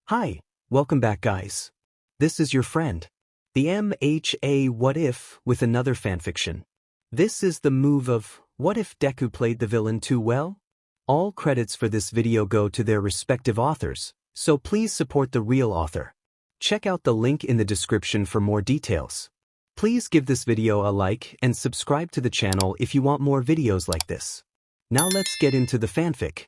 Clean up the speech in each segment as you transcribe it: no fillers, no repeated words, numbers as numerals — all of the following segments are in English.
Hi, welcome back guys. This is your friend, the MHA What If with another fanfiction. This is the move of, what if Deku played the villain too well? All credits for this video go to their respective authors, so please support the real author. Check out the link in the description for more details. Please give this video a like and subscribe to the channel if you want more videos like this. Now let's get into the fanfic.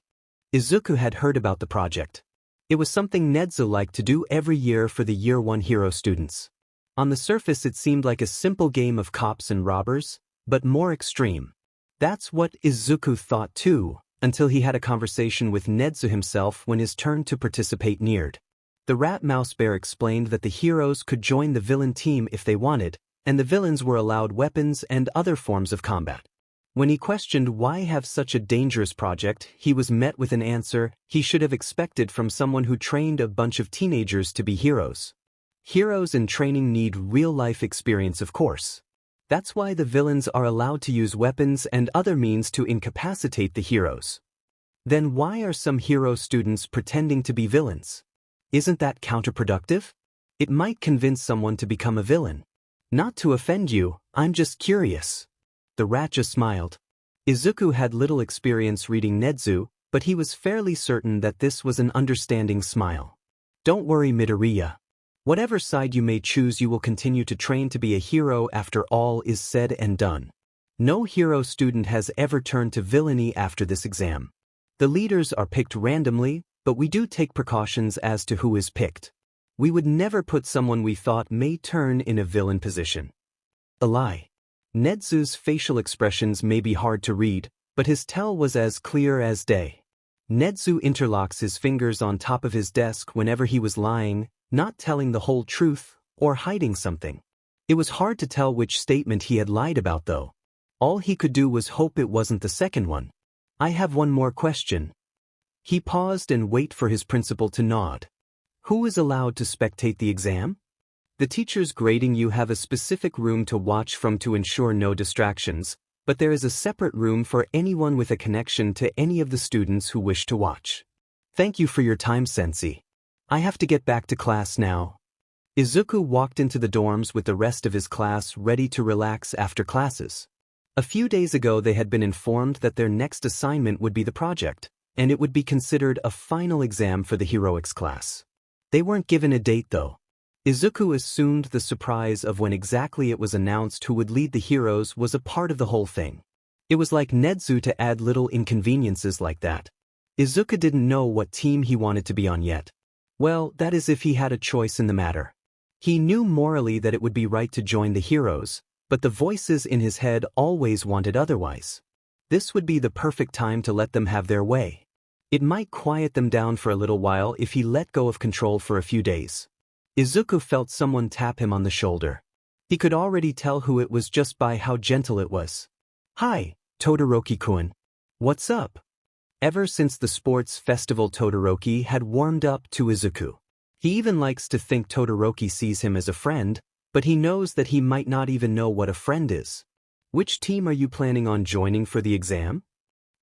Izuku had heard about the project. It was something Nezu liked to do every year for the Year 1 hero students. On the surface it seemed like a simple game of cops and robbers, but more extreme. That's what Izuku thought too, until he had a conversation with Nezu himself when his turn to participate neared. The rat mouse bear explained that the heroes could join the villain team if they wanted, and the villains were allowed weapons and other forms of combat. When he questioned why have such a dangerous project, he was met with an answer he should have expected from someone who trained a bunch of teenagers to be heroes. Heroes in training need real-life experience, of course. That's why the villains are allowed to use weapons and other means to incapacitate the heroes. Then why are some hero students pretending to be villains? Isn't that counterproductive? It might convince someone to become a villain. Not to offend you, I'm just curious. The rat just smiled. Izuku had little experience reading Nezu, but he was fairly certain that this was an understanding smile. Don't worry, Midoriya. Whatever side you may choose, you will continue to train to be a hero after all is said and done. No hero student has ever turned to villainy after this exam. The leaders are picked randomly, but we do take precautions as to who is picked. We would never put someone we thought may turn in a villain position. A lie. Nezu's facial expressions may be hard to read, but his tell was as clear as day. Nezu interlocks his fingers on top of his desk whenever he was lying, not telling the whole truth, or hiding something. It was hard to tell which statement he had lied about though. All he could do was hope it wasn't the second one. I have one more question. He paused and waited for his principal to nod. Who is allowed to spectate the exam? The teachers grading you have a specific room to watch from to ensure no distractions, but there is a separate room for anyone with a connection to any of the students who wish to watch. Thank you for your time, Sensei. I have to get back to class now. Izuku walked into the dorms with the rest of his class ready to relax after classes. A few days ago they had been informed that their next assignment would be the project, and it would be considered a final exam for the heroics class. They weren't given a date though. Izuku assumed the surprise of when exactly it was announced who would lead the heroes was a part of the whole thing. It was like Nezu to add little inconveniences like that. Izuku didn't know what team he wanted to be on yet. Well, that is if he had a choice in the matter. He knew morally that it would be right to join the heroes, but the voices in his head always wanted otherwise. This would be the perfect time to let them have their way. It might quiet them down for a little while if he let go of control for a few days. Izuku felt someone tap him on the shoulder. He could already tell who it was just by how gentle it was. Hi, Todoroki-kun. What's up? Ever since the sports festival, Todoroki had warmed up to Izuku. He even likes to think Todoroki sees him as a friend, but he knows that he might not even know what a friend is. Which team are you planning on joining for the exam?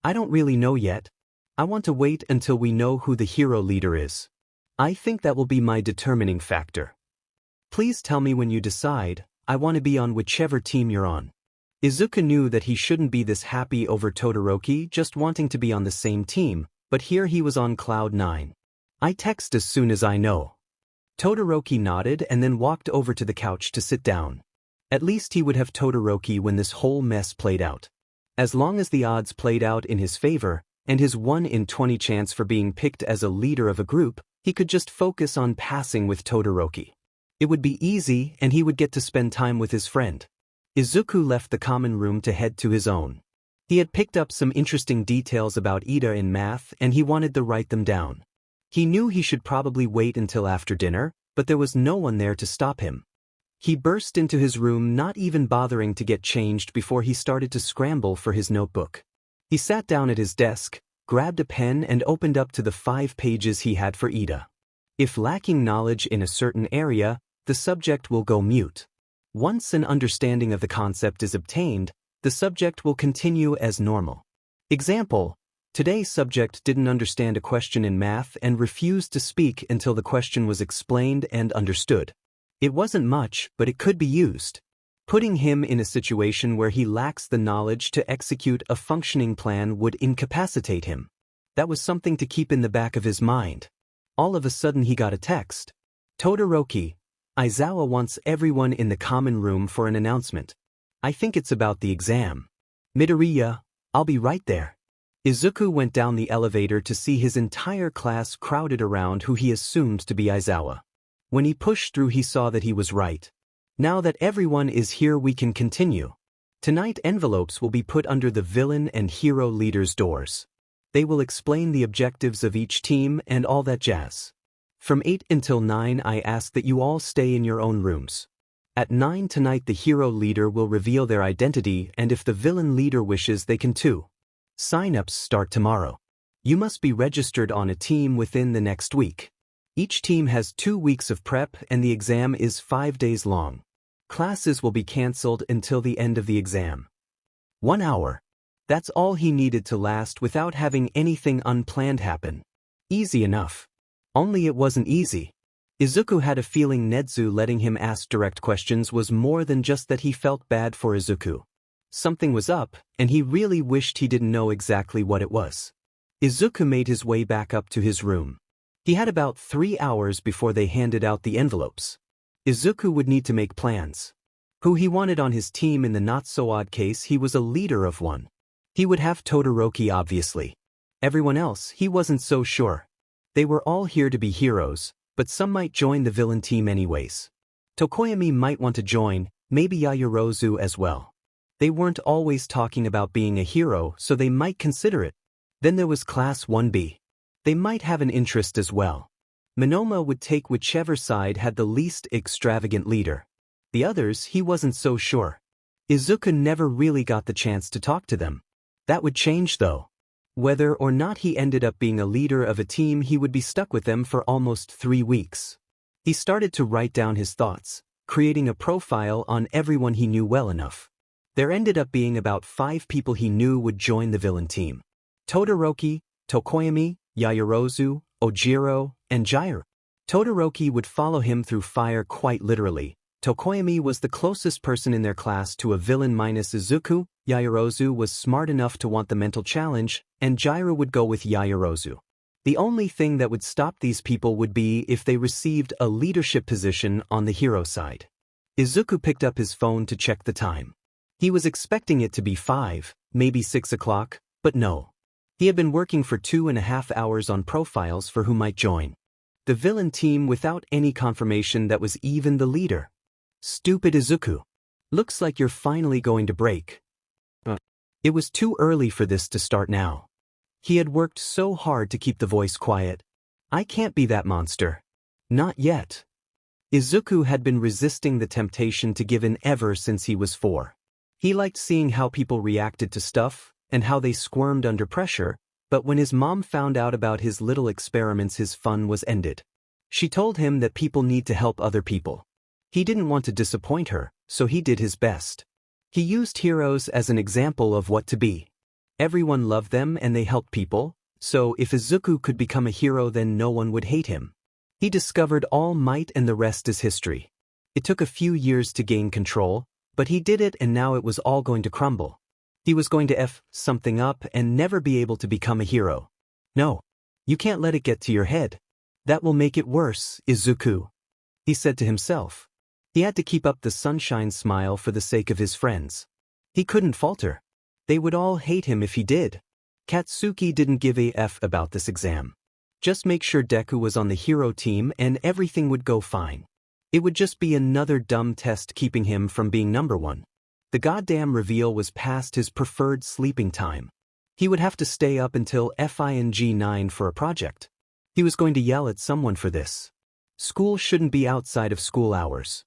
I don't really know yet. I want to wait until we know who the hero leader is. I think that will be my determining factor. Please tell me when you decide. I want to be on whichever team you're on. Izuku knew that he shouldn't be this happy over Todoroki just wanting to be on the same team, but here he was on cloud 9. I text as soon as I know. Todoroki nodded and then walked over to the couch to sit down. At least he would have Todoroki when this whole mess played out. As long as the odds played out in his favor, and his 1 in 20 chance for being picked as a leader of a group, he could just focus on passing with Todoroki. It would be easy and he would get to spend time with his friend. Izuku left the common room to head to his own. He had picked up some interesting details about Ida in math and he wanted to write them down. He knew he should probably wait until after dinner, but there was no one there to stop him. He burst into his room, not even bothering to get changed before he started to scramble for his notebook. He sat down at his desk, grabbed a pen and opened up to the 5 pages he had for Ida. If lacking knowledge in a certain area, the subject will go mute. Once an understanding of the concept is obtained, the subject will continue as normal. Example: Today's subject didn't understand a question in math and refused to speak until the question was explained and understood. It wasn't much, but it could be used. Putting him in a situation where he lacks the knowledge to execute a functioning plan would incapacitate him. That was something to keep in the back of his mind. All of a sudden he got a text. Todoroki, Aizawa wants everyone in the common room for an announcement. I think it's about the exam. Midoriya, I'll be right there. Izuku went down the elevator to see his entire class crowded around who he assumed to be Aizawa. When he pushed through he saw that he was right. Now that everyone is here we can continue. Tonight envelopes will be put under the villain and hero leaders' doors. They will explain the objectives of each team and all that jazz. From 8 until 9 I ask that you all stay in your own rooms. At 9 tonight the hero leader will reveal their identity, and if the villain leader wishes they can too. Sign-ups start tomorrow. You must be registered on a team within the next week. Each team has 2 weeks of prep and the exam is 5 days long. Classes will be cancelled until the end of the exam. 1 hour. That's all he needed to last without having anything unplanned happen. Easy enough. Only it wasn't easy. Izuku had a feeling Netsu letting him ask direct questions was more than just that he felt bad for Izuku. Something was up, and he really wished he didn't know exactly what it was. Izuku made his way back up to his room. He had about 3 hours before they handed out the envelopes. Izuku would need to make plans. Who he wanted on his team in the not-so-odd case he was a leader of one. He would have Todoroki obviously. Everyone else he wasn't so sure. They were all here to be heroes, but some might join the villain team anyways. Tokoyami might want to join, maybe Yaoyorozu as well. They weren't always talking about being a hero, so they might consider it. Then there was Class 1B. They might have an interest as well. Monoma would take whichever side had the least extravagant leader. The others he wasn't so sure. Izuku never really got the chance to talk to them. That would change though. Whether or not he ended up being a leader of a team he would be stuck with them for almost 3 weeks. He started to write down his thoughts, creating a profile on everyone he knew well enough. There ended up being about 5 people he knew would join the villain team. Todoroki, Tokoyami, Yaoyorozu, Ojiro, and Jiraiya. Todoroki would follow him through fire quite literally. Tokoyami was the closest person in their class to a villain minus Izuku. Yaoyorozu was smart enough to want the mental challenge, and Jiraiya would go with Yaoyorozu. The only thing that would stop these people would be if they received a leadership position on the hero side. Izuku picked up his phone to check the time. He was expecting it to be 5, maybe 6 o'clock, but no. He had been working for 2.5 hours on profiles for who might join the villain team without any confirmation that was even the leader. Stupid Izuku. Looks like you're finally going to break. It was too early for this to start now. He had worked so hard to keep the voice quiet. I can't be that monster. Not yet. Izuku had been resisting the temptation to give in ever since he was 4. He liked seeing how people reacted to stuff, and how they squirmed under pressure, but when his mom found out about his little experiments his fun was ended. She told him that people need to help other people. He didn't want to disappoint her, so he did his best. He used heroes as an example of what to be. Everyone loved them and they helped people, so if Izuku could become a hero then no one would hate him. He discovered All Might and the rest is history. It took a few years to gain control, but he did it and now it was all going to crumble. He was going to F something up and never be able to become a hero. No. You can't let it get to your head. That will make it worse, Izuku. He said to himself. He had to keep up the sunshine smile for the sake of his friends. He couldn't falter. They would all hate him if he did. Katsuki didn't give a F about this exam. Just make sure Deku was on the hero team and everything would go fine. It would just be another dumb test keeping him from being number 1. The goddamn reveal was past his preferred sleeping time. He would have to stay up until FING9 for a project. He was going to yell at someone for this. School shouldn't be outside of school hours.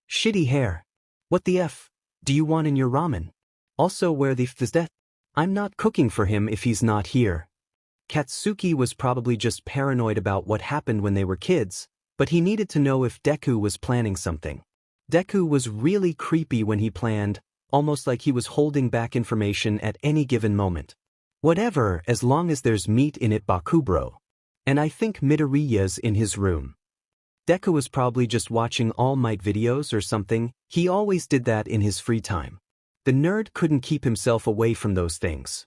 Shitty hair. What the F do you want in your ramen? Also where the F is that? I'm not cooking for him if he's not here. Katsuki was probably just paranoid about what happened when they were kids, but he needed to know if Deku was planning something. Deku was really creepy when he planned, almost like he was holding back information at any given moment. Whatever, as long as there's meat in it, Bakubro. And I think Midoriya's in his room. Deku was probably just watching All Might videos or something. He always did that in his free time. The nerd couldn't keep himself away from those things.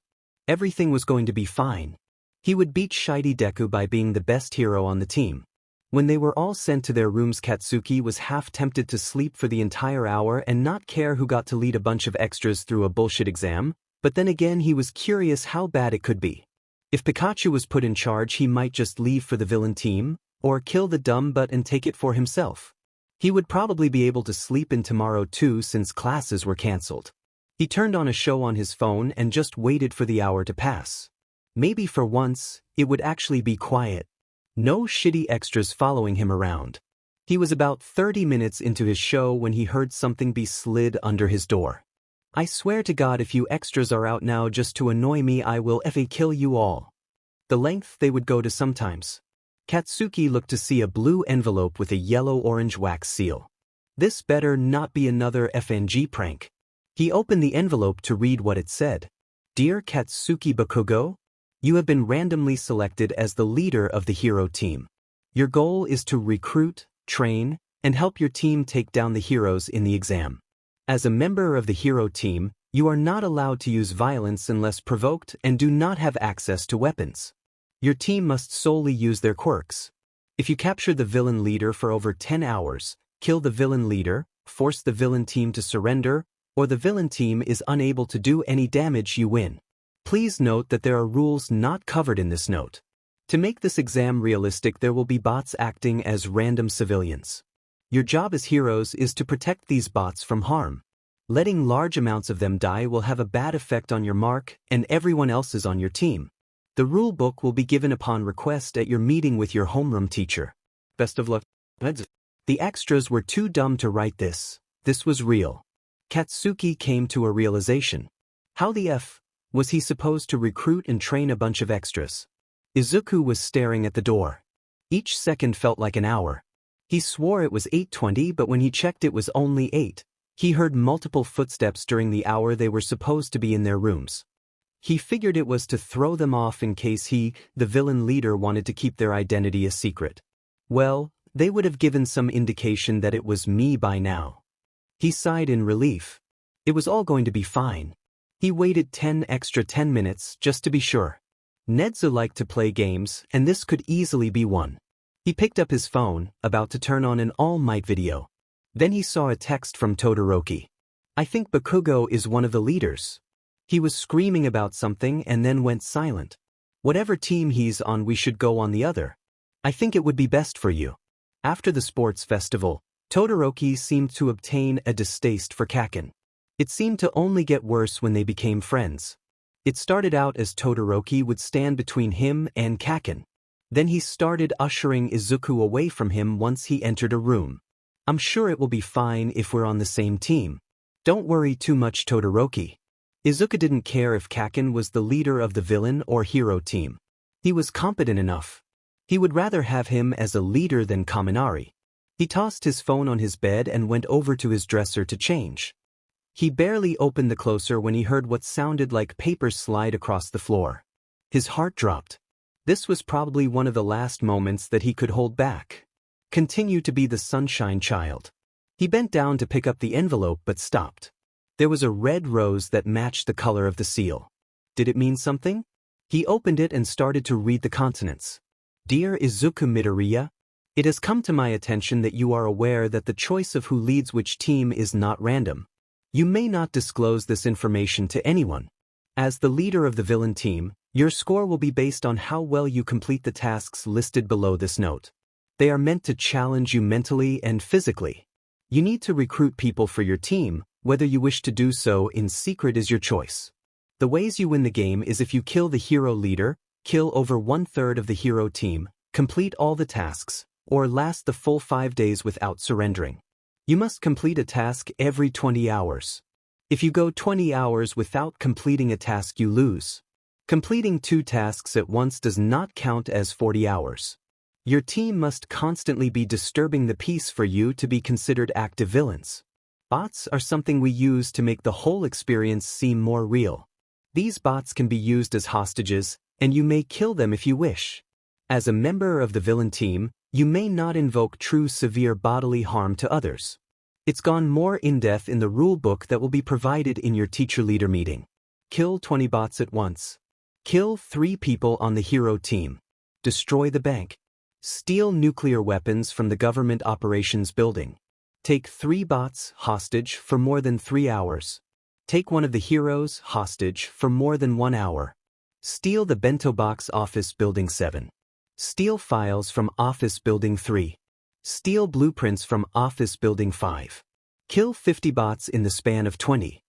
Everything was going to be fine. He would beat Shiny Deku by being the best hero on the team. When they were all sent to their rooms, Katsuki was half tempted to sleep for the entire hour and not care who got to lead a bunch of extras through a bullshit exam, but then again he was curious how bad it could be. If Pikachu was put in charge, he might just leave for the villain team, or kill the dumb butt and take it for himself. He would probably be able to sleep in tomorrow too since classes were cancelled. He turned on a show on his phone and just waited for the hour to pass. Maybe for once, it would actually be quiet. No shitty extras following him around. He was about 30 minutes into his show when he heard something be slid under his door. I swear to God, if you extras are out now just to annoy me, I will effing kill you all. The length they would go to sometimes. Katsuki looked to see a blue envelope with a yellow-orange wax seal. This better not be another FNG prank. He opened the envelope to read what it said. Dear Katsuki Bakugo, you have been randomly selected as the leader of the hero team. Your goal is to recruit, train, and help your team take down the heroes in the exam. As a member of the hero team, you are not allowed to use violence unless provoked and do not have access to weapons. Your team must solely use their quirks. If you capture the villain leader for over 10 hours, kill the villain leader, force the villain team to surrender, or the villain team is unable to do any damage, you win. Please note that there are rules not covered in this note. To make this exam realistic, there will be bots acting as random civilians. Your job as heroes is to protect these bots from harm. Letting large amounts of them die will have a bad effect on your mark and everyone else's on your team. The rule book will be given upon request at your meeting with your homeroom teacher. Best of luck. The extras were too dumb to write this. This was real. Katsuki came to a realization. How the F was he supposed to recruit and train a bunch of extras? Izuku was staring at the door. Each second felt like an hour. He swore it was 8:20, but when he checked it was only 8. He heard multiple footsteps during the hour they were supposed to be in their rooms. He figured it was to throw them off in case he, the villain leader, wanted to keep their identity a secret. Well, they would have given some indication that it was me by now. He sighed in relief. It was all going to be fine. He waited 10 minutes just to be sure. Nezu liked to play games, and this could easily be one. He picked up his phone, about to turn on an All Might video. Then he saw a text from Todoroki. I think Bakugo is one of the leaders. He was screaming about something and then went silent. Whatever team he's on, we should go on the other. I think it would be best for you. After the sports festival, Todoroki seemed to obtain a distaste for Kaken. It seemed to only get worse when they became friends. It started out as Todoroki would stand between him and Kaken. Then he started ushering Izuku away from him once he entered a room. I'm sure it will be fine if we're on the same team. Don't worry too much, Todoroki. Izuku didn't care if Kaken was the leader of the villain or hero team. He was competent enough. He would rather have him as a leader than Kaminari. He tossed his phone on his bed and went over to his dresser to change. He barely opened the closer when he heard what sounded like paper slide across the floor. His heart dropped. This was probably one of the last moments that he could hold back. Continue to be the sunshine child. He bent down to pick up the envelope but stopped. There was a red rose that matched the color of the seal. Did it mean something? He opened it and started to read the contents. Dear Izuku Midoriya, it has come to my attention that you are aware that the choice of who leads which team is not random. You may not disclose this information to anyone. As the leader of the villain team, your score will be based on how well you complete the tasks listed below this note. They are meant to challenge you mentally and physically. You need to recruit people for your team. Whether you wish to do so in secret is your choice. The ways you win the game is if you kill the hero leader, kill over 1/3 of the hero team, complete all the tasks, or last the full 5 days without surrendering. You must complete a task every 20 hours. If you go 20 hours without completing a task, you lose. Completing 2 tasks at once does not count as 40 hours. Your team must constantly be disturbing the peace for you to be considered active villains. Bots are something we use to make the whole experience seem more real. These bots can be used as hostages, and you may kill them if you wish. As a member of the villain team, you may not invoke true severe bodily harm to others. It's gone more in-depth in the rulebook that will be provided in your teacher leader meeting. Kill 20 bots at once. Kill 3 people on the hero team. Destroy the bank. Steal nuclear weapons from the government operations building. Take 3 bots hostage for more than 3 hours. Take one of the heroes hostage for more than 1 hour. Steal the bento box office building 7. Steal files from office building 3. Steal blueprints from office building 5. Kill 50 bots in the span of 20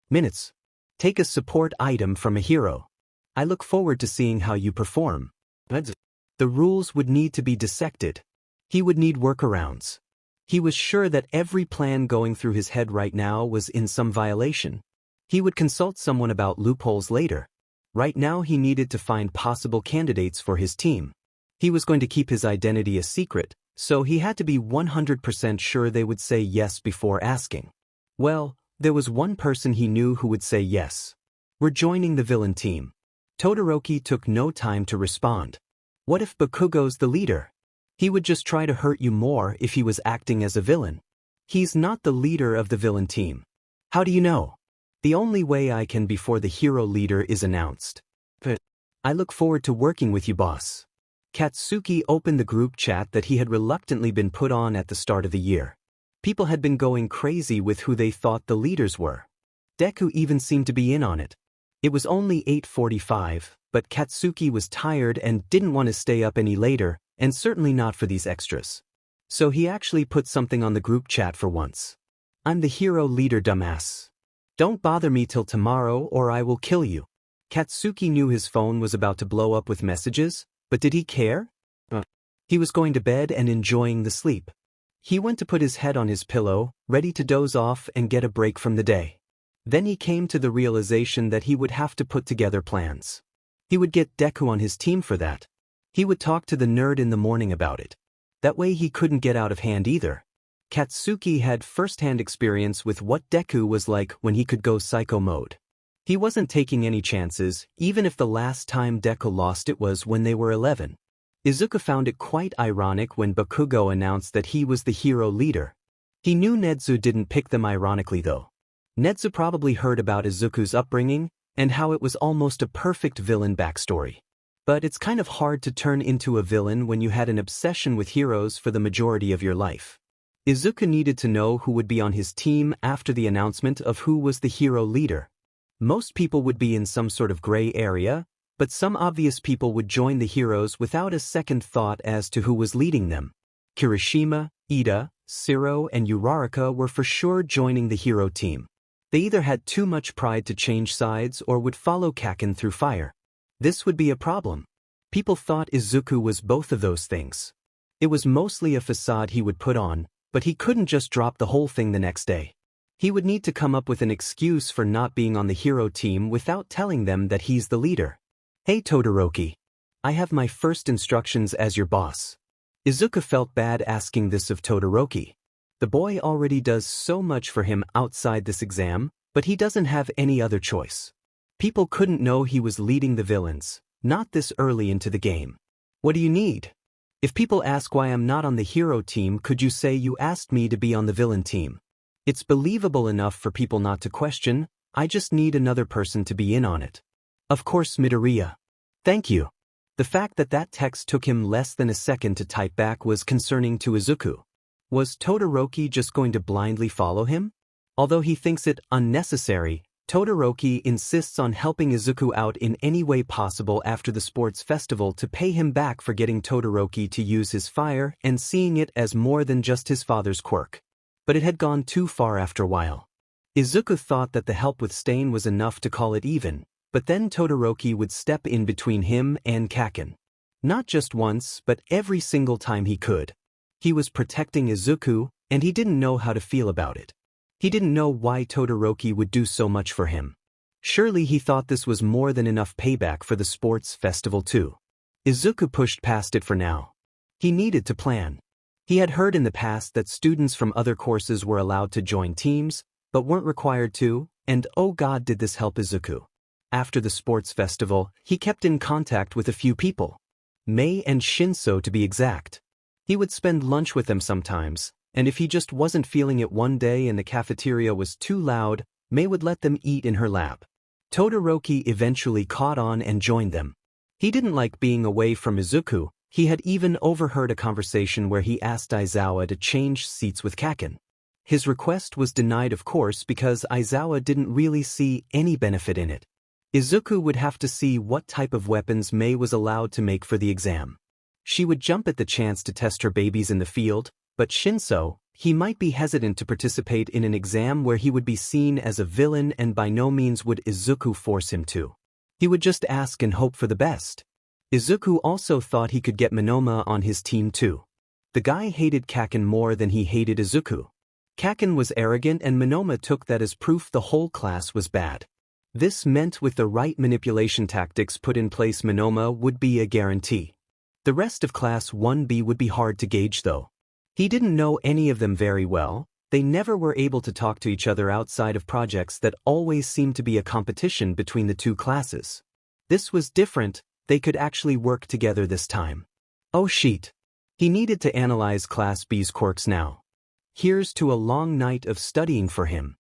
minutes. Take a support item from a hero. I look forward to seeing how you perform. The rules would need to be dissected. He would need workarounds. He was sure that every plan going through his head right now was in some violation. He would consult someone about loopholes later. Right now he needed to find possible candidates for his team. He was going to keep his identity a secret, so he had to be 100% sure they would say yes before asking. Well, there was one person he knew who would say yes. We're joining the villain team. Todoroki took no time to respond. What if Bakugo's the leader? He would just try to hurt you more if he was acting as a villain. He's not the leader of the villain team. How do you know? The only way I can before the hero leader is announced. But I look forward to working with you, boss. Katsuki opened the group chat that he had reluctantly been put on at the start of the year. People had been going crazy with who they thought the leaders were. Deku even seemed to be in on it. It was only 8:45, but Katsuki was tired and didn't want to stay up any later, and certainly not for these extras. So he actually put something on the group chat for once. I'm the hero leader, dumbass. Don't bother me till tomorrow or I will kill you. Katsuki knew his phone was about to blow up with messages, but did he care? He was going to bed and enjoying the sleep. He went to put his head on his pillow, ready to doze off and get a break from the day. Then he came to the realization that he would have to put together plans. He would get Deku on his team for that. He would talk to the nerd in the morning about it. That way he couldn't get out of hand either. Katsuki had first-hand experience with what Deku was like when he could go psycho mode. He wasn't taking any chances, even if the last time Deku lost it was when they were 11. Izuku found it quite ironic when Bakugo announced that he was the hero leader. He knew Nezu didn't pick them ironically though. Nezu probably heard about Izuku's upbringing, and how it was almost a perfect villain backstory. But it's kind of hard to turn into a villain when you had an obsession with heroes for the majority of your life. Izuku needed to know who would be on his team after the announcement of who was the hero leader. Most people would be in some sort of gray area, but some obvious people would join the heroes without a second thought as to who was leading them. Kirishima, Ida, Shiro, and Uraraka were for sure joining the hero team. They either had too much pride to change sides or would follow Kaken through fire. This would be a problem. People thought Izuku was both of those things. It was mostly a facade he would put on, but he couldn't just drop the whole thing the next day. He would need to come up with an excuse for not being on the hero team without telling them that he's the leader. Hey Todoroki. I have my first instructions as your boss. Izuku felt bad asking this of Todoroki. The boy already does so much for him outside this exam, but he doesn't have any other choice. People couldn't know he was leading the villains, not this early into the game. What do you need? If people ask why I'm not on the hero team, could you say you asked me to be on the villain team? It's believable enough for people not to question. I just need another person to be in on it. Of course, Midoriya. Thank you. The fact that that text took him less than a second to type back was concerning to Izuku. Was Todoroki just going to blindly follow him? Although he thinks it unnecessary, Todoroki insists on helping Izuku out in any way possible after the sports festival to pay him back for getting Todoroki to use his fire and seeing it as more than just his father's quirk. But it had gone too far after a while. Izuku thought that the help with Stain was enough to call it even, but then Todoroki would step in between him and Kaken. Not just once, but every single time he could. He was protecting Izuku, and he didn't know how to feel about it. He didn't know why Todoroki would do so much for him. Surely he thought this was more than enough payback for the sports festival too. Izuku pushed past it for now. He needed to plan. He had heard in the past that students from other courses were allowed to join teams, but weren't required to, and oh God, did this help Izuku. After the sports festival, he kept in contact with a few people. Mei and Shinso to be exact. He would spend lunch with them sometimes, and if he just wasn't feeling it one day and the cafeteria was too loud, Mei would let them eat in her lab. Todoroki eventually caught on and joined them. He didn't like being away from Izuku. He had even overheard a conversation where he asked Aizawa to change seats with Kaken. His request was denied, of course, because Aizawa didn't really see any benefit in it. Izuku would have to see what type of weapons Mei was allowed to make for the exam. She would jump at the chance to test her babies in the field, but Shinso, he might be hesitant to participate in an exam where he would be seen as a villain, and by no means would Izuku force him to. He would just ask and hope for the best. Izuku also thought he could get Monoma on his team too. The guy hated Kaken more than he hated Izuku. Kaken was arrogant and Monoma took that as proof the whole class was bad. This meant with the right manipulation tactics put in place, Monoma would be a guarantee. The rest of Class 1B would be hard to gauge though. He didn't know any of them very well. They never were able to talk to each other outside of projects that always seemed to be a competition between the two classes. This was different, they could actually work together this time. Oh shit. He needed to analyze Class B's quirks now. Here's to a long night of studying for him.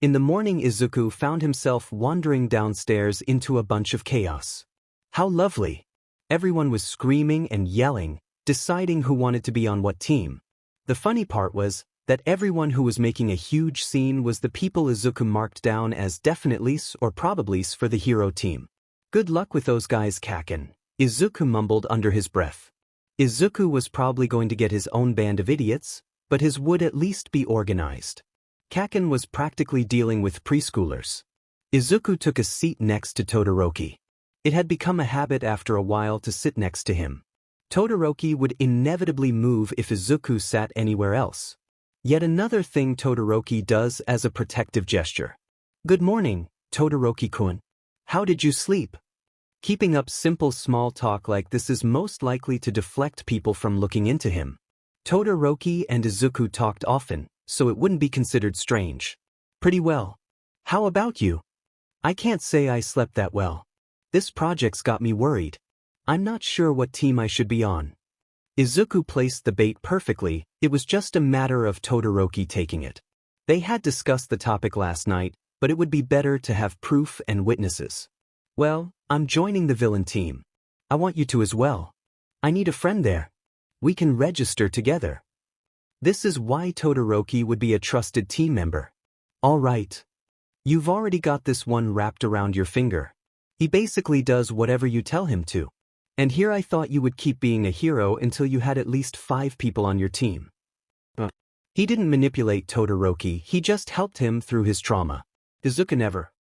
In the morning, Izuku found himself wandering downstairs into a bunch of chaos. How lovely. Everyone was screaming and yelling, deciding who wanted to be on what team. The funny part was that everyone who was making a huge scene was the people Izuku marked down as definitelys or probablys for the hero team. Good luck with those guys, Kaken, Izuku mumbled under his breath. Izuku was probably going to get his own band of idiots, but his would at least be organized. Kaken was practically dealing with preschoolers. Izuku took a seat next to Todoroki. It had become a habit after a while to sit next to him. Todoroki would inevitably move if Izuku sat anywhere else. Yet another thing Todoroki does as a protective gesture. Good morning, Todoroki-kun. How did you sleep? Keeping up simple small talk like this is most likely to deflect people from looking into him. Todoroki and Izuku talked often, so it wouldn't be considered strange. Pretty well. How about you? I can't say I slept that well. This project's got me worried. I'm not sure what team I should be on. Izuku placed the bait perfectly, it was just a matter of Todoroki taking it. They had discussed the topic last night, but it would be better to have proof and witnesses. Well, I'm joining the villain team. I want you to as well. I need a friend there. We can register together. This is why Todoroki would be a trusted team member. All right. You've already got this one wrapped around your finger. He basically does whatever you tell him to. And here I thought you would keep being a hero until you had at least 5 people on your team. He didn't manipulate Todoroki, he just helped him through his trauma. Izuku never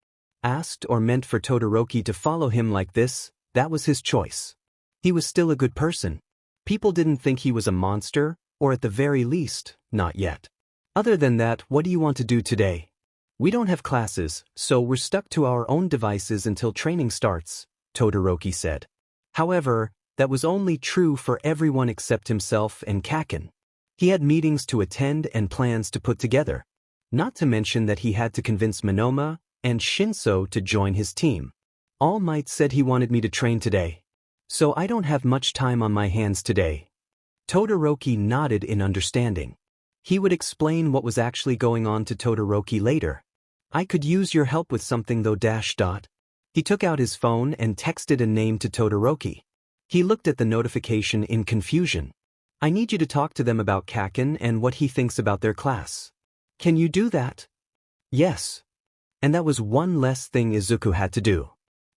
asked or meant for Todoroki to follow him like this, that was his choice. He was still a good person. People didn't think he was a monster, or at the very least, not yet. Other than that, what do you want to do today? We don't have classes, so we're stuck to our own devices until training starts, Todoroki said. However, that was only true for everyone except himself and Kaken. He had meetings to attend and plans to put together. Not to mention that he had to convince Monoma and Shinso to join his team. All Might said he wanted me to train today. So I don't have much time on my hands today. Todoroki nodded in understanding. He would explain what was actually going on to Todoroki later. I could use your help with something though. He took out his phone and texted a name to Todoroki. He looked at the notification in confusion. I need you to talk to them about Kaken and what he thinks about their class. Can you do that? Yes. And that was one less thing Izuku had to do.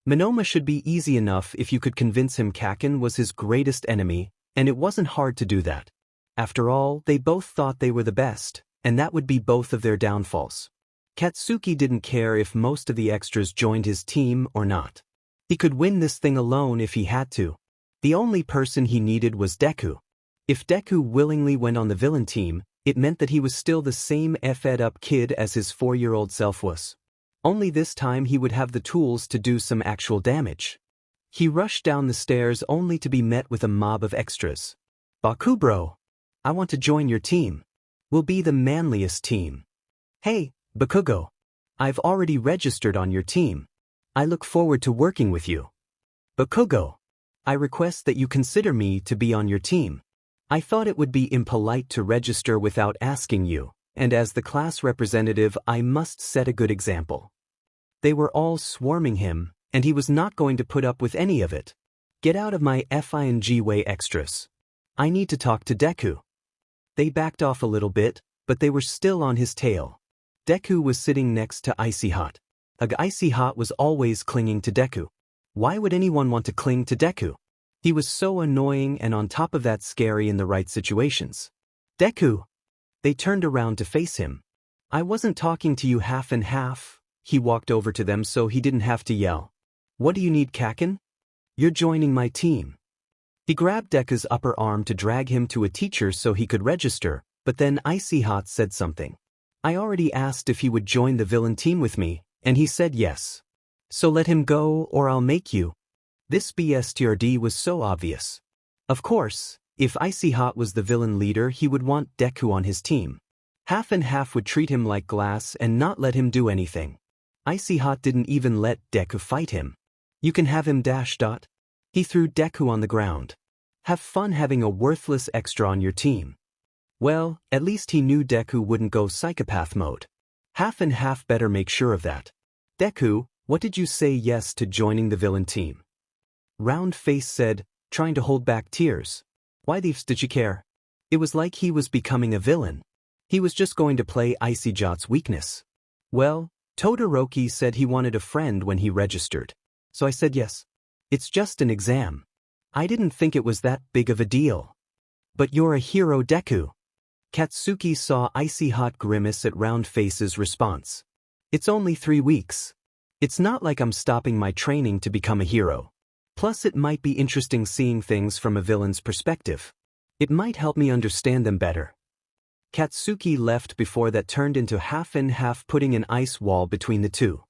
Monoma should be easy enough if you could convince him Kaken was his greatest enemy, and it wasn't hard to do that. After all, they both thought they were the best, and that would be both of their downfalls. Katsuki didn't care if most of the extras joined his team or not. He could win this thing alone if he had to. The only person he needed was Deku. If Deku willingly went on the villain team, it meant that he was still the same effed-up kid as his 4-year-old self was. Only this time he would have the tools to do some actual damage. He rushed down the stairs only to be met with a mob of extras. Bakubro, I want to join your team. We'll be the manliest team. Hey, Bakugo. I've already registered on your team. I look forward to working with you. But Kogo, I request that you consider me to be on your team. I thought it would be impolite to register without asking you, and as the class representative I must set a good example. They were all swarming him, and he was not going to put up with any of it. Get out of my FING way extras. I need to talk to Deku. They backed off a little bit, but they were still on his tail. Deku was sitting next to Icy Hot. Icy Hot was always clinging to Deku. Why would anyone want to cling to Deku? He was so annoying and on top of that scary in the right situations. Deku! They turned around to face him. I wasn't talking to you half and half. He walked over to them so he didn't have to yell. What do you need, Kaken? You're joining my team. He grabbed Deku's upper arm to drag him to a teacher so he could register, but then Icy Hot said something. I already asked if he would join the villain team with me, and he said yes. So let him go or I'll make you. This BSTRD was so obvious. Of course, if Icy Hot was the villain leader he would want Deku on his team. Half and half would treat him like glass and not let him do anything. Icy Hot didn't even let Deku fight him. You can have him . He threw Deku on the ground. Have fun having a worthless extra on your team. Well, at least he knew Deku wouldn't go psychopath mode. Half and half better make sure of that. Deku, what did you say yes to joining the villain team? Round Face said, trying to hold back tears. Why did you care? It was like he was becoming a villain. He was just going to play Icy Hot's weakness. Well, Todoroki said he wanted a friend when he registered. So I said yes. It's just an exam. I didn't think it was that big of a deal. But you're a hero, Deku. Katsuki saw Icy Hot grimace at Round Face's response. It's only 3 weeks. It's not like I'm stopping my training to become a hero. Plus it might be interesting seeing things from a villain's perspective. It might help me understand them better. Katsuki left before that turned into half and half, putting an ice wall between the two.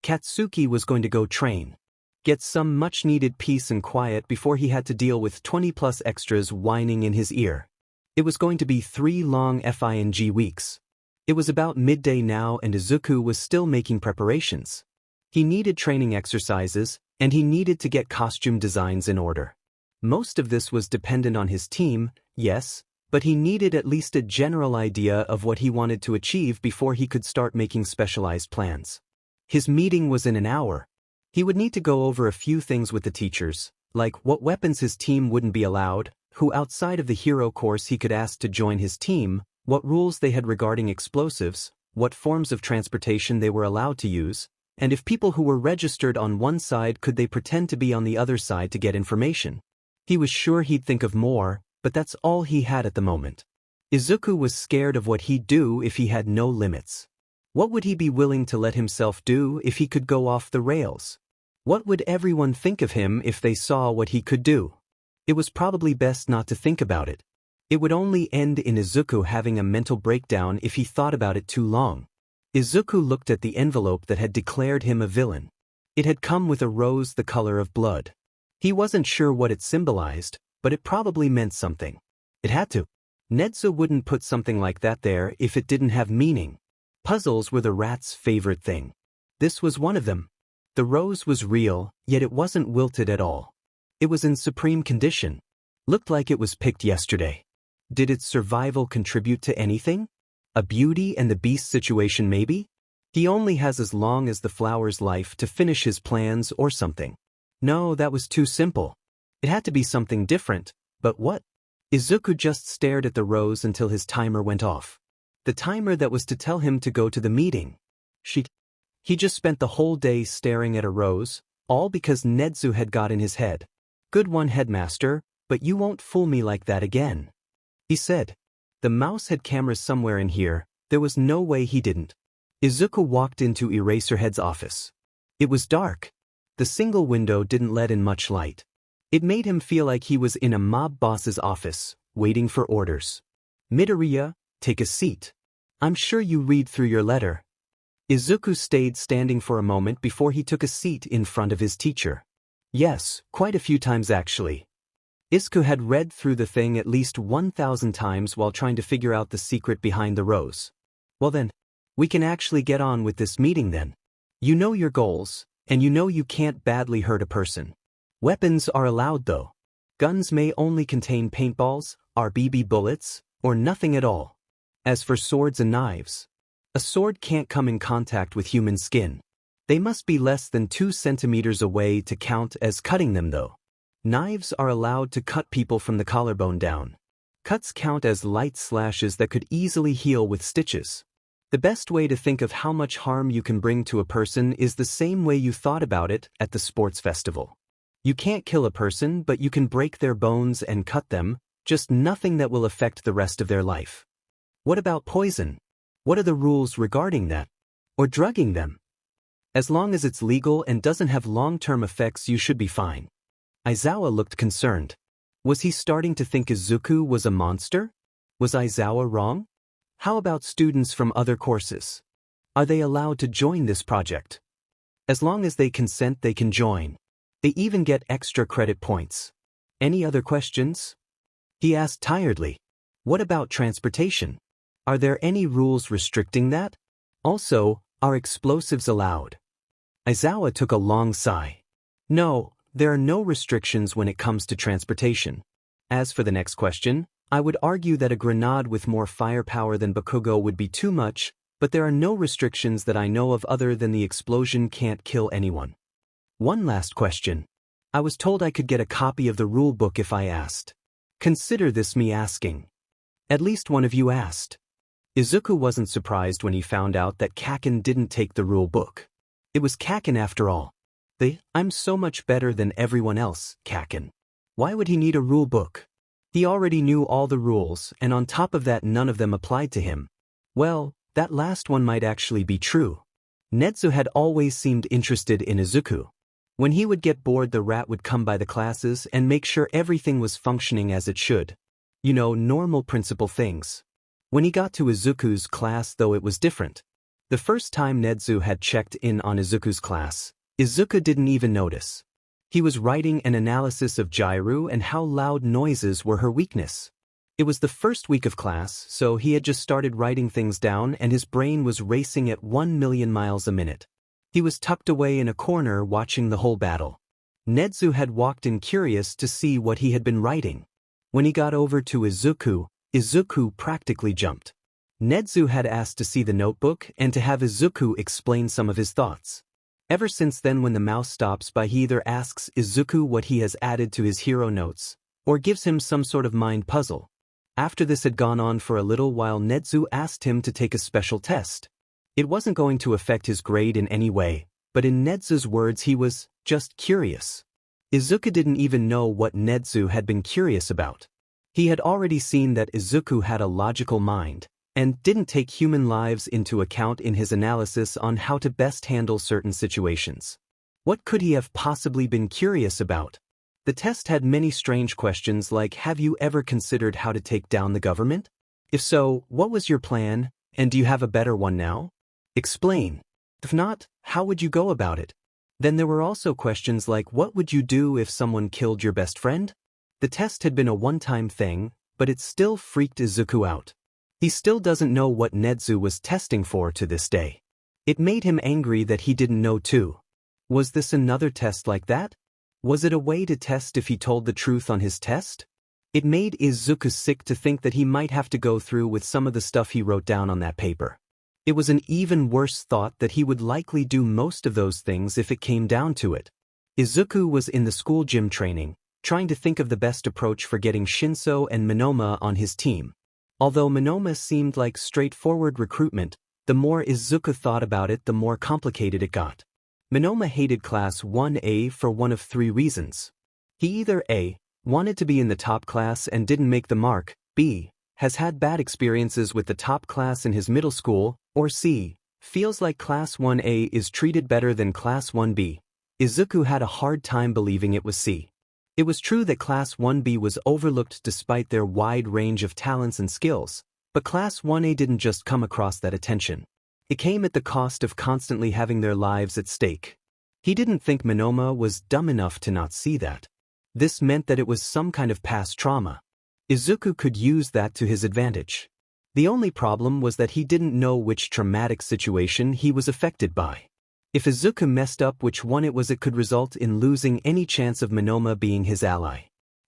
Katsuki was going to go train. Get some much-needed peace and quiet before he had to deal with 20+ extras whining in his ear. It was going to be 3 long FING weeks. It was about midday now and Izuku was still making preparations. He needed training exercises, and he needed to get costume designs in order. Most of this was dependent on his team, yes, but he needed at least a general idea of what he wanted to achieve before he could start making specialized plans. His meeting was in an hour. He would need to go over a few things with the teachers, like what weapons his team wouldn't be allowed, who outside of the hero course he could ask to join his team, what rules they had regarding explosives, what forms of transportation they were allowed to use, and if people who were registered on one side could they pretend to be on the other side to get information. He was sure he'd think of more, but that's all he had at the moment. Izuku was scared of what he'd do if he had no limits. What would he be willing to let himself do if he could go off the rails? What would everyone think of him if they saw what he could do? It was probably best not to think about it. It would only end in Izuku having a mental breakdown if he thought about it too long. Izuku looked at the envelope that had declared him a villain. It had come with a rose the color of blood. He wasn't sure what it symbolized, but it probably meant something. It had to. Nedza wouldn't put something like that there if it didn't have meaning. Puzzles were the rat's favorite thing. This was one of them. The rose was real, yet it wasn't wilted at all. It was in supreme condition. Looked like it was picked yesterday. Did its survival contribute to anything? A Beauty and the Beast situation maybe? He only has as long as the flower's life to finish his plans or something. No, that was too simple. It had to be something different, but what? Izuku just stared at the rose until his timer went off. The timer that was to tell him to go to the meeting. He just spent the whole day staring at a rose, all because Nedzu had got in his head. Good one, headmaster, but you won't fool me like that again. He said. The mouse had cameras somewhere in here, there was no way he didn't. Izuku walked into Eraserhead's office. It was dark. The single window didn't let in much light. It made him feel like he was in a mob boss's office, waiting for orders. Midoriya, take a seat. I'm sure you read through your letter. Izuku stayed standing for a moment before he took a seat in front of his teacher. Yes, quite a few times actually. Izuku had read through the thing at least 1,000 times while trying to figure out the secret behind the rose. Well then, we can actually get on with this meeting then. You know your goals, And you know you can't badly hurt a person. Weapons are allowed though. Guns may only contain paintballs, RBB bullets, or nothing at all. As for swords and knives, a sword can't come in contact with human skin. They must be less than 2 centimeters away to count as cutting them though. Knives are allowed to cut people from the collarbone down. Cuts count as light slashes that could easily heal with stitches. The best way to think of how much harm you can bring to a person is the same way you thought about it at the sports festival. You can't kill a person, but you can break their bones and cut them, just nothing that will affect the rest of their life. What about poison? What are the rules regarding that? Or drugging them? As long as it's legal and doesn't have long-term effects, you should be fine. Aizawa looked concerned. Was he starting to think Izuku was a monster? Was Aizawa wrong? How about students from other courses? Are they allowed to join this project? As long as they consent, they can join. They even get extra credit points. Any other questions? He asked tiredly. What about transportation? Are there any rules restricting that? Also, are explosives allowed? Aizawa took a long sigh. No, there are no restrictions when it comes to transportation. As for the next question, I would argue that a grenade with more firepower than Bakugo would be too much, but there are no restrictions that I know of other than the explosion can't kill anyone. One last question. I was told I could get a copy of the rule book if I asked. Consider this me asking. At least one of you asked. Izuku wasn't surprised when he found out that Kaken didn't take the rule book. It was Kaken after all. I'm so much better than everyone else, Kaken. Why would he need a rule book? He already knew all the rules, and on top of that none of them applied to him. Well, that last one might actually be true. Netsu had always seemed interested in Izuku. When he would get bored, the rat would come by the classes and make sure everything was functioning as it should. You know, normal principal things. When he got to Izuku's class, though, it was different. The first time Netsu had checked in on Izuku's class, Izuku didn't even notice. He was writing an analysis of Jairu and how loud noises were her weakness. It was the first week of class, so he had just started writing things down and his brain was racing at 1,000,000 miles a minute. He was tucked away in a corner watching the whole battle. Netsu had walked in curious to see what he had been writing. When he got over to Izuku, Izuku practically jumped. Netsu had asked to see the notebook and to have Izuku explain some of his thoughts. Ever since then, when the mouse stops by, he either asks Izuku what he has added to his hero notes, or gives him some sort of mind puzzle. After this had gone on for a little while, Netsu asked him to take a special test. It wasn't going to affect his grade in any way, but in Netsu's words, he was just curious. Izuku didn't even know what Netsu had been curious about. He had already seen that Izuku had a logical mind, and didn't take human lives into account in his analysis on how to best handle certain situations. What could he have possibly been curious about? The test had many strange questions like, have you ever considered how to take down the government? If so, what was your plan, and do you have a better one now? Explain. If not, how would you go about it? Then there were also questions like, what would you do if someone killed your best friend? The test had been a one-time thing, but it still freaked Izuku out. He still doesn't know what Netsu was testing for to this day. It made him angry that he didn't know too. Was this another test like that? Was it a way to test if he told the truth on his test? It made Izuku sick to think that he might have to go through with some of the stuff he wrote down on that paper. It was an even worse thought that he would likely do most of those things if it came down to it. Izuku was in the school gym training, trying to think of the best approach for getting Shinso and Monoma on his team. Although Monoma seemed like straightforward recruitment, the more Izuku thought about it, the more complicated it got. Monoma hated Class 1A for one of 3 reasons. He either A, wanted to be in the top class and didn't make the mark, B, has had bad experiences with the top class in his middle school, or C, feels like Class 1A is treated better than Class 1B. Izuku had a hard time believing it was C. It was true that Class 1B was overlooked despite their wide range of talents and skills, but Class 1A didn't just come across that attention. It came at the cost of constantly having their lives at stake. He didn't think Monoma was dumb enough to not see that. This meant that it was some kind of past trauma. Izuku could use that to his advantage. The only problem was that he didn't know which traumatic situation he was affected by. If Izuku messed up which one it could result in losing any chance of Monoma being his ally.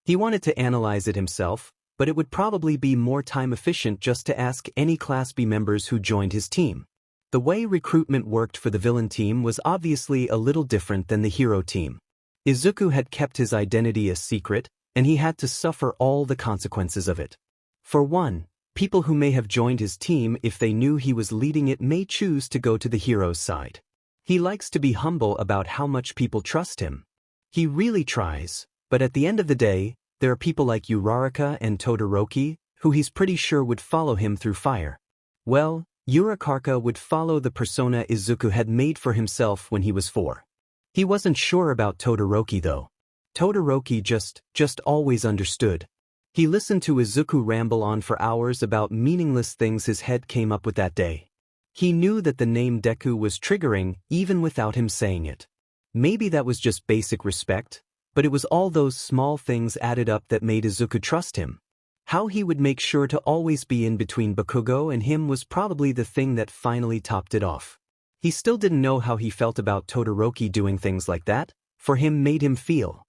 He wanted to analyze it himself, but it would probably be more time efficient just to ask any Class B members who joined his team. The way recruitment worked for the villain team was obviously a little different than the hero team. Izuku had kept his identity a secret, and he had to suffer all the consequences of it. For one, people who may have joined his team if they knew he was leading it may choose to go to the hero's side. He likes to be humble about how much people trust him. He really tries, but at the end of the day, there are people like Uraraka and Todoroki, who he's pretty sure would follow him through fire. Well, Uraraka would follow the persona Izuku had made for himself when he was 4. He wasn't sure about Todoroki though. Todoroki just always understood. He listened to Izuku ramble on for hours about meaningless things his head came up with that day. He knew that the name Deku was triggering even without him saying it. Maybe that was just basic respect, but it was all those small things added up that made Izuku trust him. How he would make sure to always be in between Bakugo and him was probably the thing that finally topped it off. He still didn't know how he felt about Todoroki doing things like that. For him made him feel.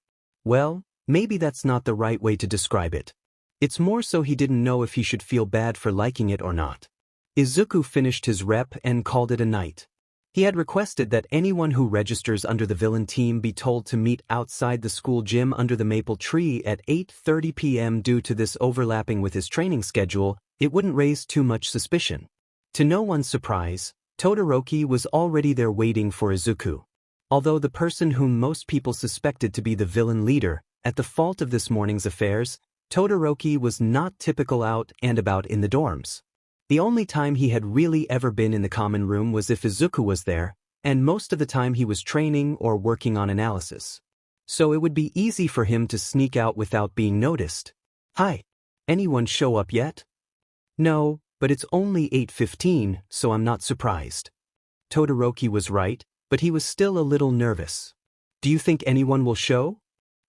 Well, maybe that's not the right way to describe it. It's more so he didn't know if he should feel bad for liking it or not. Izuku finished his rep and called it a night. He had requested that anyone who registers under the villain team be told to meet outside the school gym under the maple tree at 8:30 p.m. Due to this overlapping with his training schedule, it wouldn't raise too much suspicion. To no one's surprise, Todoroki was already there waiting for Izuku. Although the person whom most people suspected to be the villain leader, at the fault of this morning's affairs, Todoroki was not typical out and about in the dorms. The only time he had really ever been in the common room was if Izuku was there, and most of the time he was training or working on analysis. So it would be easy for him to sneak out without being noticed. "Hi. Anyone show up yet?" "No, but it's only 8:15, so I'm not surprised." Todoroki was right, but he was still a little nervous. "Do you think anyone will show?"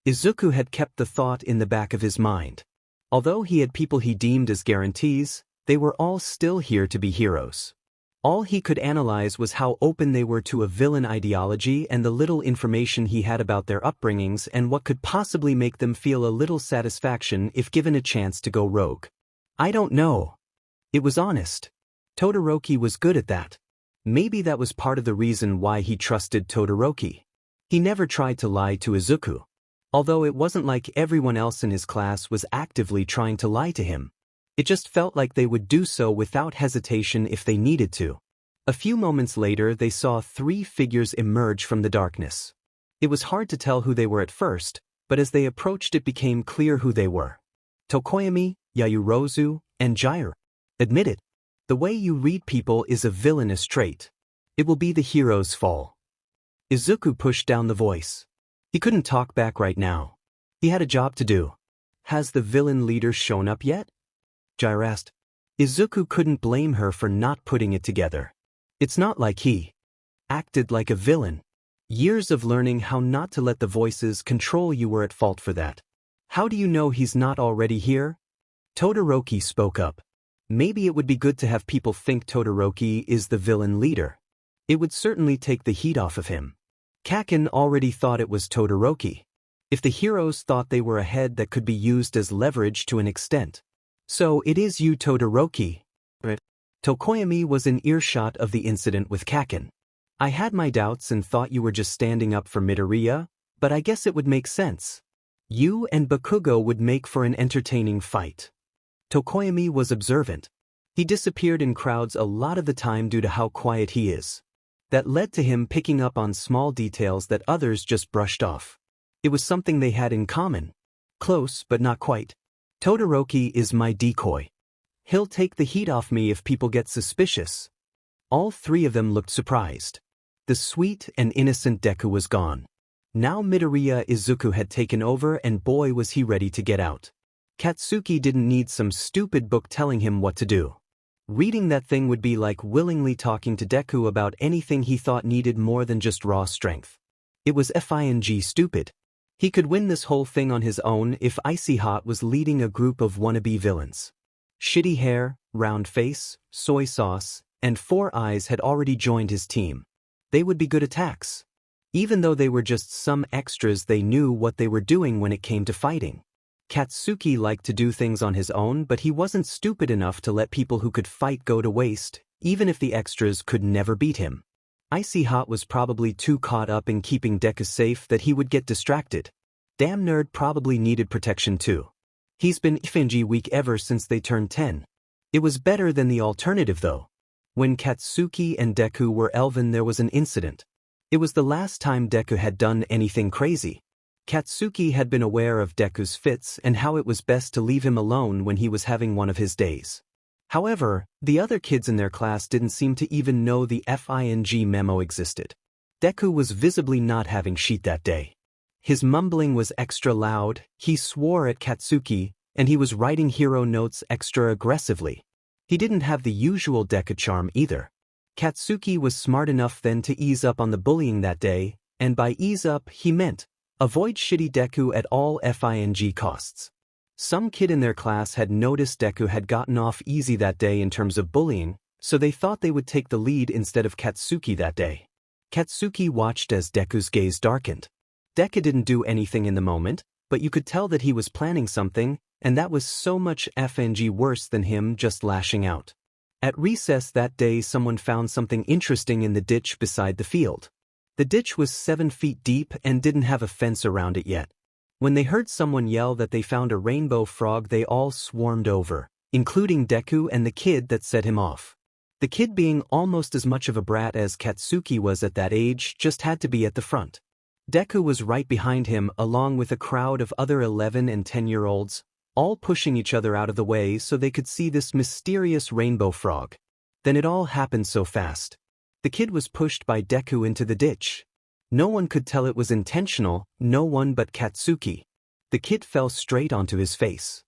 Izuku had kept the thought in the back of his mind. Although he had people he deemed as guarantees, they were all still here to be heroes. All he could analyze was how open they were to a villain ideology and the little information he had about their upbringings and what could possibly make them feel a little satisfaction if given a chance to go rogue. "I don't know." It was honest. Todoroki was good at that. Maybe that was part of the reason why he trusted Todoroki. He never tried to lie to Izuku. Although it wasn't like everyone else in his class was actively trying to lie to him. It just felt like they would do so without hesitation if they needed to. A few moments later they saw 3 figures emerge from the darkness. It was hard to tell who they were at first, but as they approached it became clear who they were. Tokoyami, Yayurozu, and Jiraiya. Admit it. The way you read people is a villainous trait. It will be the hero's fall. Izuku pushed down the voice. He couldn't talk back right now. He had a job to do. "Has the villain leader shown up yet?" Jiraiya asked. Izuku couldn't blame her for not putting it together. It's not like he acted like a villain. Years of learning how not to let the voices control you were at fault for that. "How do you know he's not already here?" Todoroki spoke up. Maybe it would be good to have people think Todoroki is the villain leader. It would certainly take the heat off of him. Kaken already thought it was Todoroki. If the heroes thought they were ahead, that could be used as leverage to an extent. "So it is you, Todoroki." Right. Tokoyami was in earshot of the incident with Kaken. "I had my doubts and thought you were just standing up for Midoriya, but I guess it would make sense. You and Bakugo would make for an entertaining fight." Tokoyami was observant. He disappeared in crowds a lot of the time due to how quiet he is. That led to him picking up on small details that others just brushed off. It was something they had in common. Close, but not quite. "Todoroki is my decoy. He'll take the heat off me if people get suspicious." All 3 of them looked surprised. The sweet and innocent Deku was gone. Now Midoriya Izuku had taken over, and boy was he ready to get out. Katsuki didn't need some stupid book telling him what to do. Reading that thing would be like willingly talking to Deku about anything he thought needed more than just raw strength. It was FING stupid. He could win this whole thing on his own if Icy Hot was leading a group of wannabe villains. Shitty hair, round face, soy sauce, and 4 eyes had already joined his team. They would be good attacks. Even though they were just some extras, they knew what they were doing when it came to fighting. Katsuki liked to do things on his own, but he wasn't stupid enough to let people who could fight go to waste, even if the extras could never beat him. Icy Hot was probably too caught up in keeping Deku safe that he would get distracted. Damn nerd probably needed protection too. He's been FNG weak ever since they turned 10. It was better than the alternative though. When Katsuki and Deku were elven, there was an incident. It was the last time Deku had done anything crazy. Katsuki had been aware of Deku's fits and how it was best to leave him alone when he was having one of his days. However, the other kids in their class didn't seem to even know the FING memo existed. Deku was visibly not having shit that day. His mumbling was extra loud, he swore at Katsuki, and he was writing hero notes extra aggressively. He didn't have the usual Deku charm either. Katsuki was smart enough then to ease up on the bullying that day, and by ease up he meant avoid shitty Deku at all FING costs. Some kid in their class had noticed Deku had gotten off easy that day in terms of bullying, so they thought they would take the lead instead of Katsuki that day. Katsuki watched as Deku's gaze darkened. Deku didn't do anything in the moment, but you could tell that he was planning something, and that was so much FNG worse than him just lashing out. At recess that day, someone found something interesting in the ditch beside the field. The ditch was 7 feet deep and didn't have a fence around it yet. When they heard someone yell that they found a rainbow frog, they all swarmed over, including Deku and the kid that set him off. The kid, being almost as much of a brat as Katsuki was at that age, just had to be at the front. Deku was right behind him along with a crowd of other 11 and 10-year-olds, all pushing each other out of the way so they could see this mysterious rainbow frog. Then it all happened so fast. The kid was pushed by Deku into the ditch. No one could tell it was intentional, no one but Katsuki. The kid fell straight onto his face.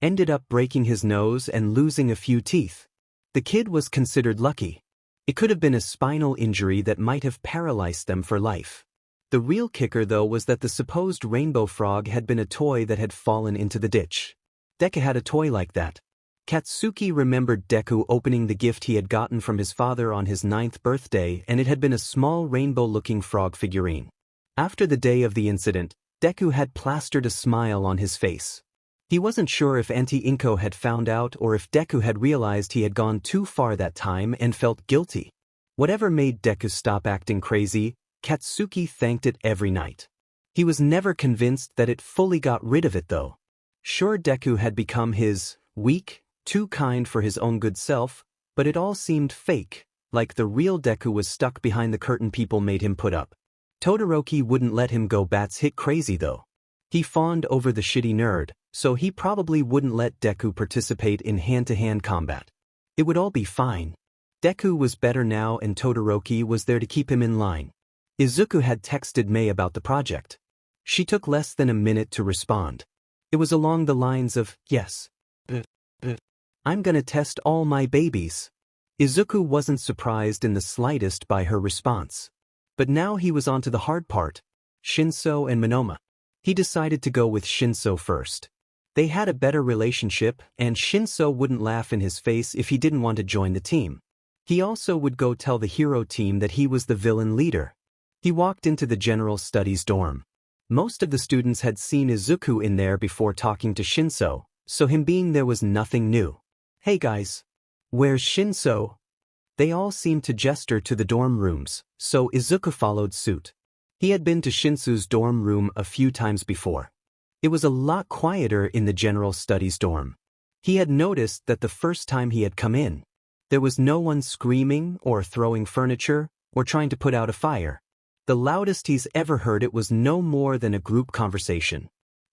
Ended up breaking his nose and losing a few teeth. The kid was considered lucky. It could have been a spinal injury that might have paralyzed them for life. The real kicker though was that the supposed rainbow frog had been a toy that had fallen into the ditch. Deku had a toy like that. Katsuki remembered Deku opening the gift he had gotten from his father on his 9th birthday, and it had been a small rainbow-looking frog figurine. After the day of the incident, Deku had plastered a smile on his face. He wasn't sure if Auntie Inko had found out or if Deku had realized he had gone too far that time and felt guilty. Whatever made Deku stop acting crazy, Katsuki thanked it every night. He was never convinced that it fully got rid of it though. Sure, Deku had become his weak, too kind for his own good self, but it all seemed fake, like the real Deku was stuck behind the curtain people made him put up. Todoroki wouldn't let him go batshit crazy though. He fawned over the shitty nerd, so he probably wouldn't let Deku participate in hand-to-hand combat. It would all be fine. Deku was better now and Todoroki was there to keep him in line. Izuku had texted Mei about the project. She took less than a minute to respond. It was along the lines of, yes. I'm gonna test all my babies. Izuku wasn't surprised in the slightest by her response. But now he was on to the hard part. Shinso and Monoma. He decided to go with Shinso first. They had a better relationship, and Shinso wouldn't laugh in his face if he didn't want to join the team. He also would go tell the hero team that he was the villain leader. He walked into the general studies dorm. Most of the students had seen Izuku in there before talking to Shinso, so him being there was nothing new. Hey guys. Where's Shinso? They all seemed to gesture to the dorm rooms, so Izuku followed suit. He had been to Shinsu's dorm room a few times before. It was a lot quieter in the general studies dorm. He had noticed that the first time he had come in, there was no one screaming or throwing furniture or trying to put out a fire. The loudest he's ever heard it was no more than a group conversation.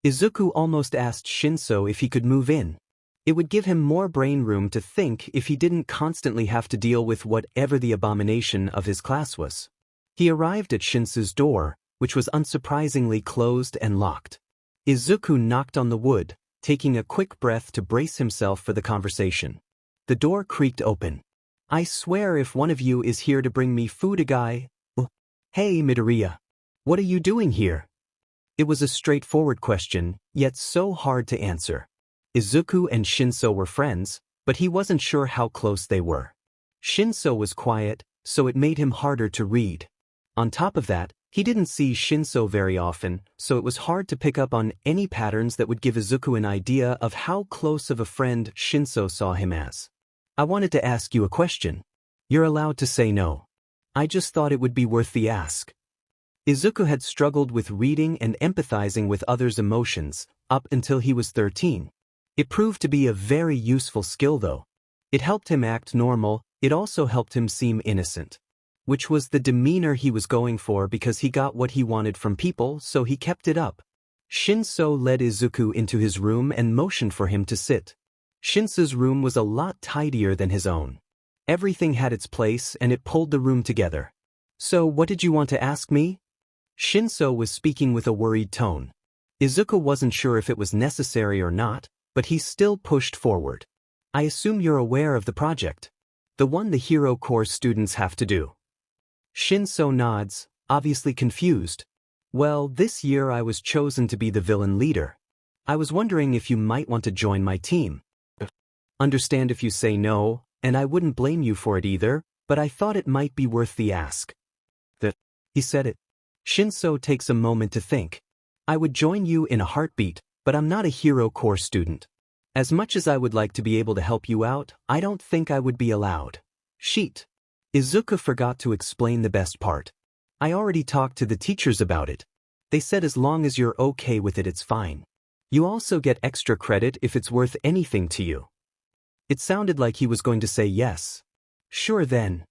Izuku almost asked Shinso if he could move in. It would give him more brain room to think if he didn't constantly have to deal with whatever the abomination of his class was. He arrived at Shinsu's door, which was unsurprisingly closed and locked. Izuku knocked on the wood, taking a quick breath to brace himself for the conversation. The door creaked open. I swear if one of you is here to bring me food, a guy. Hey Midoriya. What are you doing here? It was a straightforward question, yet so hard to answer. Izuku and Shinso were friends, but he wasn't sure how close they were. Shinso was quiet, so it made him harder to read. On top of that, he didn't see Shinso very often, so it was hard to pick up on any patterns that would give Izuku an idea of how close of a friend Shinso saw him as. I wanted to ask you a question. You're allowed to say no. I just thought it would be worth the ask. Izuku had struggled with reading and empathizing with others' emotions up until he was 13. It proved to be a very useful skill though. It helped him act normal, it also helped him seem innocent. Which was the demeanor he was going for because he got what he wanted from people, so he kept it up. Shinso led Izuku into his room and motioned for him to sit. Shinso's room was a lot tidier than his own. Everything had its place and it pulled the room together. So what did you want to ask me? Shinso was speaking with a worried tone. Izuku wasn't sure if it was necessary or not, but he still pushed forward. I assume you're aware of the project. The one the Hero Corps students have to do. Shinso nods, obviously confused. Well, this year I was chosen to be the villain leader. I was wondering if you might want to join my team. Understand if you say no, and I wouldn't blame you for it either, but I thought it might be worth the ask. He said it. Shinso takes a moment to think. I would join you in a heartbeat, but I'm not a Hero Corps student. As much as I would like to be able to help you out, I don't think I would be allowed. Sheet. Izuku forgot to explain the best part. I already talked to the teachers about it. They said as long as you're okay with it, it's fine. You also get extra credit if it's worth anything to you. It sounded like he was going to say yes. Sure then.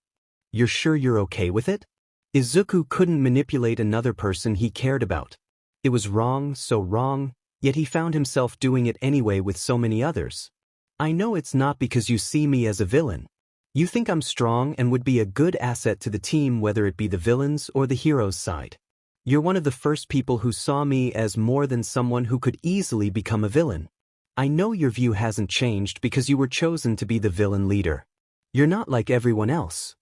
You're sure you're okay with it? Izuku couldn't manipulate another person he cared about. It was wrong, so wrong, yet he found himself doing it anyway with so many others. I know it's not because you see me as a villain. You think I'm strong and would be a good asset to the team, whether it be the villains or the heroes' side. You're one of the first people who saw me as more than someone who could easily become a villain. I know your view hasn't changed because you were chosen to be the villain leader. You're not like everyone else.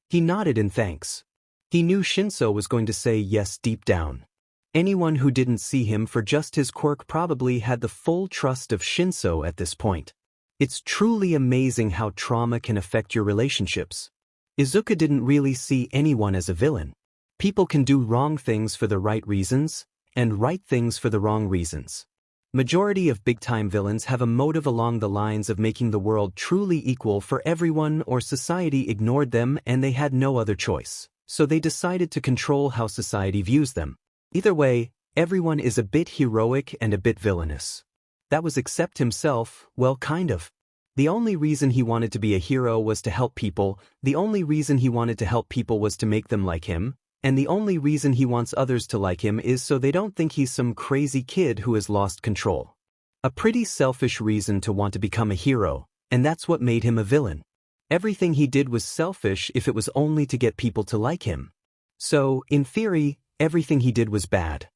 He nodded in thanks. He knew Shinso was going to say yes deep down. Anyone who didn't see him for just his quirk probably had the full trust of Shinso at this point. It's truly amazing how trauma can affect your relationships. Izuku didn't really see anyone as a villain. People can do wrong things for the right reasons, and right things for the wrong reasons. Majority of big-time villains have a motive along the lines of making the world truly equal for everyone, or society ignored them and they had no other choice. So they decided to control how society views them. Either way, everyone is a bit heroic and a bit villainous. That was Accept himself, well, kind of. The only reason he wanted to be a hero was to help people, the only reason he wanted to help people was to make them like him, and the only reason he wants others to like him is so they don't think he's some crazy kid who has lost control. A pretty selfish reason to want to become a hero, and that's what made him a villain. Everything he did was selfish if it was only to get people to like him. So, in theory, everything he did was bad.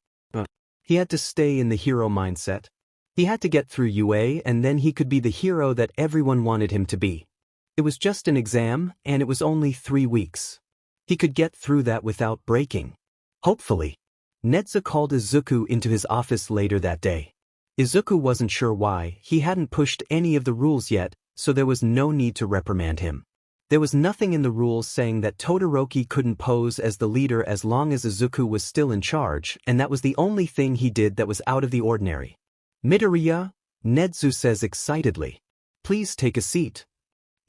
He had to stay in the hero mindset. He had to get through UA and then he could be the hero that everyone wanted him to be. It was just an exam, and it was only 3 weeks. He could get through that without breaking. Hopefully. Netsu called Izuku into his office later that day. Izuku wasn't sure why. He hadn't pushed any of the rules yet, so there was no need to reprimand him. There was nothing in the rules saying that Todoroki couldn't pose as the leader as long as Izuku was still in charge, and that was the only thing he did that was out of the ordinary. Midoriya, Netsu says excitedly. Please take a seat.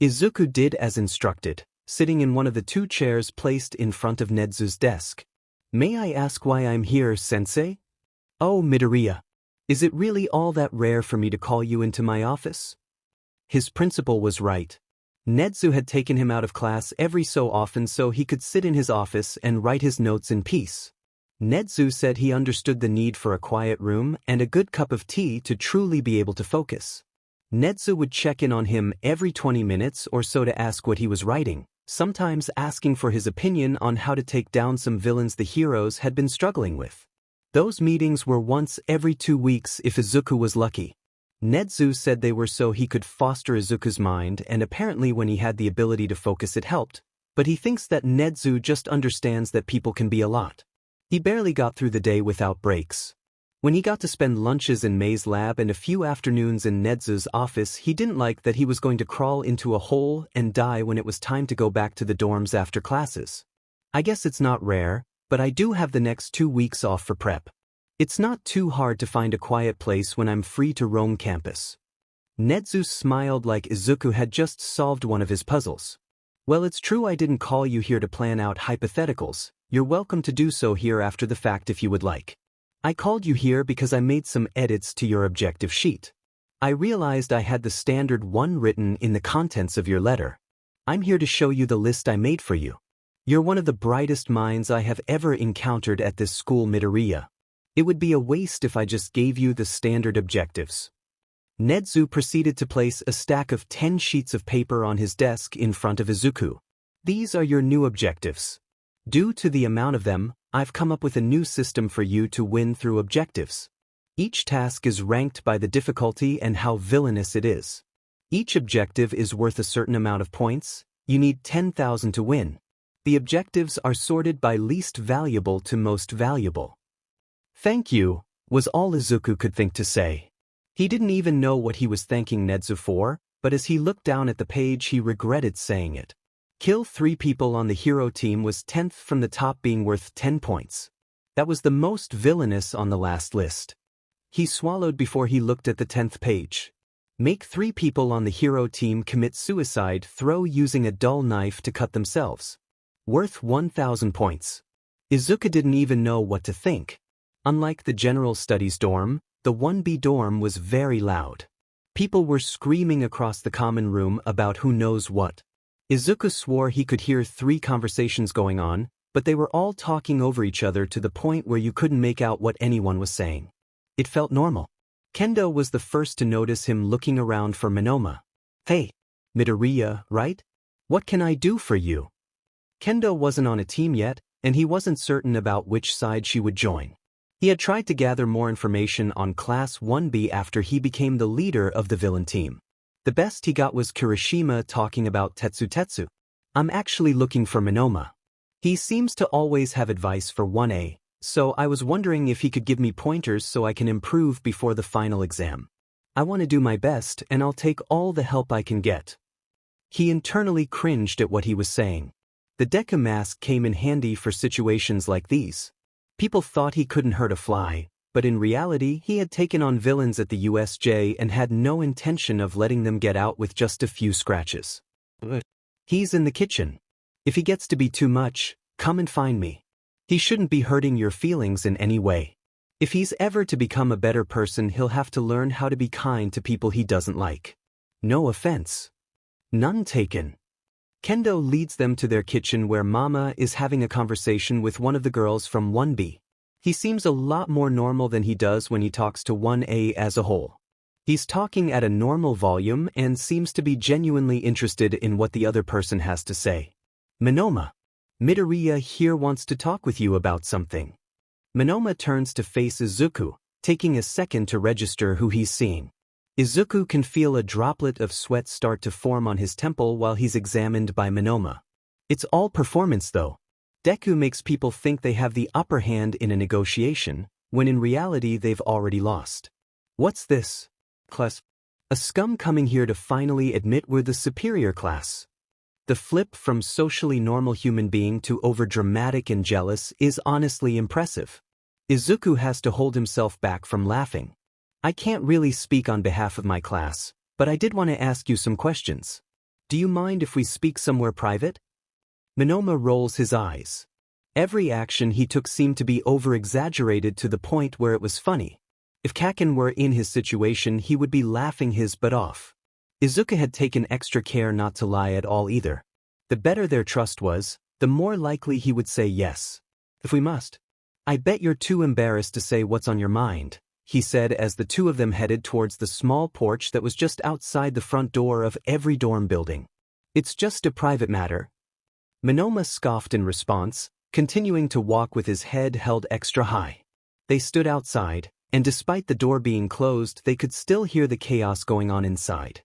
Izuku did as instructed, sitting in one of the 2 chairs placed in front of Netsu's desk. May I ask why I'm here, sensei? Oh, Midoriya. Is it really all that rare for me to call you into my office? His principal was right. Netsu had taken him out of class every so often so he could sit in his office and write his notes in peace. Netsu said he understood the need for a quiet room and a good cup of tea to truly be able to focus. Netsu would check in on him every 20 minutes or so to ask what he was writing, sometimes asking for his opinion on how to take down some villains the heroes had been struggling with. Those meetings were once every 2 weeks if Izuku was lucky. Netsu said they were so he could foster Izuku's mind, and apparently when he had the ability to focus it helped, but he thinks that Netsu just understands that people can be a lot. He barely got through the day without breaks. When he got to spend lunches in May's lab and a few afternoons in Netsu's office, he didn't like that he was going to crawl into a hole and die when it was time to go back to the dorms after classes. I guess it's not rare, but I do have the next 2 weeks off for prep. It's not too hard to find a quiet place when I'm free to roam campus. Nedzu smiled like Izuku had just solved one of his puzzles. Well, it's true I didn't call you here to plan out hypotheticals. You're welcome to do so here after the fact if you would like. I called you here because I made some edits to your objective sheet. I realized I had the standard one written in the contents of your letter. I'm here to show you the list I made for you. You're one of the brightest minds I have ever encountered at this school, Midoriya. It would be a waste if I just gave you the standard objectives. Nedzu proceeded to place a stack of 10 sheets of paper on his desk in front of Izuku. These are your new objectives. Due to the amount of them, I've come up with a new system for you to win through objectives. Each task is ranked by the difficulty and how villainous it is. Each objective is worth a certain amount of points. You need 10,000 to win. The objectives are sorted by least valuable to most valuable. Thank you, was all Izuku could think to say. He didn't even know what he was thanking Nedzu for, but as he looked down at the page he regretted saying it. Kill 3 people on the hero team was 10th from the top, being worth 10 points. That was the most villainous on the last list. He swallowed before he looked at the 10th page. Make 3 people on the hero team commit suicide through using a dull knife to cut themselves. Worth 1,000 points. Izuku didn't even know what to think. Unlike the general studies dorm, the 1B dorm was very loud. People were screaming across the common room about who knows what. Izuku swore he could hear 3 conversations going on, but they were all talking over each other to the point where you couldn't make out what anyone was saying. It felt normal. Kendo was the first to notice him looking around for Monoma. Hey, Midoriya, right? What can I do for you? Kendo wasn't on a team yet, and he wasn't certain about which side she would join. He had tried to gather more information on Class 1B after he became the leader of the villain team. The best he got was Kirishima talking about Tetsu. I'm actually looking for Monoma. He seems to always have advice for 1A, so I was wondering if he could give me pointers so I can improve before the final exam. I want to do my best and I'll take all the help I can get. He internally cringed at what he was saying. The Deku mask came in handy for situations like these. People thought he couldn't hurt a fly, but in reality he had taken on villains at the USJ and had no intention of letting them get out with just a few scratches. He's in the kitchen. If he gets to be too much, come and find me. He shouldn't be hurting your feelings in any way. If he's ever to become a better person, he'll have to learn how to be kind to people he doesn't like. No offense. None taken. Kendo leads them to their kitchen where Mama is having a conversation with one of the girls from 1B. He seems a lot more normal than he does when he talks to 1A as a whole. He's talking at a normal volume and seems to be genuinely interested in what the other person has to say. Monoma. Midoriya here wants to talk with you about something. Monoma turns to face Izuku, taking a second to register who he's seeing. Izuku can feel a droplet of sweat start to form on his temple while he's examined by Monoma. It's all performance though. Deku makes people think they have the upper hand in a negotiation, when in reality they've already lost. What's this? Class? A scum coming here to finally admit we're the superior class. The flip from socially normal human being to overdramatic and jealous is honestly impressive. Izuku has to hold himself back from laughing. I can't really speak on behalf of my class, but I did want to ask you some questions. Do you mind if we speak somewhere private? Monoma rolls his eyes. Every action he took seemed to be over-exaggerated to the point where it was funny. If Kaken were in his situation, he would be laughing his butt off. Izuku had taken extra care not to lie at all either. The better their trust was, the more likely he would say yes. If we must. I bet you're too embarrassed to say what's on your mind, he said as the two of them headed towards the small porch that was just outside the front door of every dorm building. It's just a private matter. Monoma scoffed in response, continuing to walk with his head held extra high. They stood outside, and despite the door being closed, they could still hear the chaos going on inside.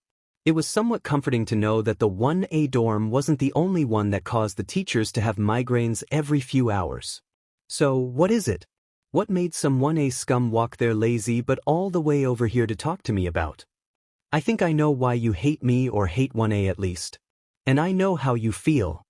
It was somewhat comforting to know that the 1A dorm wasn't the only one that caused the teachers to have migraines every few hours. So, what is it? What made some 1A scum walk there lazy but all the way over here to talk to me about? I think I know why you hate me, or hate 1A at least. And I know how you feel.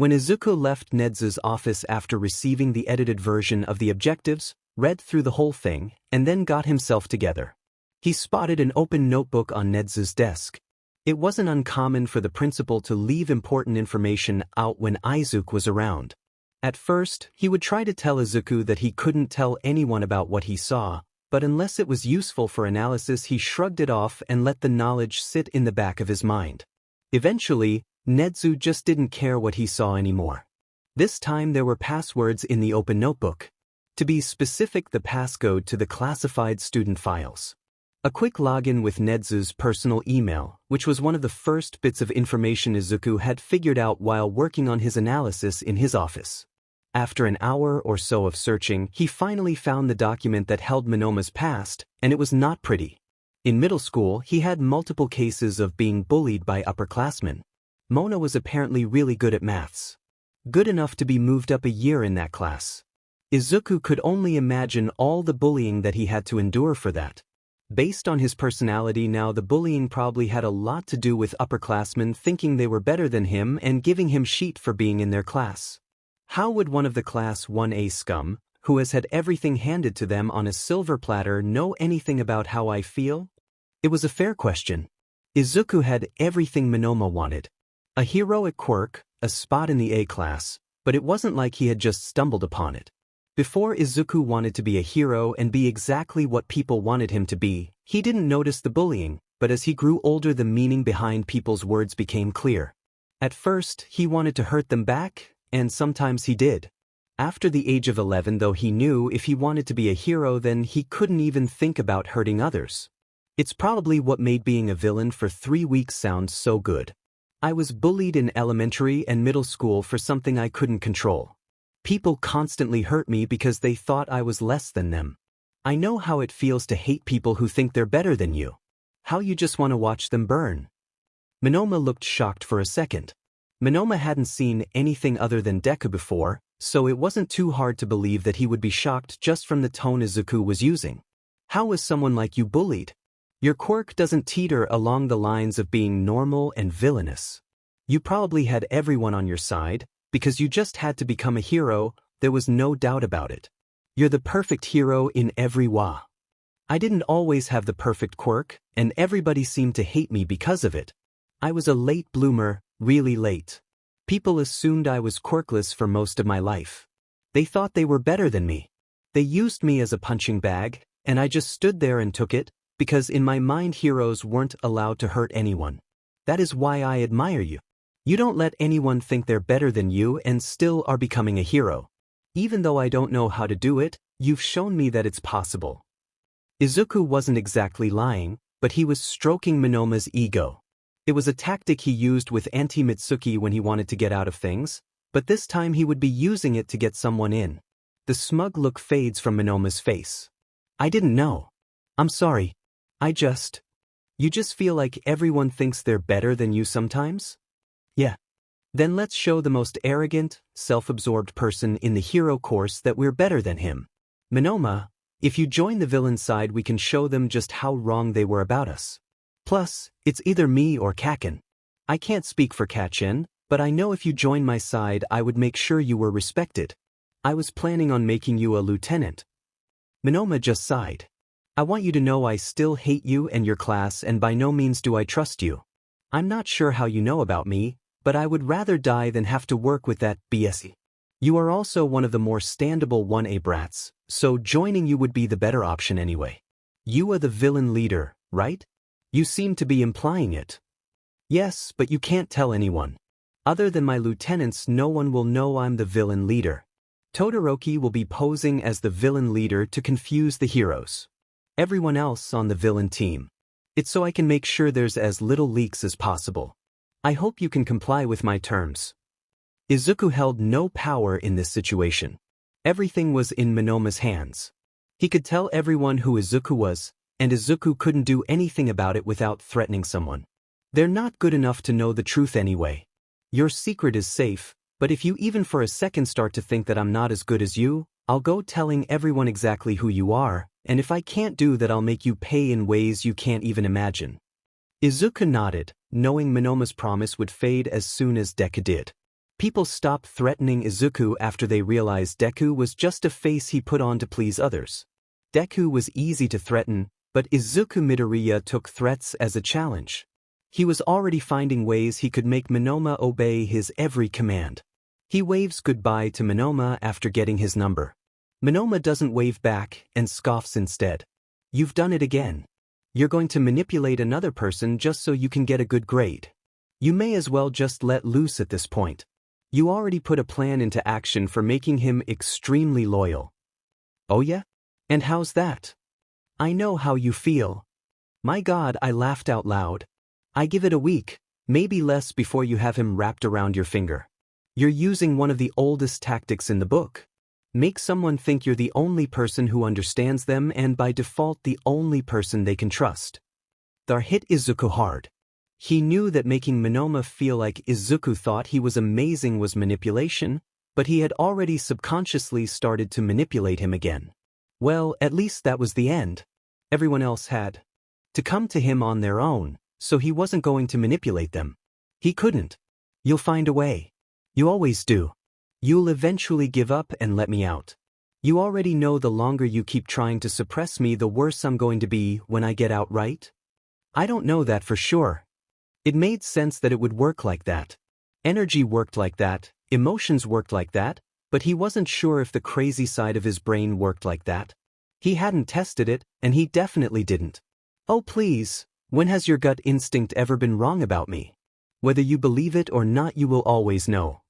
When Izuku left Nezu's office after receiving the edited version of the objectives, read through the whole thing, and then got himself together. He spotted an open notebook on Nezu's desk. It wasn't uncommon for the principal to leave important information out when Izuku was around. At first, he would try to tell Izuku that he couldn't tell anyone about what he saw, but unless it was useful for analysis he shrugged it off and let the knowledge sit in the back of his mind. Eventually, Nezu just didn't care what he saw anymore. This time there were passwords in the open notebook. To be specific, the passcode to the classified student files. A quick login with Nezu's personal email, which was one of the first bits of information Izuku had figured out while working on his analysis in his office. After an hour or so of searching, he finally found the document that held Monoma's past, and it was not pretty. In middle school, he had multiple cases of being bullied by upperclassmen. Mona was apparently really good at maths. Good enough to be moved up a year in that class. Izuku could only imagine all the bullying that he had to endure for that. Based on his personality now, the bullying probably had a lot to do with upperclassmen thinking they were better than him and giving him shit for being in their class. How would one of the Class 1A scum, who has had everything handed to them on a silver platter, know anything about how I feel? It was a fair question. Izuku had everything Monoma wanted. A heroic quirk, a spot in the A class, but it wasn't like he had just stumbled upon it. Before Izuku wanted to be a hero and be exactly what people wanted him to be, he didn't notice the bullying, but as he grew older the meaning behind people's words became clear. At first, he wanted to hurt them back, and sometimes he did. After the age of 11 though, he knew if he wanted to be a hero then he couldn't even think about hurting others. It's probably what made being a villain for 3 weeks sound so good. I was bullied in elementary and middle school for something I couldn't control. People constantly hurt me because they thought I was less than them. I know how it feels to hate people who think they're better than you. How you just want to watch them burn. Monoma looked shocked for a second. Monoma hadn't seen anything other than Deku before, so it wasn't too hard to believe that he would be shocked just from the tone Izuku was using. How was someone like you bullied? Your quirk doesn't teeter along the lines of being normal and villainous. You probably had everyone on your side, because you just had to become a hero, there was no doubt about it. You're the perfect hero in every way. I didn't always have the perfect quirk, and everybody seemed to hate me because of it. I was a late bloomer, really late. People assumed I was quirkless for most of my life. They thought they were better than me. They used me as a punching bag, and I just stood there and took it, because in my mind heroes weren't allowed to hurt anyone. That is why I admire you. You don't let anyone think they're better than you and still are becoming a hero. Even though I don't know how to do it, you've shown me that it's possible. Izuku wasn't exactly lying, but he was stroking Monoma's ego. It was a tactic he used with Auntie Mitsuki when he wanted to get out of things, but this time he would be using it to get someone in. The smug look fades from Monoma's face. I didn't know. I'm sorry. You just feel like everyone thinks they're better than you sometimes? Yeah. Then let's show the most arrogant, self-absorbed person in the hero course that we're better than him. Monoma, if you join the villain side we can show them just how wrong they were about us. Plus, it's either me or Kaken. I can't speak for Kachen, but I know if you join my side I would make sure you were respected. I was planning on making you a lieutenant. Monoma just sighed. I want you to know I still hate you and your class, and by no means do I trust you. I'm not sure how you know about me, but I would rather die than have to work with that BS. You are also one of the more standable 1A brats, so joining you would be the better option anyway. You are the villain leader, right? You seem to be implying it. Yes, but you can't tell anyone. Other than my lieutenants, no one will know I'm the villain leader. Todoroki will be posing as the villain leader to confuse the heroes. Everyone else on the villain team. It's so I can make sure there's as little leaks as possible. I hope you can comply with my terms. Izuku held no power in this situation. Everything was in Monoma's hands. He could tell everyone who Izuku was, and Izuku couldn't do anything about it without threatening someone. They're not good enough to know the truth anyway. Your secret is safe, but if you even for a second start to think that I'm not as good as you, I'll go telling everyone exactly who you are, and if I can't do that I'll make you pay in ways you can't even imagine. Izuku nodded, knowing Monoma's promise would fade as soon as Deku did. People stopped threatening Izuku after they realized Deku was just a face he put on to please others. Deku was easy to threaten, but Izuku Midoriya took threats as a challenge. He was already finding ways he could make Monoma obey his every command. He waves goodbye to Monoma after getting his number. Monoma doesn't wave back and scoffs instead. You've done it again. You're going to manipulate another person just so you can get a good grade. You may as well just let loose at this point. You already put a plan into action for making him extremely loyal. Oh yeah? And how's that? I know how you feel. My God, I laughed out loud. I give it a week, maybe less before you have him wrapped around your finger. You're using one of the oldest tactics in the book. Make someone think you're the only person who understands them and by default the only person they can trust. That hit Izuku hard. He knew that making Monoma feel like Izuku thought he was amazing was manipulation, but he had already subconsciously started to manipulate him again. Well, at least that was the end. Everyone else had to come to him on their own, so he wasn't going to manipulate them. He couldn't. You'll find a way. You always do. You'll eventually give up and let me out. You already know the longer you keep trying to suppress me, the worse I'm going to be when I get out, right? I don't know that for sure. It made sense that it would work like that. Energy worked like that, emotions worked like that, but he wasn't sure if the crazy side of his brain worked like that. He hadn't tested it, and he definitely didn't. Oh please, when has your gut instinct ever been wrong about me? Whether you believe it or not, you will always know.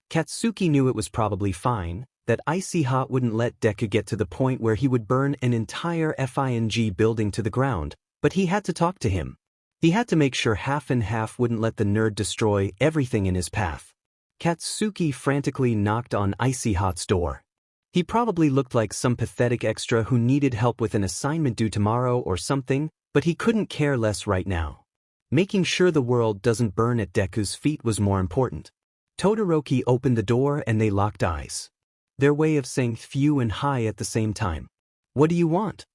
Katsuki knew it was probably fine, that Icy Hot wouldn't let Deku get to the point where he would burn an entire FING building to the ground, but he had to talk to him. He had to make sure Half and Half wouldn't let the nerd destroy everything in his path. Katsuki frantically knocked on Icy Hot's door. He probably looked like some pathetic extra who needed help with an assignment due tomorrow or something, but he couldn't care less right now. Making sure the world doesn't burn at Deku's feet was more important. Todoroki opened the door and they locked eyes. Their way of saying phew and hi at the same time. What do you want?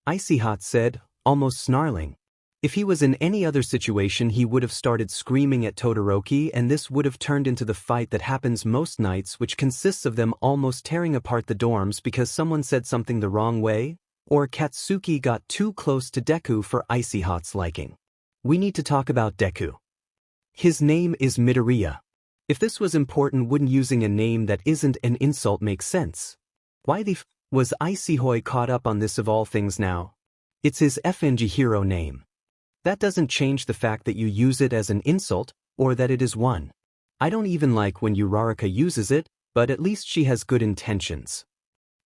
Icy Hot said, almost snarling. If he was in any other situation, he would have started screaming at Todoroki, and this would have turned into the fight that happens most nights, which consists of them almost tearing apart the dorms because someone said something the wrong way, or Katsuki got too close to Deku for Icy Hot's liking. We need to talk about Deku. His name is Midoriya. If this was important, wouldn't using a name that isn't an insult make sense? Why the f was Icy Hot caught up on this of all things now? It's his FNG hero name. That doesn't change the fact that you use it as an insult, or that it is one. I don't even like when Uraraka uses it, but at least she has good intentions.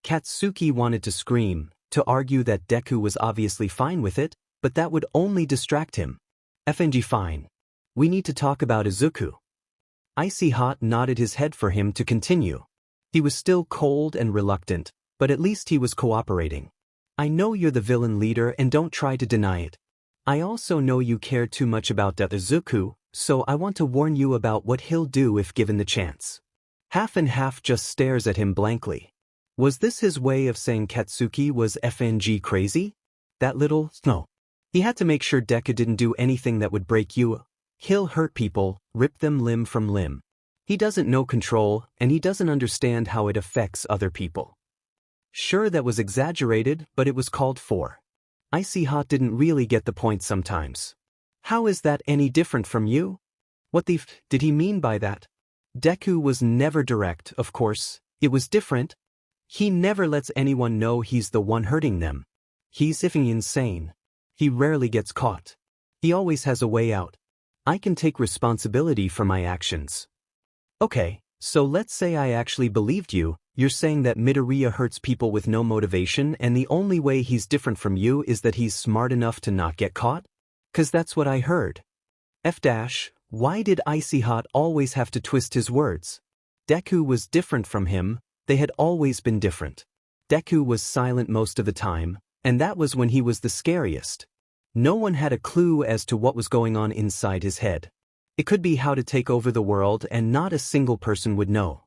Katsuki wanted to scream, to argue that Deku was obviously fine with it, but that would only distract him. FNG fine. We need to talk about Izuku. Icy Hot nodded his head for him to continue. He was still cold and reluctant, but at least he was cooperating. I know you're the villain leader and don't try to deny it. I also know you care too much about that Izuku, so I want to warn you about what he'll do if given the chance. Half and Half just stares at him blankly. Was this his way of saying Katsuki was FNG crazy? That little, no. He had to make sure Deku didn't do anything that would break you. He'll hurt people, rip them limb from limb. He doesn't know control, and he doesn't understand how it affects other people. Sure, that was exaggerated, but it was called for. Icy Hot didn't really get the point sometimes. How is that any different from you? What the f did he mean by that? Deku was never direct, of course. It was different. He never lets anyone know he's the one hurting them. He's effing insane. He rarely gets caught. He always has a way out. I can take responsibility for my actions. Okay, so let's say I actually believed you. You're saying that Midoriya hurts people with no motivation and the only way he's different from you is that he's smart enough to not get caught? 'Cause that's what I heard. Why did Icy Hot always have to twist his words? Deku was different from him, they had always been different. Deku was silent most of the time, and that was when he was the scariest. No one had a clue as to what was going on inside his head. It could be how to take over the world and not a single person would know.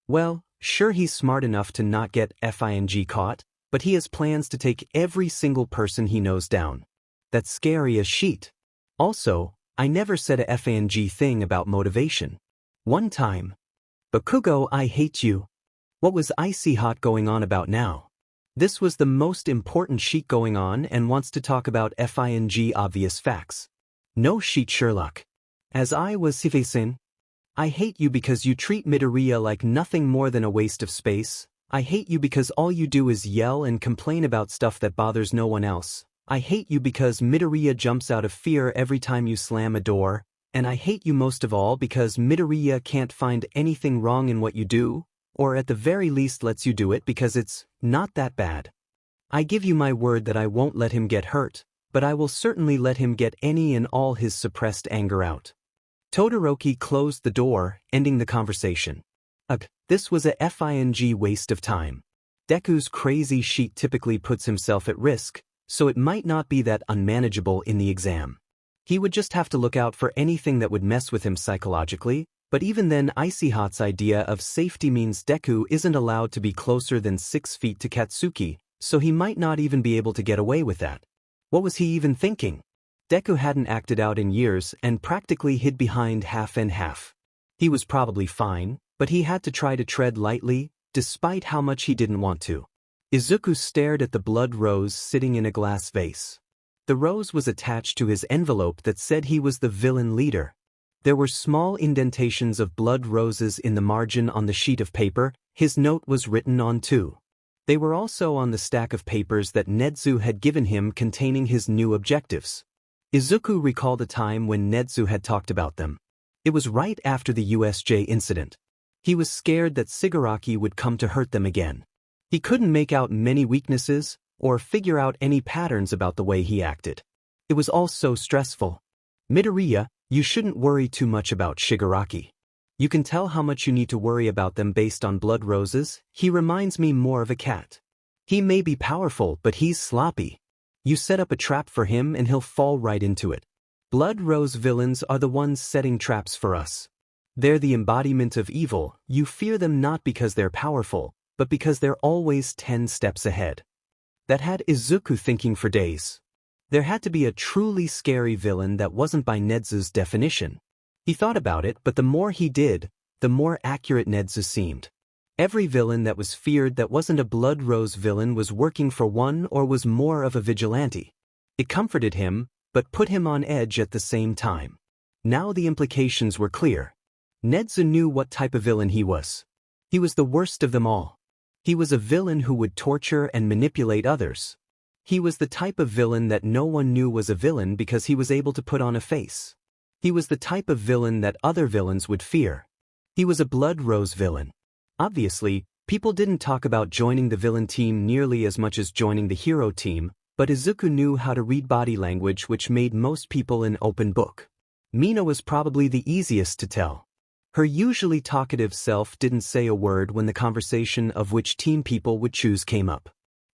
Well, sure, he's smart enough to not get FING caught, but he has plans to take every single person he knows down. That's scary as shit. Also, I never said a FING thing about motivation. One time, Bakugo, I hate you. What was icy hot going on about now? This was the most important sheet going on and wants to talk about FING obvious facts. No sheet Sherlock. As I was Sifei-san. I hate you because you treat Midoriya like nothing more than a waste of space. I hate you because all you do is yell and complain about stuff that bothers no one else. I hate you because Midoriya jumps out of fear every time you slam a door. And I hate you most of all because Midoriya can't find anything wrong in what you do, or at the very least lets you do it because it's not that bad. I give you my word that I won't let him get hurt, but I will certainly let him get any and all his suppressed anger out. Todoroki closed the door, ending the conversation. Ugh, this was a FING waste of time. Deku's crazy sheet typically puts himself at risk, so it might not be that unmanageable in the exam. He would just have to look out for anything that would mess with him psychologically, but even then Icy Hot's idea of safety means Deku isn't allowed to be closer than 6 feet to Katsuki, so he might not even be able to get away with that. What was he even thinking? Deku hadn't acted out in years and practically hid behind half and half. He was probably fine, but he had to try to tread lightly, despite how much he didn't want to. Izuku stared at the blood rose sitting in a glass vase. The rose was attached to his envelope that said he was the villain leader. There were small indentations of blood roses in the margin on the sheet of paper. His note was written on too. They were also on the stack of papers that Netsu had given him containing his new objectives. Izuku recalled a time when Netsu had talked about them. It was right after the USJ incident. He was scared that Shigaraki would come to hurt them again. He couldn't make out many weaknesses, or figure out any patterns about the way he acted. It was all so stressful. Midoriya, you shouldn't worry too much about Shigaraki. You can tell how much you need to worry about them based on blood roses. He reminds me more of a cat. He may be powerful, but he's sloppy. You set up a trap for him and he'll fall right into it. Blood rose villains are the ones setting traps for us. They're the embodiment of evil. You fear them not because they're powerful, but because they're always 10 steps ahead. That had Izuku thinking for days. There had to be a truly scary villain that wasn't by Netsu's definition. He thought about it, but the more he did, the more accurate Netsu seemed. Every villain that was feared that wasn't a blood rose villain was working for one or was more of a vigilante. It comforted him, but put him on edge at the same time. Now the implications were clear. Netsu knew what type of villain he was. He was the worst of them all. He was a villain who would torture and manipulate others. He was the type of villain that no one knew was a villain because he was able to put on a face. He was the type of villain that other villains would fear. He was a blood rose villain. Obviously, people didn't talk about joining the villain team nearly as much as joining the hero team, but Izuku knew how to read body language, which made most people an open book. Mina was probably the easiest to tell. Her usually talkative self didn't say a word when the conversation of which team people would choose came up.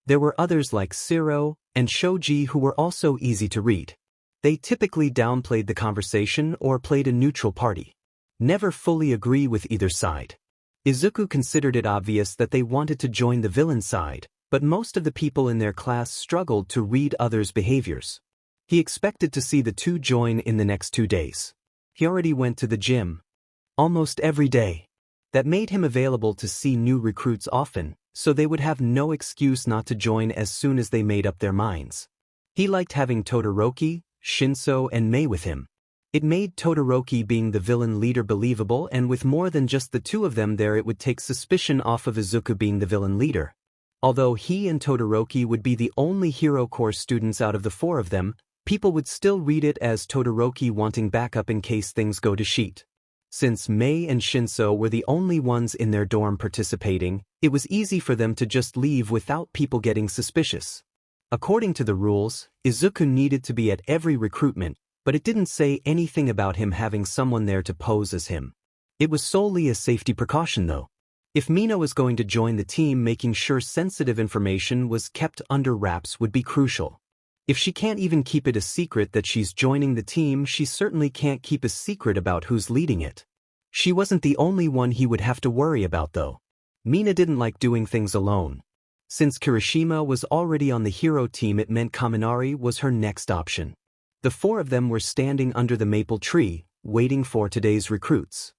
There were others like Siro and Shoji who were also easy to read. They typically downplayed the conversation or played a neutral party. Never fully agree with either side. Izuku considered it obvious that they wanted to join the villain side, but most of the people in their class struggled to read others' behaviors. He expected to see the two join in the next 2 days. He already went to the gym almost every day. That made him available to see new recruits often, so they would have no excuse not to join as soon as they made up their minds. He liked having Todoroki, Shinso, and Mei with him. It made Todoroki being the villain leader believable, and with more than just the two of them there, it would take suspicion off of Izuku being the villain leader. Although he and Todoroki would be the only Hero Corps students out of the 4 of them, people would still read it as Todoroki wanting backup in case things go to shit. Since Mei and Shinso were the only ones in their dorm participating, it was easy for them to just leave without people getting suspicious. According to the rules, Izuku needed to be at every recruitment, but it didn't say anything about him having someone there to pose as him. It was solely a safety precaution though. If Mina was going to join the team, making sure sensitive information was kept under wraps would be crucial. If she can't even keep it a secret that she's joining the team, she certainly can't keep a secret about who's leading it. She wasn't the only one he would have to worry about though. Mina didn't like doing things alone. Since Kirishima was already on the hero team, it meant Kaminari was her next option. The 4 of them were standing under the maple tree, waiting for today's recruits.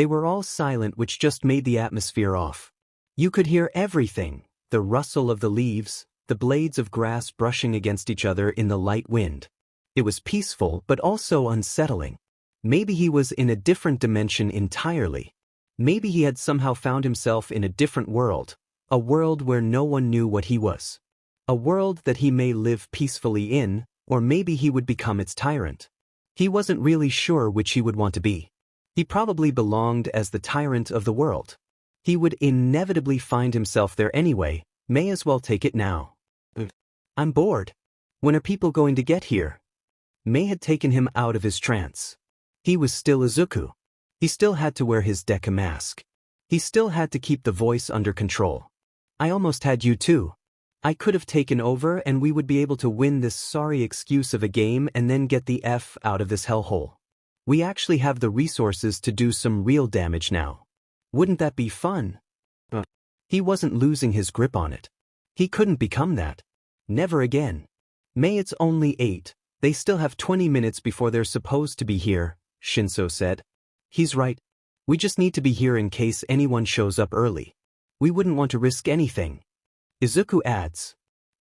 They were all silent, which just made the atmosphere off. You could hear everything, the rustle of the leaves, the blades of grass brushing against each other in the light wind. It was peaceful but also unsettling. Maybe he was in a different dimension entirely. Maybe he had somehow found himself in a different world, a world where no one knew what he was. A world that he may live peacefully in, or maybe he would become its tyrant. He wasn't really sure which he would want to be. He probably belonged as the tyrant of the world. He would inevitably find himself there anyway, may as well take it now. I'm bored. When are people going to get here? May had taken him out of his trance. He was still Izuku. He still had to wear his Deku mask. He still had to keep the voice under control. I almost had you too. I could have taken over and we would be able to win this sorry excuse of a game and then get the F out of this hellhole. We actually have the resources to do some real damage now. Wouldn't that be fun? He wasn't losing his grip on it. He couldn't become that. Never again. May, it's only 8. They still have 20 minutes before they're supposed to be here, Shinso said. He's right. We just need to be here in case anyone shows up early. We wouldn't want to risk anything. Izuku adds.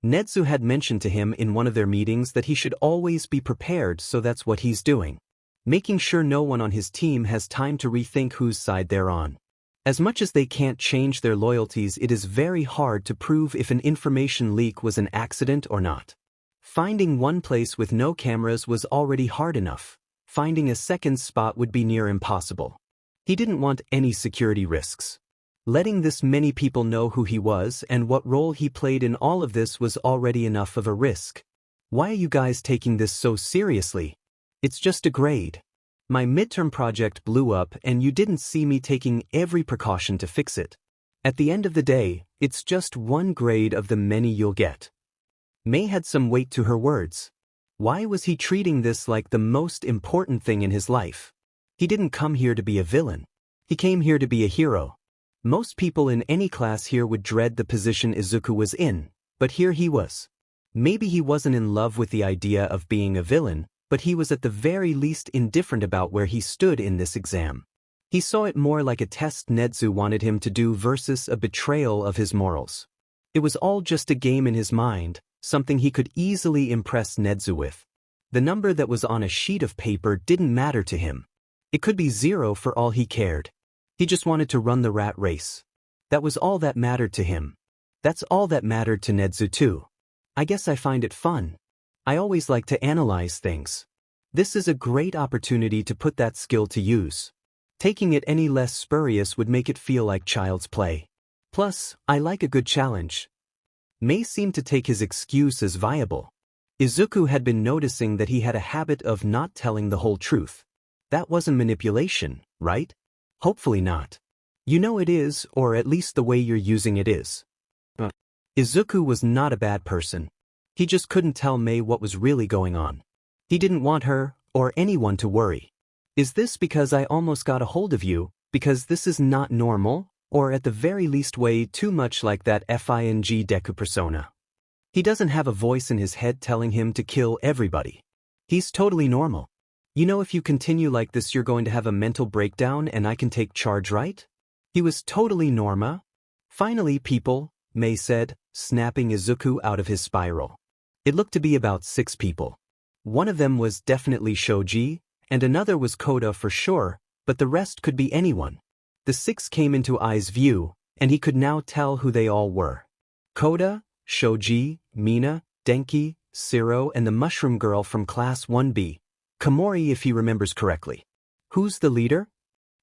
Netsu had mentioned to him in one of their meetings that he should always be prepared, so that's what he's doing. Making sure no one on his team has time to rethink whose side they're on. As much as they can't change their loyalties, it is very hard to prove if an information leak was an accident or not. Finding one place with no cameras was already hard enough. Finding a second spot would be near impossible. He didn't want any security risks. Letting this many people know who he was and what role he played in all of this was already enough of a risk. Why are you guys taking this so seriously? It's just a grade. My midterm project blew up and you didn't see me taking every precaution to fix it. At the end of the day, it's just one grade of the many you'll get. May had some weight to her words. Why was he treating this like the most important thing in his life? He didn't come here to be a villain. He came here to be a hero. Most people in any class here would dread the position Izuku was in, but here he was. Maybe he wasn't in love with the idea of being a villain, but he was at the very least indifferent about where he stood in this exam. He saw it more like a test Netsu wanted him to do versus a betrayal of his morals. It was all just a game in his mind, something he could easily impress Netsu with. The number that was on a sheet of paper didn't matter to him. It could be 0 for all he cared. He just wanted to run the rat race. That was all that mattered to him. That's all that mattered to Netsu too. I guess I find it fun. I always like to analyze things. This is a great opportunity to put that skill to use. Taking it any less spurious would make it feel like child's play. Plus, I like a good challenge. May seemed to take his excuse as viable. Izuku had been noticing that he had a habit of not telling the whole truth. That wasn't manipulation, right? Hopefully not. You know it is, or at least the way you're using it is. Izuku was not a bad person. He just couldn't tell May what was really going on. He didn't want her, or anyone, to worry. Is this because I almost got a hold of you, because this is not normal, or at the very least way too much like that FING Deku persona? He doesn't have a voice in his head telling him to kill everybody. He's totally normal. You know, if you continue like this you're going to have a mental breakdown and I can take charge, right? He was totally Norma. Finally, people, May said, snapping Izuku out of his spiral. It looked to be about 6 people. One of them was definitely Shoji, and another was Koda for sure, but the rest could be anyone. The 6 came into Ai's view, and he could now tell who they all were. Koda, Shoji, Mina, Denki, Siro, and the mushroom girl from Class 1B. Komori, if he remembers correctly. Who's the leader?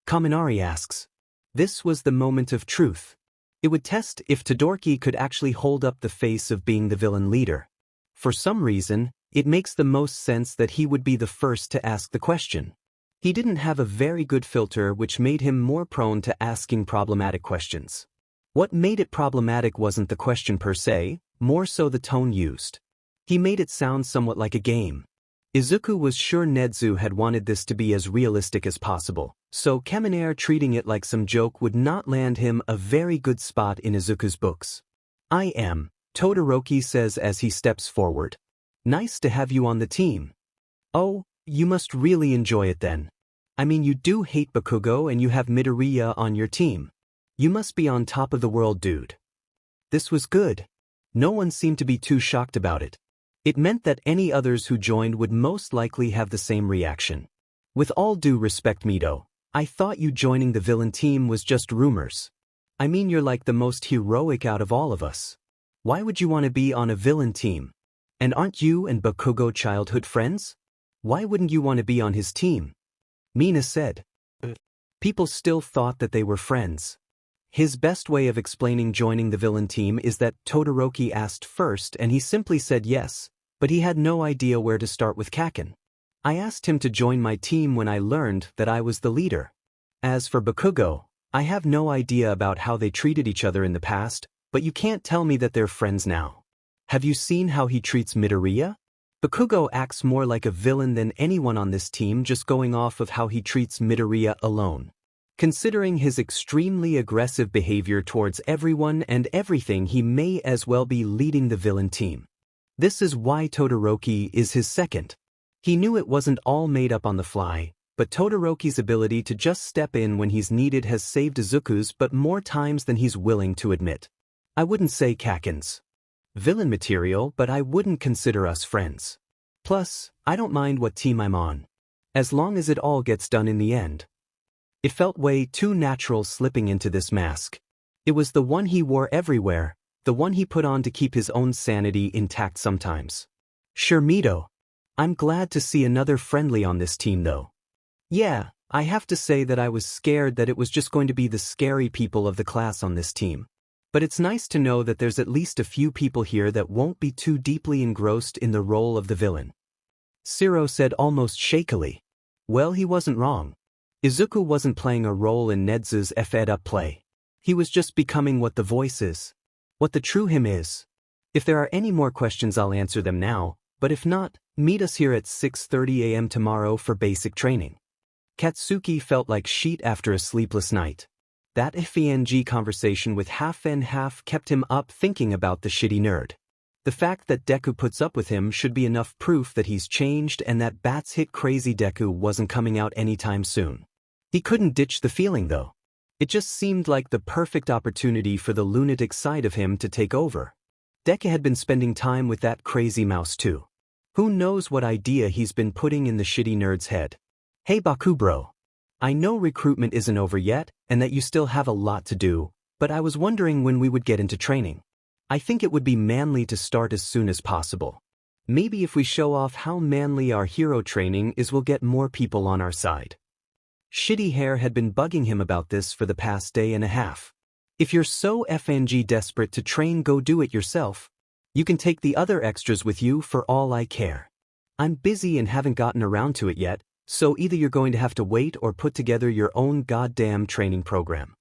Kaminari asks. This was the moment of truth. It would test if Todoroki could actually hold up the face of being the villain leader. For some reason, it makes the most sense that he would be the first to ask the question. He didn't have a very good filter, which made him more prone to asking problematic questions. What made it problematic wasn't the question per se, more so the tone used. He made it sound somewhat like a game. Izuku was sure Netsu had wanted this to be as realistic as possible, so Kaminari treating it like some joke would not land him a very good spot in Izuku's books. I am, Todoroki says as he steps forward. Nice to have you on the team. Oh, you must really enjoy it then. I mean, you do hate Bakugo and you have Midoriya on your team. You must be on top of the world, dude. This was good. No one seemed to be too shocked about it. It meant that any others who joined would most likely have the same reaction. With all due respect, Mido, I thought you joining the villain team was just rumors. I mean, you're like the most heroic out of all of us. Why would you want to be on a villain team? And aren't you and Bakugo childhood friends? Why wouldn't you want to be on his team? Mina said. People still thought that they were friends. His best way of explaining joining the villain team is that Todoroki asked first and he simply said yes, but he had no idea where to start with Kaken. I asked him to join my team when I learned that I was the leader. As for Bakugo, I have no idea about how they treated each other in the past, but you can't tell me that they're friends now. Have you seen how he treats Midoriya? Bakugo acts more like a villain than anyone on this team, just going off of how he treats Midoriya alone. Considering his extremely aggressive behavior towards everyone and everything, he may as well be leading the villain team. This is why Todoroki is his second. He knew it wasn't all made up on the fly, but Todoroki's ability to just step in when he's needed has saved Izuku's but more times than he's willing to admit. I wouldn't say Kaken's villain material, but I wouldn't consider us friends. Plus, I don't mind what team I'm on, as long as it all gets done in the end. It felt way too natural slipping into this mask. It was the one he wore everywhere, the one he put on to keep his own sanity intact sometimes. Sure, Mido. I'm glad to see another friendly on this team though. Yeah, I have to say that I was scared that it was just going to be the scary people of the class on this team. But it's nice to know that there's at least a few people here that won't be too deeply engrossed in the role of the villain. Shiro said almost shakily. Well, he wasn't wrong. Izuku wasn't playing a role in Nedzu's F-ed-up play. He was just becoming what the voice is. What the true him is. If there are any more questions, I'll answer them now, but if not, meet us here at 6:30 a.m. tomorrow for basic training. Katsuki felt like sheet after a sleepless night. That FENG conversation with half and half kept him up thinking about the shitty nerd. The fact that Deku puts up with him should be enough proof that he's changed and that Bats hit crazy Deku wasn't coming out anytime soon. He couldn't ditch the feeling though. It just seemed like the perfect opportunity for the lunatic side of him to take over. Deku had been spending time with that crazy mouse too. Who knows what idea he's been putting in the shitty nerd's head. Hey Bakubro. I know recruitment isn't over yet and that you still have a lot to do, but I was wondering when we would get into training. I think it would be manly to start as soon as possible. Maybe if we show off how manly our hero training is, we'll get more people on our side. Shitty Hair had been bugging him about this for the past day and a half. If you're so FNG desperate to train, go do it yourself. You can take the other extras with you for all I care. I'm busy and haven't gotten around to it yet, so either you're going to have to wait or put together your own goddamn training program.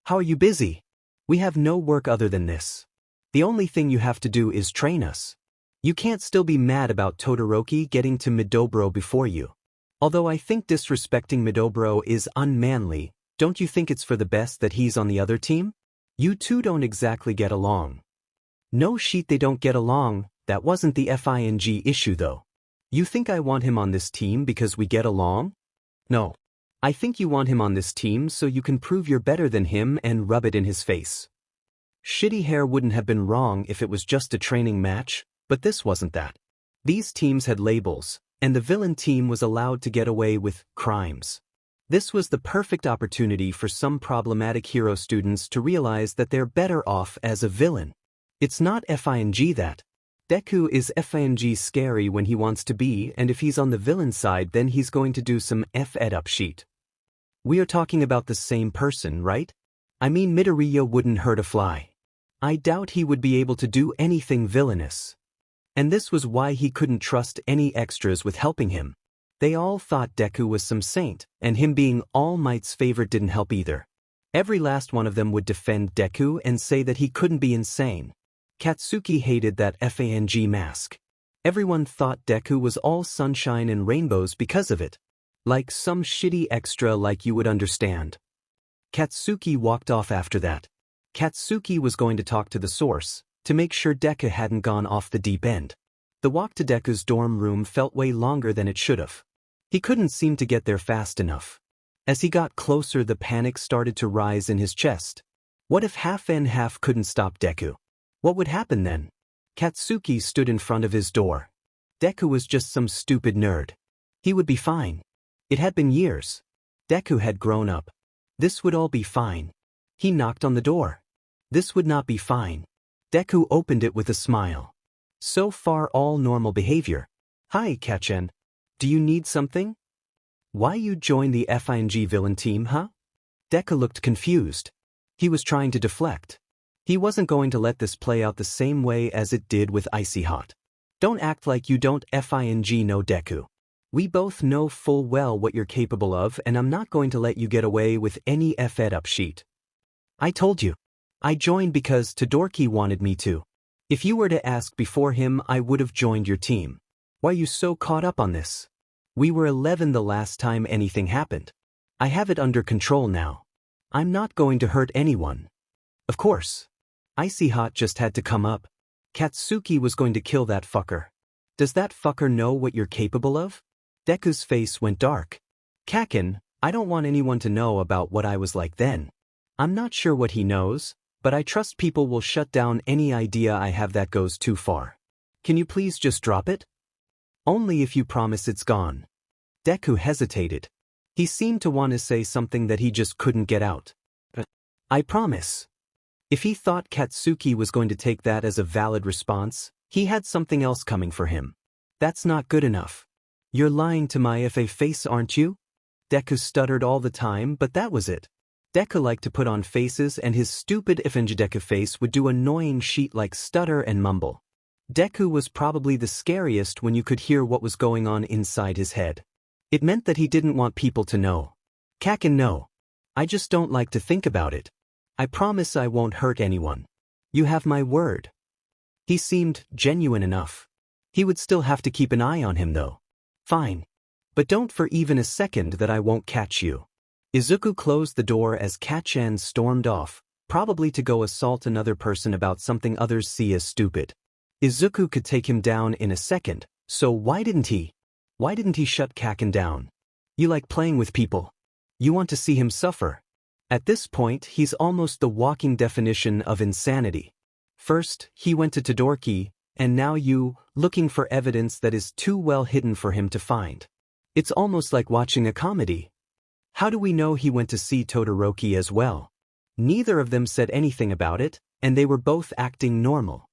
How are you busy? We have no work other than this. The only thing you have to do is train us. You can't still be mad about Todoroki getting to Midobro before you. Although I think disrespecting Midobro is unmanly, don't you think it's for the best that he's on the other team? You two don't exactly get along. No shit, they don't get along. That wasn't the FING issue though. You think I want him on this team because we get along? No. I think you want him on this team so you can prove you're better than him and rub it in his face. Shitty Hair wouldn't have been wrong if it was just a training match, but this wasn't that. These teams had labels, and the villain team was allowed to get away with crimes. This was the perfect opportunity for some problematic hero students to realize that they're better off as a villain. It's not FING that. Deku is FNG scary when he wants to be, and if he's on the villain side then he's going to do some F-ed-up shit. We are talking about the same person, right? I mean, Midoriya wouldn't hurt a fly. I doubt he would be able to do anything villainous. And this was why he couldn't trust any extras with helping him. They all thought Deku was some saint, and him being All Might's favorite didn't help either. Every last one of them would defend Deku and say that he couldn't be insane. Katsuki hated that FANG mask. Everyone thought Deku was all sunshine and rainbows because of it. Like some shitty extra like you would understand. Katsuki walked off after that. Katsuki was going to talk to the source, to make sure Deku hadn't gone off the deep end. The walk to Deku's dorm room felt way longer than it should have. He couldn't seem to get there fast enough. As he got closer, the panic started to rise in his chest. What if half and half couldn't stop Deku? What would happen then? Katsuki stood in front of his door. Deku was just some stupid nerd. He would be fine. It had been years. Deku had grown up. This would all be fine. He knocked on the door. This would not be fine. Deku opened it with a smile. So far all normal behavior. Hi, Kachen. Do you need something? Why you join the FING villain team, huh? Deku looked confused. He was trying to deflect. He wasn't going to let this play out the same way as it did with Icy Hot. Don't act like you don't FING know Deku. We both know full well what you're capable of, and I'm not going to let you get away with any F-ed up sheet. I told you. I joined because Todoroki wanted me to. If you were to ask before him, I would have joined your team. Why are you so caught up on this? We were 11 the last time anything happened. I have it under control now. I'm not going to hurt anyone. Of course. Icy Hot just had to come up. Katsuki was going to kill that fucker. Does that fucker know what you're capable of? Deku's face went dark. Kaken, I don't want anyone to know about what I was like then. I'm not sure what he knows, but I trust people will shut down any idea I have that goes too far. Can you please just drop it? Only if you promise it's gone. Deku hesitated. He seemed to want to say something that he just couldn't get out. I promise. If he thought Katsuki was going to take that as a valid response, he had something else coming for him. That's not good enough. You're lying to my FA face, aren't you? Deku stuttered all the time, but that was it. Deku liked to put on faces, and his stupid Deku face would do annoying shit like stutter and mumble. Deku was probably the scariest when you could hear what was going on inside his head. It meant that he didn't want people to know. Kaken, no. I just don't like to think about it. I promise I won't hurt anyone. You have my word. He seemed genuine enough. He would still have to keep an eye on him though. Fine. But don't for even a second that I won't catch you. Izuku closed the door as Kachen stormed off, probably to go assault another person about something others see as stupid. Izuku could take him down in a second, so why didn't he? Why didn't he shut Kaken down? You like playing with people. You want to see him suffer. At this point, he's almost the walking definition of insanity. First, he went to Todoroki, and now you, looking for evidence that is too well hidden for him to find. It's almost like watching a comedy. How do we know he went to see Todoroki as well? Neither of them said anything about it, and they were both acting normal.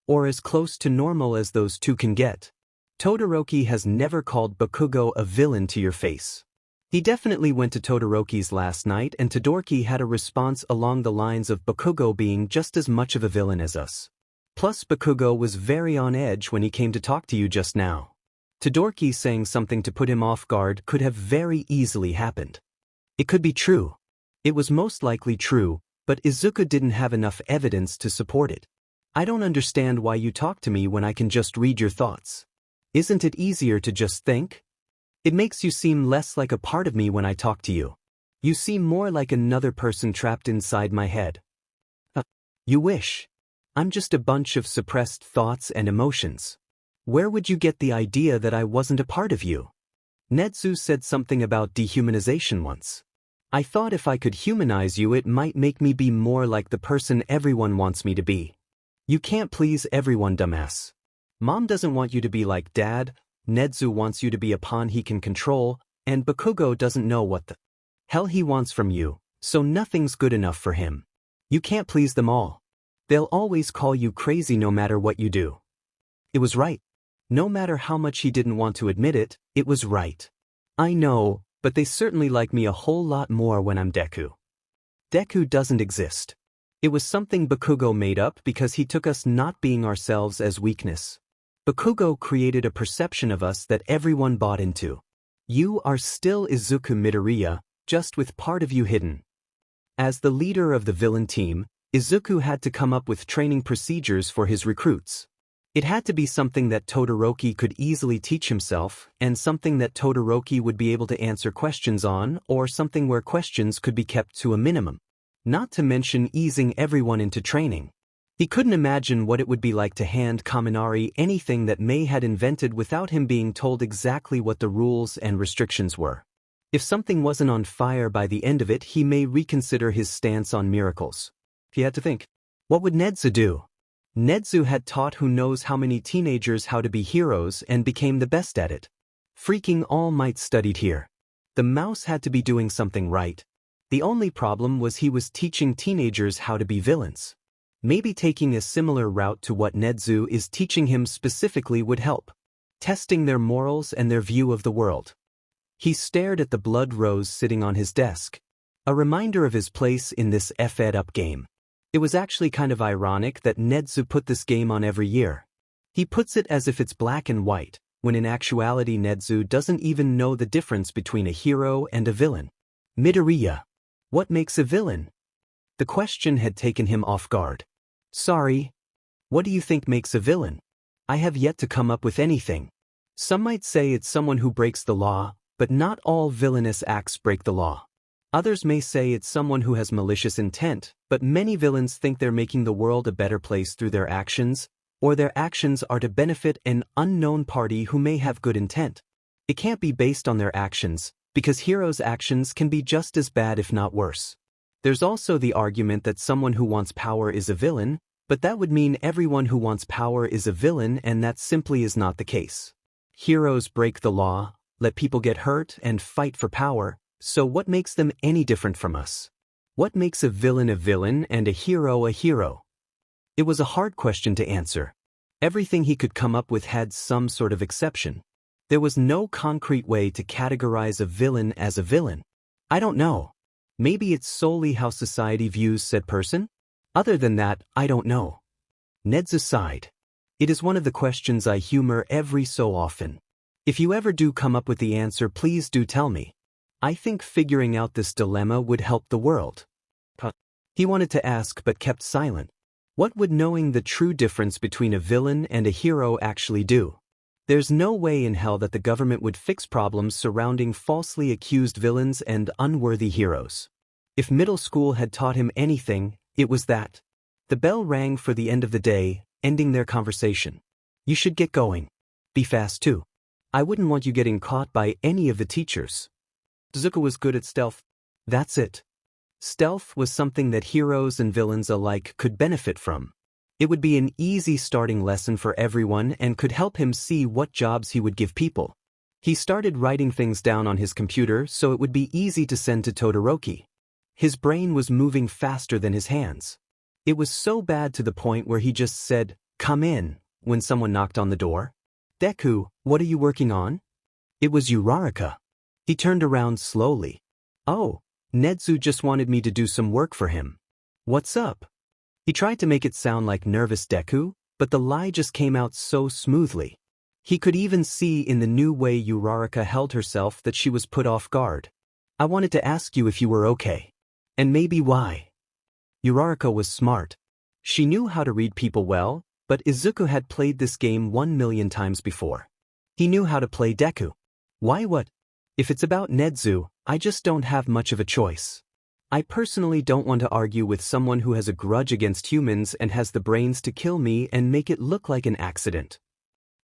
Or as close to normal as those two can get. Todoroki has never called Bakugo a villain to your face. He definitely went to Todoroki's last night, and Todoroki had a response along the lines of Bakugo being just as much of a villain as us. Plus Bakugo was very on edge when he came to talk to you just now. Todoroki saying something to put him off guard could have very easily happened. It could be true. It was most likely true, but Izuku didn't have enough evidence to support it. I don't understand why you talk to me when I can just read your thoughts. Isn't it easier to just think? It makes you seem less like a part of me when I talk to you. You seem more like another person trapped inside my head. You wish. I'm just a bunch of suppressed thoughts and emotions. Where would you get the idea that I wasn't a part of you? Netsu said something about dehumanization once. I thought if I could humanize you it might make me be more like the person everyone wants me to be. You can't please everyone, dumbass. Mom doesn't want you to be like Dad, Netsu wants you to be a pawn he can control, and Bakugo doesn't know what the hell he wants from you, so nothing's good enough for him. You can't please them all. They'll always call you crazy no matter what you do. It was right. No matter how much he didn't want to admit it, it was right. I know, but they certainly like me a whole lot more when I'm Deku. Deku doesn't exist. It was something Bakugo made up because he took us not being ourselves as weakness. Bakugo created a perception of us that everyone bought into. You are still Izuku Midoriya, just with part of you hidden. As the leader of the villain team, Izuku had to come up with training procedures for his recruits. It had to be something that Todoroki could easily teach himself, and something that Todoroki would be able to answer questions on, or something where questions could be kept to a minimum. Not to mention easing everyone into training. He couldn't imagine what it would be like to hand Kaminari anything that May had invented without him being told exactly what the rules and restrictions were. If something wasn't on fire by the end of it, he may reconsider his stance on miracles. He had to think. What would Nedzu do? Nedzu had taught who knows how many teenagers how to be heroes and became the best at it. Freaking All Might studied here. The mouse had to be doing something right. The only problem was he was teaching teenagers how to be villains. Maybe taking a similar route to what Nedzu is teaching him specifically would help. Testing their morals and their view of the world. He stared at the blood rose sitting on his desk. A reminder of his place in this F-ed-up game. It was actually kind of ironic that Nedzu put this game on every year. He puts it as if it's black and white, when in actuality Nedzu doesn't even know the difference between a hero and a villain. Midoriya. What makes a villain? The question had taken him off guard. Sorry. What do you think makes a villain? I have yet to come up with anything. Some might say it's someone who breaks the law, but not all villainous acts break the law. Others may say it's someone who has malicious intent, but many villains think they're making the world a better place through their actions, or their actions are to benefit an unknown party who may have good intent. It can't be based on their actions, because heroes' actions can be just as bad if not worse. There's also the argument that someone who wants power is a villain, but that would mean everyone who wants power is a villain, and that simply is not the case. Heroes break the law, let people get hurt, and fight for power, so what makes them any different from us? What makes a villain and a hero a hero? It was a hard question to answer. Everything he could come up with had some sort of exception. There was no concrete way to categorize a villain as a villain. I don't know. Maybe it's solely how society views said person? Other than that, I don't know. Nedzu sighed. It is one of the questions I humor every so often. If you ever do come up with the answer, please do tell me. I think figuring out this dilemma would help the world. He wanted to ask but kept silent. What would knowing the true difference between a villain and a hero actually do? There's no way in hell that the government would fix problems surrounding falsely accused villains and unworthy heroes. If middle school had taught him anything, it was that. The bell rang for the end of the day, ending their conversation. You should get going. Be fast too. I wouldn't want you getting caught by any of the teachers. Zuko was good at stealth. That's it. Stealth was something that heroes and villains alike could benefit from. It would be an easy starting lesson for everyone and could help him see what jobs he would give people. He started writing things down on his computer so it would be easy to send to Todoroki. His brain was moving faster than his hands. It was so bad to the point where he just said, "Come in," when someone knocked on the door. "Deku, what are you working on?" It was Uraraka. He turned around slowly. "Oh, Nedzu just wanted me to do some work for him. What's up?" He tried to make it sound like nervous Deku, but the lie just came out so smoothly. He could even see in the new way Uraraka held herself that she was put off guard. "I wanted to ask you if you were okay. And maybe why." Uraraka was smart. She knew how to read people well, but Izuku had played this game 1,000,000 times before. He knew how to play Deku. Why what? If it's about Nedzu, I just don't have much of a choice. I personally don't want to argue with someone who has a grudge against humans and has the brains to kill me and make it look like an accident.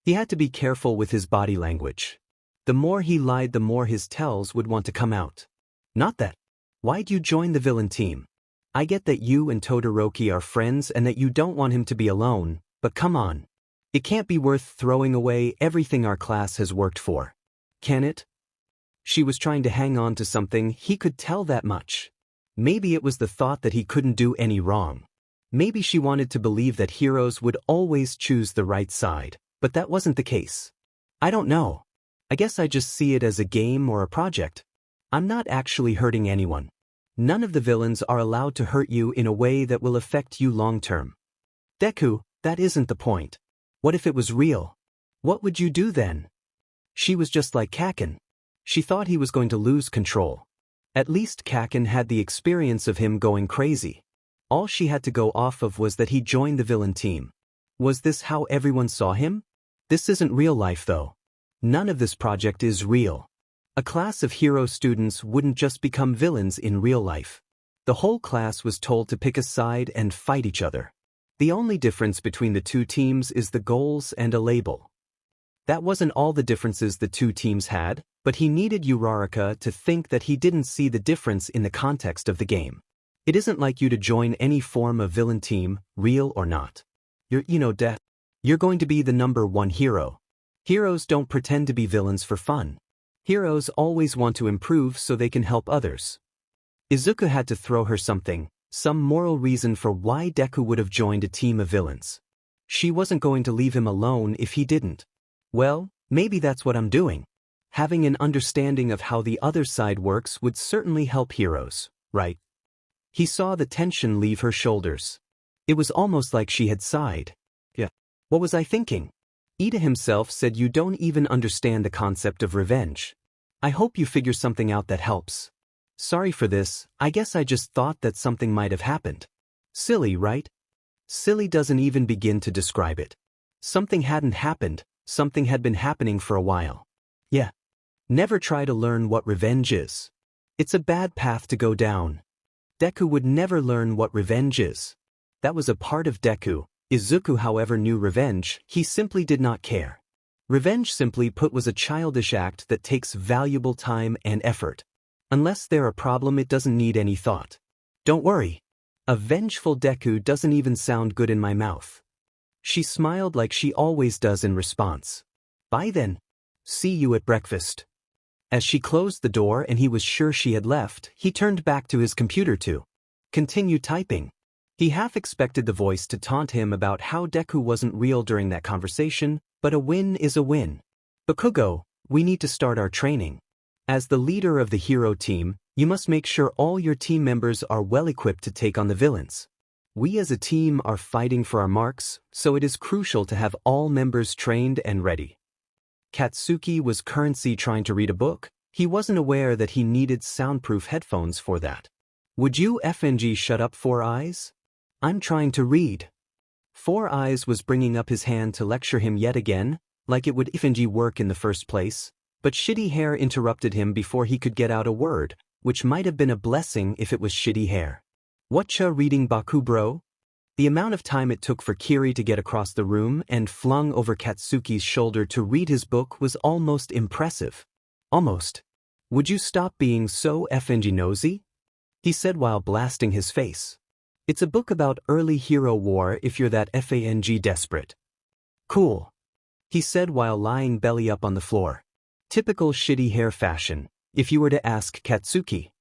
He had to be careful with his body language. The more he lied, the more his tells would want to come out. Not that. Why'd you join the villain team? I get that you and Todoroki are friends and that you don't want him to be alone, but come on. It can't be worth throwing away everything our class has worked for. Can it? She was trying to hang on to something, he could tell that much. Maybe it was the thought that he couldn't do any wrong. Maybe she wanted to believe that heroes would always choose the right side, but that wasn't the case. I don't know. I guess I just see it as a game or a project. I'm not actually hurting anyone. None of the villains are allowed to hurt you in a way that will affect you long term. Deku, that isn't the point. What if it was real? What would you do then? She was just like Kaken. She thought he was going to lose control. At least Kaken had the experience of him going crazy. All she had to go off of was that he joined the villain team. Was this how everyone saw him? This isn't real life though. None of this project is real. A class of hero students wouldn't just become villains in real life. The whole class was told to pick a side and fight each other. The only difference between the two teams is the goals and a label. That wasn't all the differences the two teams had, but he needed Uraraka to think that he didn't see the difference in the context of the game. It isn't like you to join any form of villain team, real or not. You're going to be the #1 hero. Heroes don't pretend to be villains for fun. Heroes always want to improve so they can help others. Izuku had to throw her something, some moral reason for why Deku would have joined a team of villains. She wasn't going to leave him alone if he didn't. Well, maybe that's what I'm doing. Having an understanding of how the other side works would certainly help heroes, right? He saw the tension leave her shoulders. It was almost like she had sighed. Yeah. What was I thinking? Ida himself said you don't even understand the concept of revenge. I hope you figure something out that helps. Sorry for this, I guess I just thought that something might have happened. Silly, right? Silly doesn't even begin to describe it. Something hadn't happened, something had been happening for a while. Yeah. Never try to learn what revenge is. It's a bad path to go down. Deku would never learn what revenge is. That was a part of Deku. Izuku, however, knew revenge, he simply did not care. Revenge, simply put, was a childish act that takes valuable time and effort. Unless there's a problem, it doesn't need any thought. Don't worry. A vengeful Deku doesn't even sound good in my mouth. She smiled like she always does in response. Bye then. See you at breakfast. As she closed the door and he was sure she had left, he turned back to his computer to continue typing. He half expected the voice to taunt him about how Deku wasn't real during that conversation, but a win is a win. Bakugo, we need to start our training. As the leader of the hero team, you must make sure all your team members are well equipped to take on the villains. We as a team are fighting for our marks, so it is crucial to have all members trained and ready. Katsuki was currently trying to read a book. He wasn't aware that he needed soundproof headphones for that. Would you FNG shut up, Four Eyes? I'm trying to read. Four Eyes was bringing up his hand to lecture him yet again, like it would FNG work in the first place, but Shitty Hair interrupted him before he could get out a word, which might have been a blessing if it was Shitty Hair. Whatcha reading, Baku bro? The amount of time it took for Kiri to get across the room and flung over Katsuki's shoulder to read his book was almost impressive. Almost. Would you stop being so FNG nosy? He said while blasting his face. It's a book about early hero war if you're that FANG desperate. Cool. He said while lying belly up on the floor. Typical Shitty Hair fashion, if you were to ask Katsuki.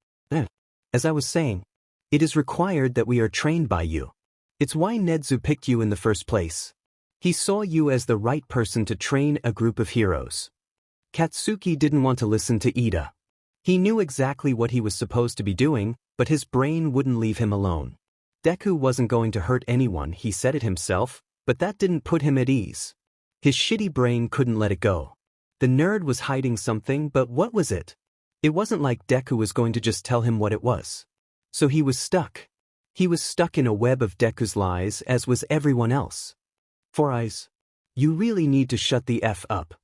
As I was saying, it is required that we are trained by you. It's why Nedzu picked you in the first place. He saw you as the right person to train a group of heroes. Katsuki didn't want to listen to Ida. He knew exactly what he was supposed to be doing, but his brain wouldn't leave him alone. Deku wasn't going to hurt anyone, he said it himself, but that didn't put him at ease. His shitty brain couldn't let it go. The nerd was hiding something, but what was it? It wasn't like Deku was going to just tell him what it was. So he was stuck. He was stuck in a web of Deku's lies, as was everyone else. Four Eyes, you really need to shut the F up.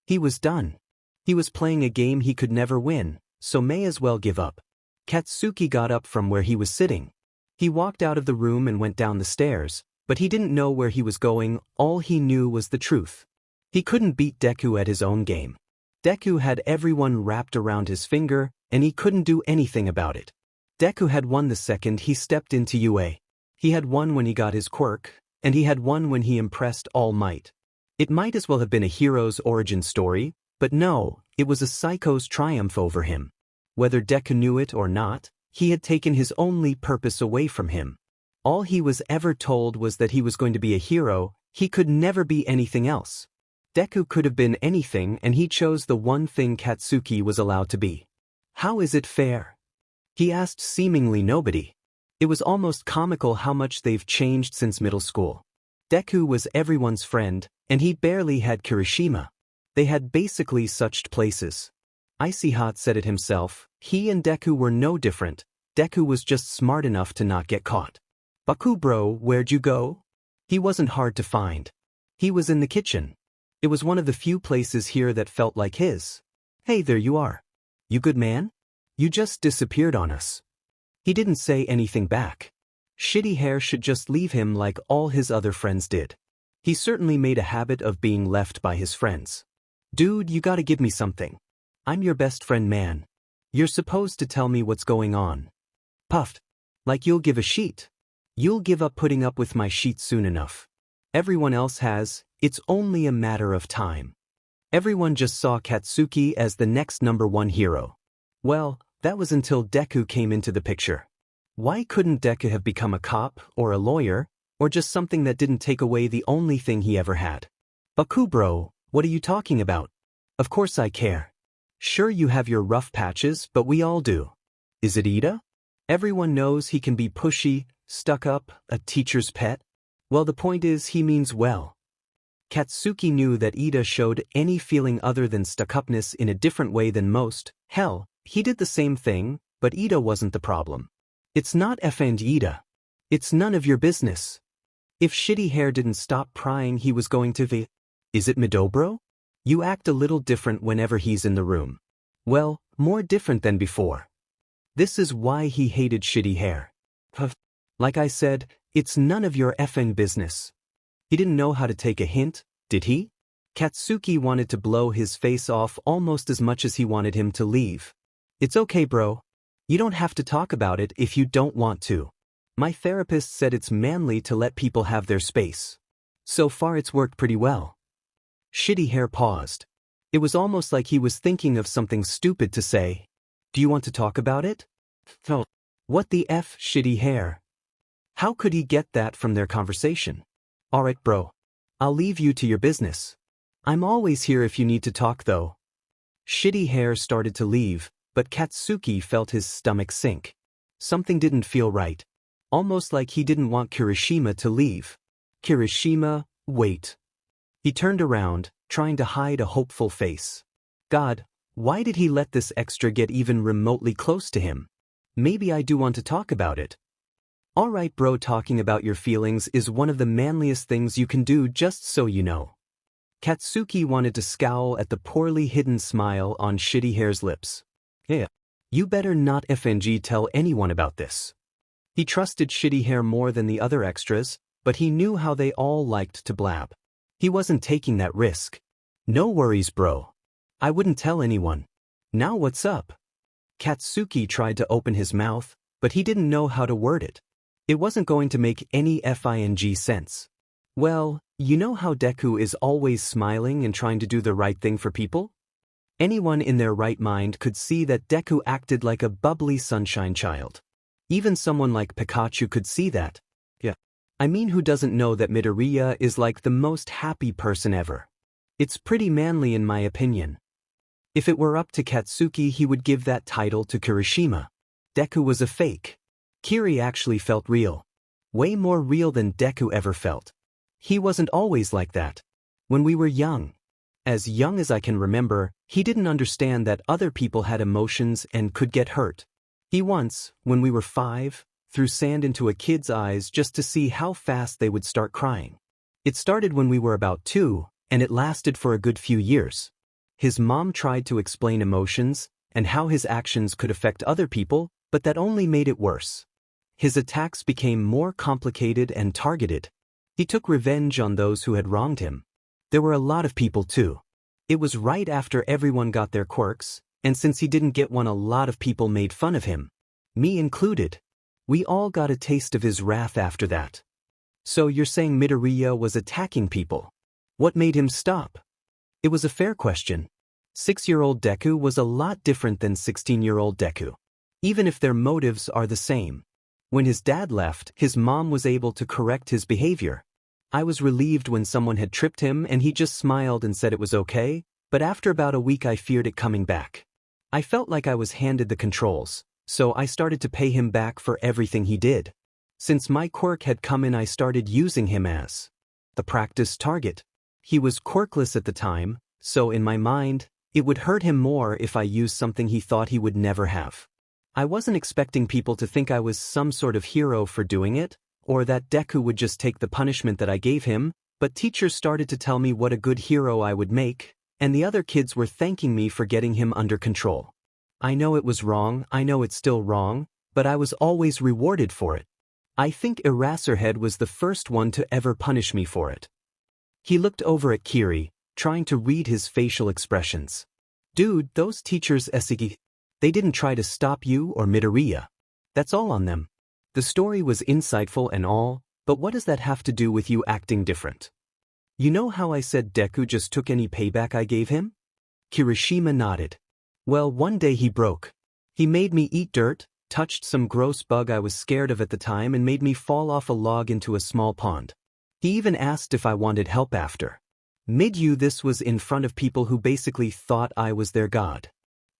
He was done. He was playing a game he could never win, so may as well give up. Katsuki got up from where he was sitting. He walked out of the room and went down the stairs, but he didn't know where he was going. All he knew was the truth. He couldn't beat Deku at his own game. Deku had everyone wrapped around his finger, and he couldn't do anything about it. Deku had won the second he stepped into UA. He had won when he got his quirk, and he had won when he impressed All Might. It might as well have been a hero's origin story, but no, it was a psycho's triumph over him. Whether Deku knew it or not, he had taken his only purpose away from him. All he was ever told was that he was going to be a hero. He could never be anything else. Deku could have been anything, and he chose the one thing Katsuki was allowed to be. How is it fair? He asked seemingly nobody. It was almost comical how much they've changed since middle school. Deku was everyone's friend, and he barely had Kirishima. They had basically such places. Icy Hot said it himself, he and Deku were no different. Deku was just smart enough to not get caught. Baku bro, where'd you go? He wasn't hard to find. He was in the kitchen. It was one of the few places here that felt like his. Hey, there you are. You good man? You just disappeared on us. He didn't say anything back. Shitty hair should just leave him like all his other friends did. He certainly made a habit of being left by his friends. Dude, you gotta give me something. I'm your best friend, man. You're supposed to tell me what's going on. Puffed. Like you'll give a sheet. You'll give up putting up with my sheet soon enough. Everyone else has, it's only a matter of time. Everyone just saw Katsuki as the next #1 hero. Well, that was until Deku came into the picture. Why couldn't Deku have become a cop, or a lawyer, or just something that didn't take away the only thing he ever had? Baku bro, what are you talking about? Of course I care. Sure you have your rough patches, but we all do. Is it Ida? Everyone knows he can be pushy, stuck up, a teacher's pet. Well, the point is he means well. Katsuki knew that Ida showed any feeling other than stuck-upness in a different way than most. Hell, he did the same thing, but Ida wasn't the problem. It's not and Ida. It's none of your business. If Shitty Hair didn't stop prying, he was going to Is it Midobro? You act a little different whenever he's in the room. Well, more different than before. This is why he hated Shitty Hair. Like I said, it's none of your effing business. He didn't know how to take a hint, did he? Katsuki wanted to blow his face off almost as much as he wanted him to leave. It's okay, bro. You don't have to talk about it if you don't want to. My therapist said it's manly to let people have their space. So far it's worked pretty well. Shitty Hair paused. It was almost like he was thinking of something stupid to say. Do you want to talk about it? Oh. What the F, Shitty Hair? How could he get that from their conversation? Alright bro. I'll leave you to your business. I'm always here if you need to talk though. Shitty Hair started to leave, but Katsuki felt his stomach sink. Something didn't feel right. Almost like he didn't want Kirishima to leave. Kirishima, wait. He turned around, trying to hide a hopeful face. God, why did he let this extra get even remotely close to him? Maybe I do want to talk about it. Alright bro, talking about your feelings is one of the manliest things you can do, just so you know. Katsuki wanted to scowl at the poorly hidden smile on Shitty Hair's lips. Yeah. You better not FNG tell anyone about this. He trusted Shitty Hair more than the other extras, but he knew how they all liked to blab. He wasn't taking that risk. No worries bro. I wouldn't tell anyone. Now what's up? Katsuki tried to open his mouth, but he didn't know how to word it. It wasn't going to make any FING sense. Well, you know how Deku is always smiling and trying to do the right thing for people? Anyone in their right mind could see that Deku acted like a bubbly sunshine child. Even someone like Pikachu could see that. Yeah. I mean, who doesn't know that Midoriya is like the most happy person ever? It's pretty manly in my opinion. If it were up to Katsuki, he would give that title to Kirishima. Deku was a fake. Kiri actually felt real. Way more real than Deku ever felt. He wasn't always like that. When we were young as I can remember, he didn't understand that other people had emotions and could get hurt. He once, when we were 5, threw sand into a kid's eyes just to see how fast they would start crying. It started when we were about 2, and it lasted for a good few years. His mom tried to explain emotions and how his actions could affect other people, but that only made it worse. His attacks became more complicated and targeted. He took revenge on those who had wronged him. There were a lot of people too. It was right after everyone got their quirks, and since he didn't get one, a lot of people made fun of him. Me included. We all got a taste of his wrath after that. So you're saying Midoriya was attacking people? What made him stop? It was a fair question. 6-year-old Deku was a lot different than 16-year-old Deku. Even if their motives are the same. When his dad left, his mom was able to correct his behavior. I was relieved when someone had tripped him and he just smiled and said it was okay, but after about a week I feared it coming back. I felt like I was handed the controls, so I started to pay him back for everything he did. Since my quirk had come in, I started using him as the practice target. He was quirkless at the time, so in my mind, it would hurt him more if I used something he thought he would never have. I wasn't expecting people to think I was some sort of hero for doing it, or that Deku would just take the punishment that I gave him, but teachers started to tell me what a good hero I would make, and the other kids were thanking me for getting him under control. I know it was wrong, I know it's still wrong, but I was always rewarded for it. I think Eraserhead was the first one to ever punish me for it. He looked over at Kiri, trying to read his facial expressions. Dude, those teachers Esigi, they didn't try to stop you or Midoriya. That's all on them. The story was insightful and all, but what does that have to do with you acting different? You know how I said Deku just took any payback I gave him? Kirishima nodded. Well, one day he broke. He made me eat dirt, touched some gross bug I was scared of at the time and made me fall off a log into a small pond. He even asked if I wanted help after. This was in front of people who basically thought I was their god.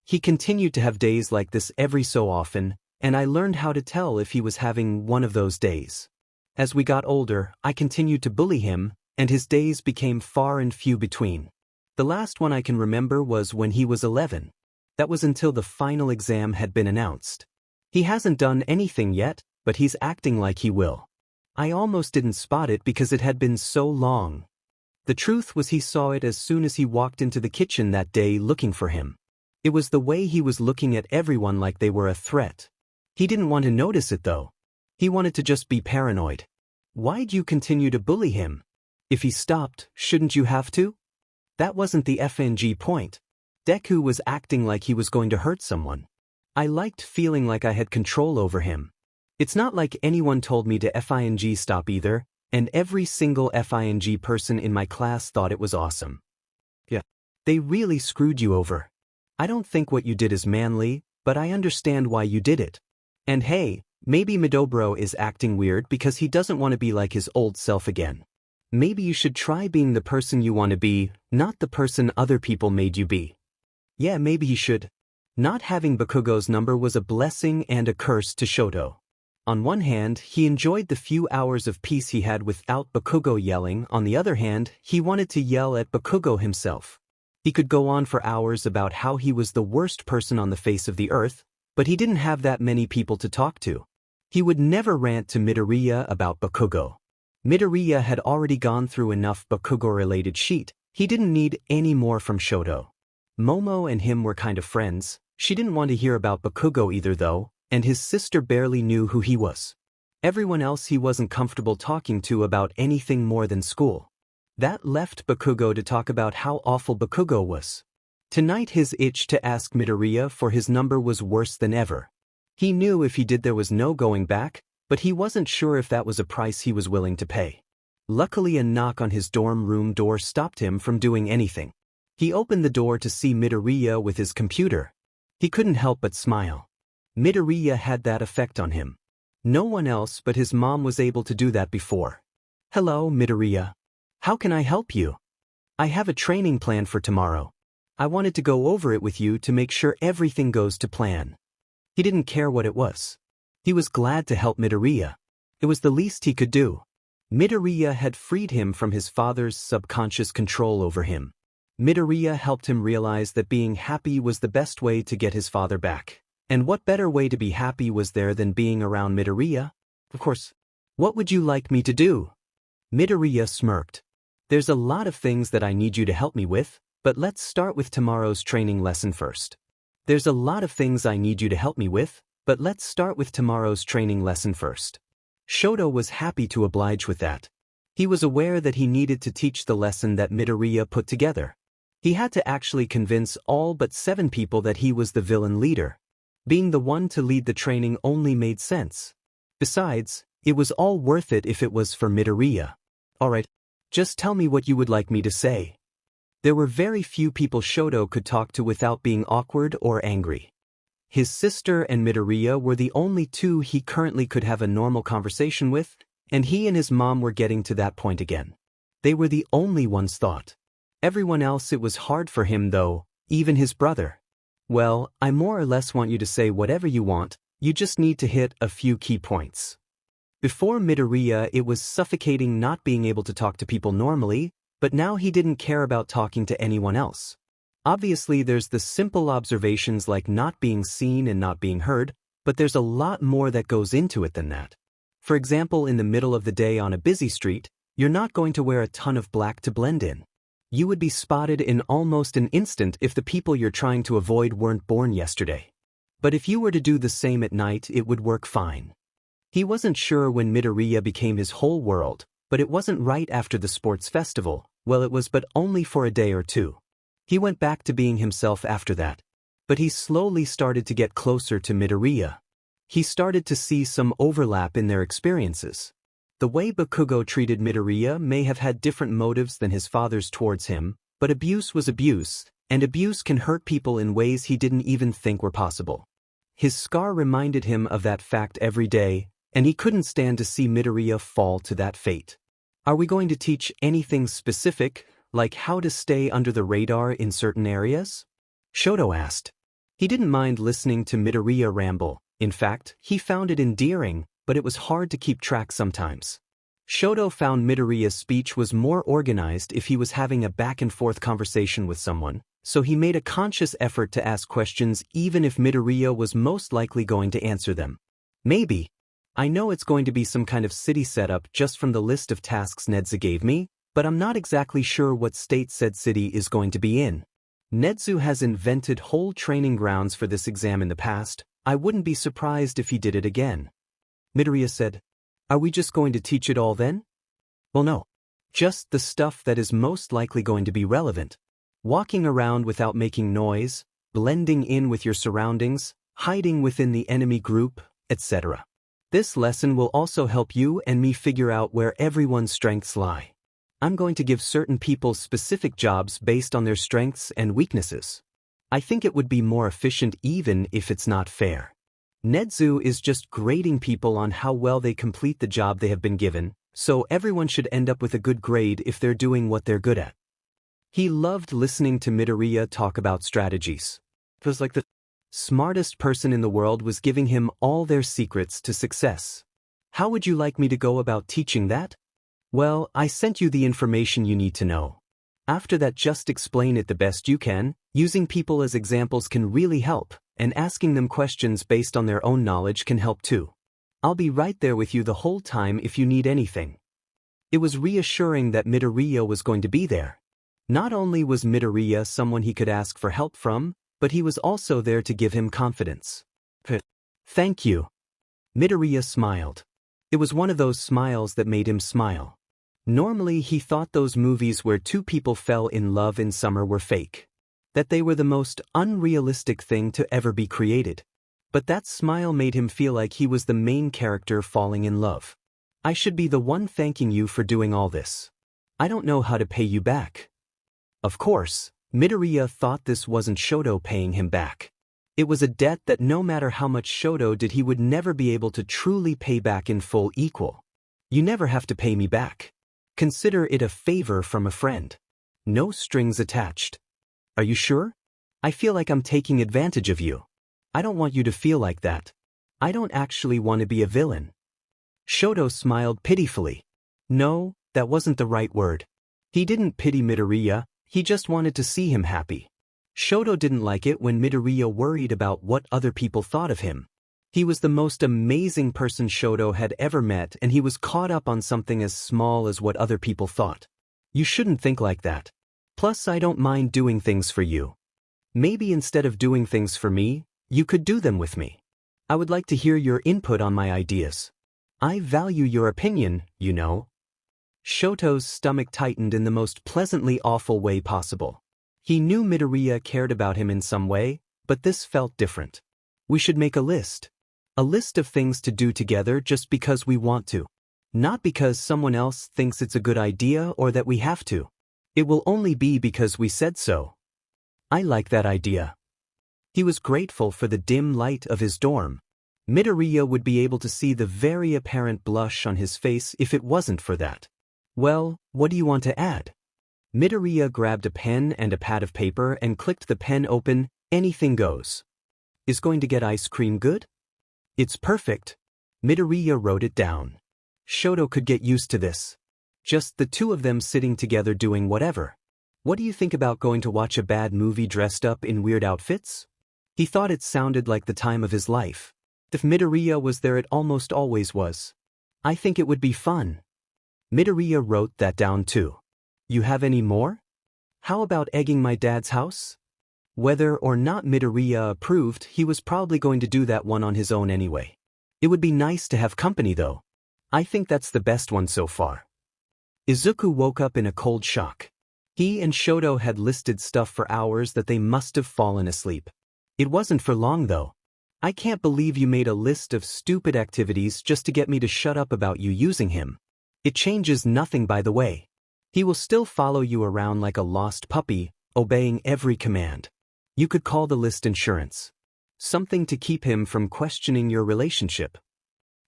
He continued to have days like this every so often, and I learned how to tell if he was having one of those days. As we got older, I continued to bully him, and his days became far and few between. The last one I can remember was when he was 11. That was until the final exam had been announced. He hasn't done anything yet, but he's acting like he will. I almost didn't spot it because it had been so long. The truth was he saw it as soon as he walked into the kitchen that day looking for him. It was the way he was looking at everyone like they were a threat. He didn't want to notice it though. He wanted to just be paranoid. Why'd you continue to bully him? If he stopped, shouldn't you have to? That wasn't the FNG point. Deku was acting like he was going to hurt someone. I liked feeling like I had control over him. It's not like anyone told me to FING stop either, and every single FING person in my class thought it was awesome. Yeah. They really screwed you over. I don't think what you did is manly, but I understand why you did it. And hey, maybe Midobro is acting weird because he doesn't want to be like his old self again. Maybe you should try being the person you want to be, not the person other people made you be. Yeah, maybe he should. Not having Bakugo's number was a blessing and a curse to Shoto. On one hand, he enjoyed the few hours of peace he had without Bakugo yelling. On the other hand, he wanted to yell at Bakugo himself. He could go on for hours about how he was the worst person on the face of the earth, but he didn't have that many people to talk to. He would never rant to Midoriya about Bakugo. Midoriya had already gone through enough Bakugo-related shit. He didn't need any more from Shoto. Momo and him were kind of friends. She didn't want to hear about Bakugo either though, and his sister barely knew who he was. Everyone else he wasn't comfortable talking to about anything more than school. That left Bakugo to talk about how awful Bakugo was. Tonight his itch to ask Midoriya for his number was worse than ever. He knew if he did there was no going back, but he wasn't sure if that was a price he was willing to pay. Luckily a knock on his dorm room door stopped him from doing anything. He opened the door to see Midoriya with his computer. He couldn't help but smile. Midoriya had that effect on him. No one else but his mom was able to do that before. Hello, Midoriya. How can I help you? I have a training plan for tomorrow. I wanted to go over it with you to make sure everything goes to plan. He didn't care what it was. He was glad to help Midoriya. It was the least he could do. Midoriya had freed him from his father's subconscious control over him. Midoriya helped him realize that being happy was the best way to get his father back. And what better way to be happy was there than being around Midoriya? Of course. What would you like me to do? Midoriya smirked. There's a lot of things that I need you to help me with, but let's start with tomorrow's training lesson first. There's a lot of things I need you to help me with, but let's start with tomorrow's training lesson first. Shoto was happy to oblige with that. He was aware that he needed to teach the lesson that Midoriya put together. He had to actually convince all but 7 people that he was the villain leader. Being the one to lead the training only made sense. Besides, it was all worth it if it was for Midoriya. Alright, just tell me what you would like me to say. There were very few people Shoto could talk to without being awkward or angry. His sister and Midoriya were the only 2 he currently could have a normal conversation with, and he and his mom were getting to that point again. They were the only ones thought. Everyone else it was hard for him though, even his brother. Well, I more or less want you to say whatever you want, you just need to hit a few key points. Before Midoriya it was suffocating not being able to talk to people normally, but now he didn't care about talking to anyone else. Obviously there's the simple observations like not being seen and not being heard, but there's a lot more that goes into it than that. For example, in the middle of the day on a busy street, you're not going to wear a ton of black to blend in. You would be spotted in almost an instant if the people you're trying to avoid weren't born yesterday. But if you were to do the same at night, it would work fine. He wasn't sure when Midoriya became his whole world, but it wasn't right after the sports festival. Well, it was, but only for a day or two. He went back to being himself after that. But he slowly started to get closer to Midoriya. He started to see some overlap in their experiences. The way Bakugo treated Midoriya may have had different motives than his father's towards him, but abuse was abuse, and abuse can hurt people in ways he didn't even think were possible. His scar reminded him of that fact every day, and he couldn't stand to see Midoriya fall to that fate. Are we going to teach anything specific, like how to stay under the radar in certain areas? Shoto asked. He didn't mind listening to Midoriya ramble. In fact, he found it endearing, but it was hard to keep track sometimes. Shoto found Midoriya's speech was more organized if he was having a back-and-forth conversation with someone, so he made a conscious effort to ask questions even if Midoriya was most likely going to answer them. Maybe. I know it's going to be some kind of city setup just from the list of tasks Nedzu gave me, but I'm not exactly sure what state said city is going to be in. Nedzu has invented whole training grounds for this exam in the past. I wouldn't be surprised if he did it again. Midoriya said, Are we just going to teach it all then? Well, no. Just the stuff that is most likely going to be relevant. Walking around without making noise, blending in with your surroundings, hiding within the enemy group, etc. This lesson will also help you and me figure out where everyone's strengths lie. I'm going to give certain people specific jobs based on their strengths and weaknesses. I think it would be more efficient even if it's not fair. Nedzu is just grading people on how well they complete the job they have been given, so everyone should end up with a good grade if they're doing what they're good at. He loved listening to Midoriya talk about strategies. It was like the smartest person in the world was giving him all their secrets to success. How would you like me to go about teaching that? Well, I sent you the information you need to know. After that, just explain it the best you can. Using people as examples can really help, and asking them questions based on their own knowledge can help too. I'll be right there with you the whole time if you need anything. It was reassuring that Midoriya was going to be there. Not only was Midoriya someone he could ask for help from, but he was also there to give him confidence. Thank you. Midoriya smiled. It was one of those smiles that made him smile. Normally he thought those movies where two people fell in love in summer were fake. That they were the most unrealistic thing to ever be created. But that smile made him feel like he was the main character falling in love. I should be the one thanking you for doing all this. I don't know how to pay you back. Of course, Midoriya thought this wasn't Shoto paying him back. It was a debt that no matter how much Shoto did he would never be able to truly pay back in full equal. You never have to pay me back. Consider it a favor from a friend. No strings attached. Are you sure? I feel like I'm taking advantage of you. I don't want you to feel like that. I don't actually want to be a villain. Shoto smiled pitifully. No, that wasn't the right word. He didn't pity Midoriya, he just wanted to see him happy. Shoto didn't like it when Midoriya worried about what other people thought of him. He was the most amazing person Shoto had ever met, and he was caught up on something as small as what other people thought. You shouldn't think like that. Plus, I don't mind doing things for you. Maybe instead of doing things for me, you could do them with me. I would like to hear your input on my ideas. I value your opinion, you know. Shoto's stomach tightened in the most pleasantly awful way possible. He knew Midoriya cared about him in some way, but this felt different. We should make a list. A list of things to do together just because we want to. Not because someone else thinks it's a good idea or that we have to. It will only be because we said so. I like that idea. He was grateful for the dim light of his dorm. Midoriya would be able to see the very apparent blush on his face if it wasn't for that. Well, what do you want to add? Midoriya grabbed a pen and a pad of paper and clicked the pen open. Anything goes. Is going to get ice cream good? It's perfect. Midoriya wrote it down. Shoto could get used to this. Just the two of them sitting together doing whatever. What do you think about going to watch a bad movie dressed up in weird outfits? He thought it sounded like the time of his life. If Midoriya was there, it almost always was. I think it would be fun. Midoriya wrote that down too. You have any more? How about egging my dad's house? Whether or not Midoriya approved, he was probably going to do that one on his own anyway. It would be nice to have company though. I think that's the best one so far. Izuku woke up in a cold shock. He and Shoto had listed stuff for hours that they must have fallen asleep. It wasn't for long though. I can't believe you made a list of stupid activities just to get me to shut up about you using him. It changes nothing by the way. He will still follow you around like a lost puppy, obeying every command. You could call the list insurance. Something to keep him from questioning your relationship.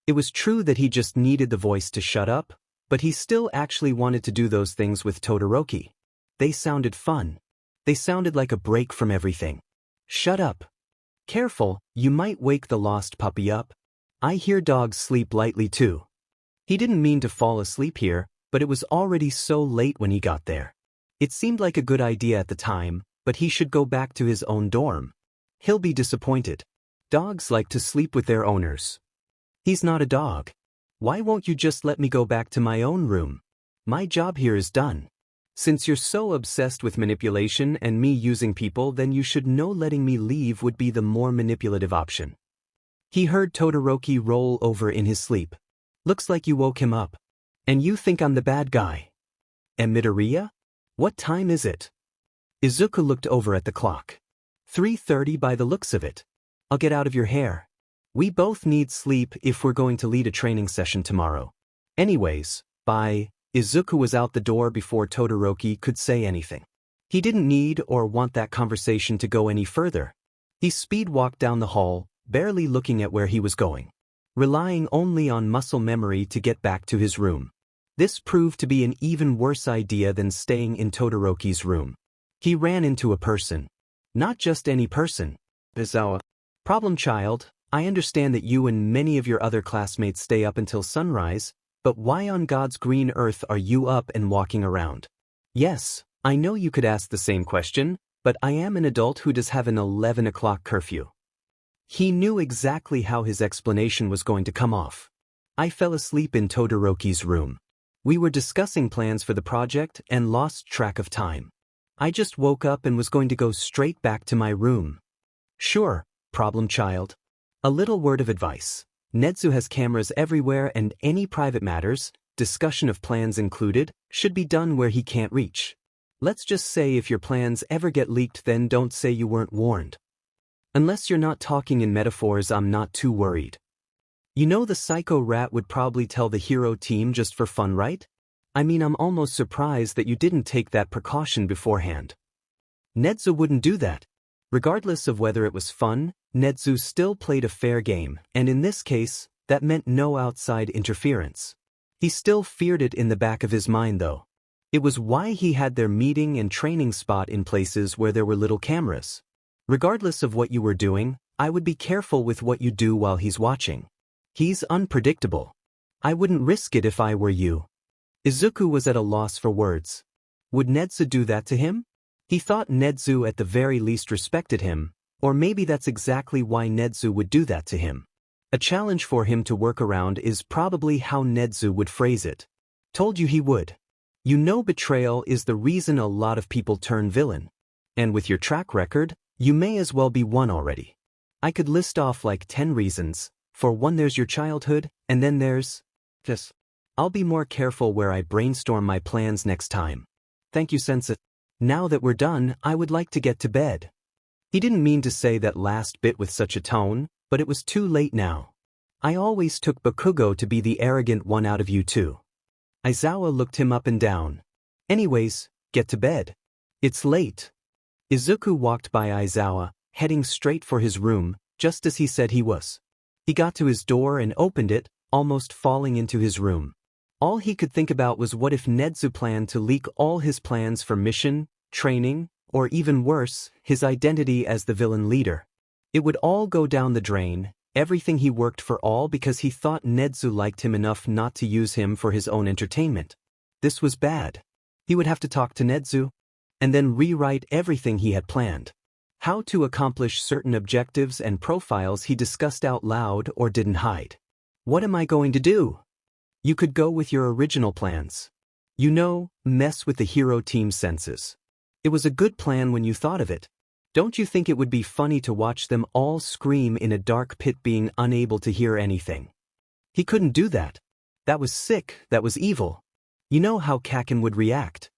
It was true that he just needed the voice to shut up, but he still actually wanted to do those things with Todoroki. They sounded fun. They sounded like a break from everything. Shut up. Careful, you might wake the lost puppy up. I hear dogs sleep lightly too. He didn't mean to fall asleep here, but it was already so late when he got there. It seemed like a good idea at the time, but he should go back to his own dorm. He'll be disappointed. Dogs like to sleep with their owners. He's not a dog. Why won't you just let me go back to my own room? My job here is done. Since you're so obsessed with manipulation and me using people, then you should know letting me leave would be the more manipulative option. He heard Todoroki roll over in his sleep. Looks like you woke him up. And you think I'm the bad guy. And Midoriya? What time is it? Izuku looked over at the clock. 3:30 by the looks of it. I'll get out of your hair. We both need sleep if we're going to lead a training session tomorrow. Anyways, bye. Izuku was out the door before Todoroki could say anything. He didn't need or want that conversation to go any further. He speed walked down the hall, barely looking at where he was going, relying only on muscle memory to get back to his room. This proved to be an even worse idea than staying in Todoroki's room. He ran into a person. Not just any person. Aizawa. Problem child, I understand that you and many of your other classmates stay up until sunrise, but why on God's green earth are you up and walking around? Yes, I know you could ask the same question, but I am an adult who does have an 11 o'clock curfew. He knew exactly how his explanation was going to come off. I fell asleep in Todoroki's room. We were discussing plans for the project and lost track of time. I just woke up and was going to go straight back to my room. Sure, problem child. A little word of advice. Netsu has cameras everywhere and any private matters, discussion of plans included, should be done where he can't reach. Let's just say if your plans ever get leaked, then don't say you weren't warned. Unless you're not talking in metaphors, I'm not too worried. You know the psycho rat would probably tell the hero team just for fun, right? I mean, I'm almost surprised that you didn't take that precaution beforehand. Netsu wouldn't do that. Regardless of whether it was fun, Netsu still played a fair game, and in this case, that meant no outside interference. He still feared it in the back of his mind though. It was why he had their meeting and training spot in places where there were little cameras. Regardless of what you were doing, I would be careful with what you do while he's watching. He's unpredictable. I wouldn't risk it if I were you. Izuku was at a loss for words. Would Netsu do that to him? He thought Netsu at the very least respected him, or maybe that's exactly why Netsu would do that to him. A challenge for him to work around is probably how Netsu would phrase it. Told you he would. You know betrayal is the reason a lot of people turn villain. And with your track record, you may as well be one already. I could list off like 10 reasons. For one, there's your childhood, and then there's this. I'll be more careful where I brainstorm my plans next time. Thank you, Sensei. Now that we're done, I would like to get to bed. He didn't mean to say that last bit with such a tone, but it was too late now. I always took Bakugo to be the arrogant one out of you two. Aizawa looked him up and down. Anyways, get to bed. It's late. Izuku walked by Aizawa, heading straight for his room, just as he said he was. He got to his door and opened it, almost falling into his room. All he could think about was what if Netsu planned to leak all his plans for mission, training, or even worse, his identity as the villain leader. It would all go down the drain, everything he worked for, all because he thought Netsu liked him enough not to use him for his own entertainment. This was bad. He would have to talk to Netsu, and then rewrite everything he had planned. How to accomplish certain objectives and profiles he discussed out loud or didn't hide. What am I going to do? You could go with your original plans. You know, mess with the hero team's senses. It was a good plan when you thought of it. Don't you think it would be funny to watch them all scream in a dark pit being unable to hear anything? He couldn't do that. That was sick, that was evil. You know how Kaken would react.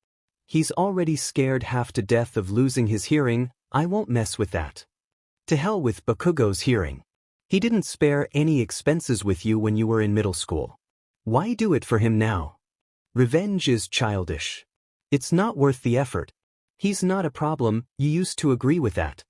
He's already scared half to death of losing his hearing. I won't mess with that. To hell with Bakugo's hearing. He didn't spare any expenses with you when you were in middle school. Why do it for him now? Revenge is childish. It's not worth the effort. He's not a problem, you used to agree with that.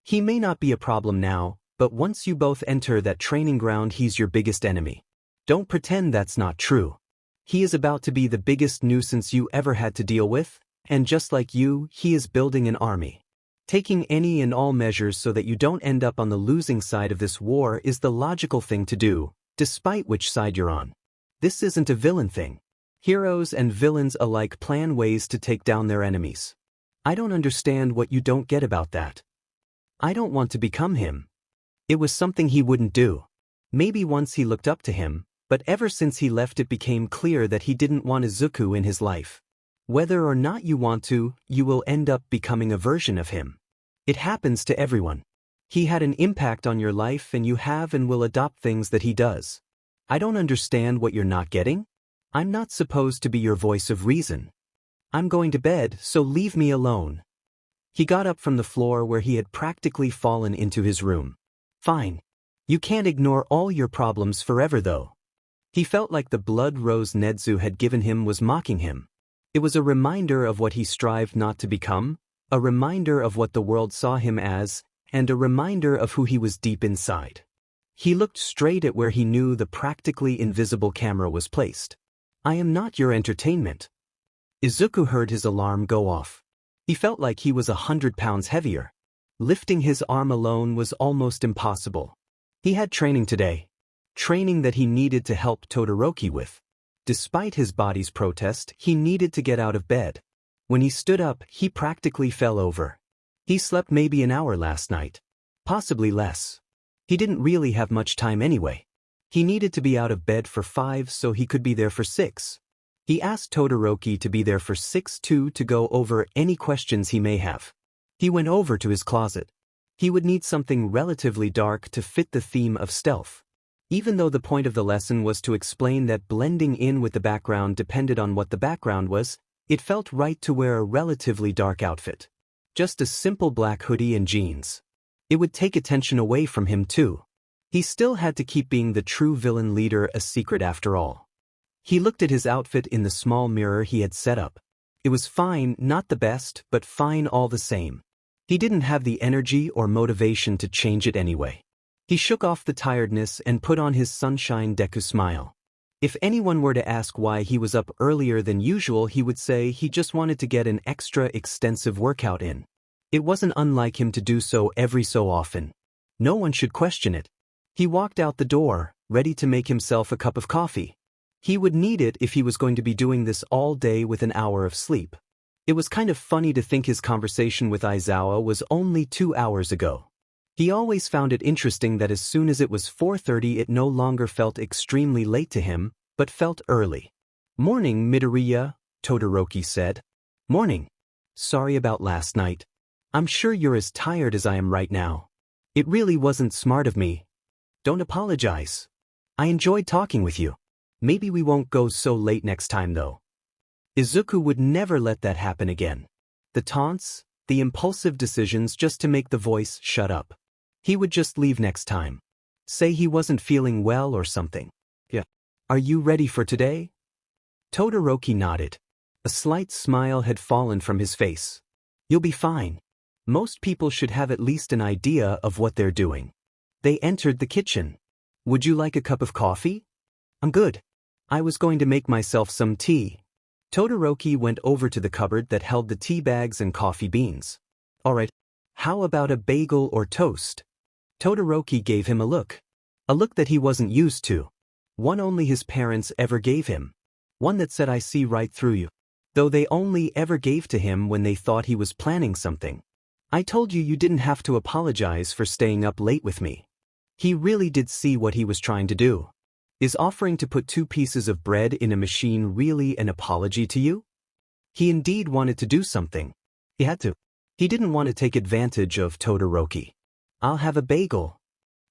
He may not be a problem now, but once you both enter that training ground, he's your biggest enemy. Don't pretend that's not true. He is about to be the biggest nuisance you ever had to deal with, and just like you, he is building an army. Taking any and all measures so that you don't end up on the losing side of this war is the logical thing to do, despite which side you're on. This isn't a villain thing. Heroes and villains alike plan ways to take down their enemies. I don't understand what you don't get about that. I don't want to become him. It was something he wouldn't do. Maybe once he looked up to him, but ever since he left it became clear that he didn't want Izuku in his life. Whether or not you want to, you will end up becoming a version of him. It happens to everyone. He had an impact on your life and you have and will adopt things that he does. I don't understand what you're not getting. I'm not supposed to be your voice of reason. I'm going to bed, so leave me alone. He got up from the floor where he had practically fallen into his room. Fine. You can't ignore all your problems forever though. He felt like the blood rose Nedzu had given him was mocking him. It was a reminder of what he strived not to become, a reminder of what the world saw him as, and a reminder of who he was deep inside. He looked straight at where he knew the practically invisible camera was placed. I am not your entertainment. Izuku heard his alarm go off. He felt like he was 100 pounds heavier. Lifting his arm alone was almost impossible. He had training today. Training that he needed to help Todoroki with. Despite his body's protest, he needed to get out of bed. When he stood up, he practically fell over. He slept maybe an hour last night. Possibly less. He didn't really have much time anyway. He needed to be out of bed for 5 so he could be there for 6. He asked Todoroki to be there for 6 too to go over any questions he may have. He went over to his closet. He would need something relatively dark to fit the theme of stealth. Even though the point of the lesson was to explain that blending in with the background depended on what the background was, it felt right to wear a relatively dark outfit. Just a simple black hoodie and jeans. It would take attention away from him too. He still had to keep being the true villain leader a secret after all. He looked at his outfit in the small mirror he had set up. It was fine, not the best, but fine all the same. He didn't have the energy or motivation to change it anyway. He shook off the tiredness and put on his sunshine Deku smile. If anyone were to ask why he was up earlier than usual, he would say he just wanted to get an extra extensive workout in. It wasn't unlike him to do so every so often. No one should question it. He walked out the door, ready to make himself a cup of coffee. He would need it if he was going to be doing this all day with an hour of sleep. It was kind of funny to think his conversation with Aizawa was only 2 hours ago. He always found it interesting that as soon as it was 4:30 it no longer felt extremely late to him, but felt early. "Morning, Midoriya," Todoroki said. "Morning. Sorry about last night. I'm sure you're as tired as I am right now. It really wasn't smart of me. Don't apologize. I enjoyed talking with you. Maybe we won't go so late next time though." Izuku would never let that happen again. The taunts, the impulsive decisions just to make the voice shut up. He would just leave next time. Say he wasn't feeling well or something. "Yeah. Are you ready for today?" Todoroki nodded. A slight smile had fallen from his face. "You'll be fine. Most people should have at least an idea of what they're doing." They entered the kitchen. "Would you like a cup of coffee?" "I'm good. I was going to make myself some tea." Todoroki went over to the cupboard that held the tea bags and coffee beans. "All right. How about a bagel or toast?" Todoroki gave him a look that he wasn't used to. One only his parents ever gave him. One that said, "I see right through you." Though they only ever gave to him when they thought he was planning something. "I told you you didn't have to apologize for staying up late with me." He really did see what he was trying to do. Is offering to put 2 pieces of bread in a machine really an apology to you? He indeed wanted to do something. He had to. He didn't want to take advantage of Todoroki. I'll have a bagel.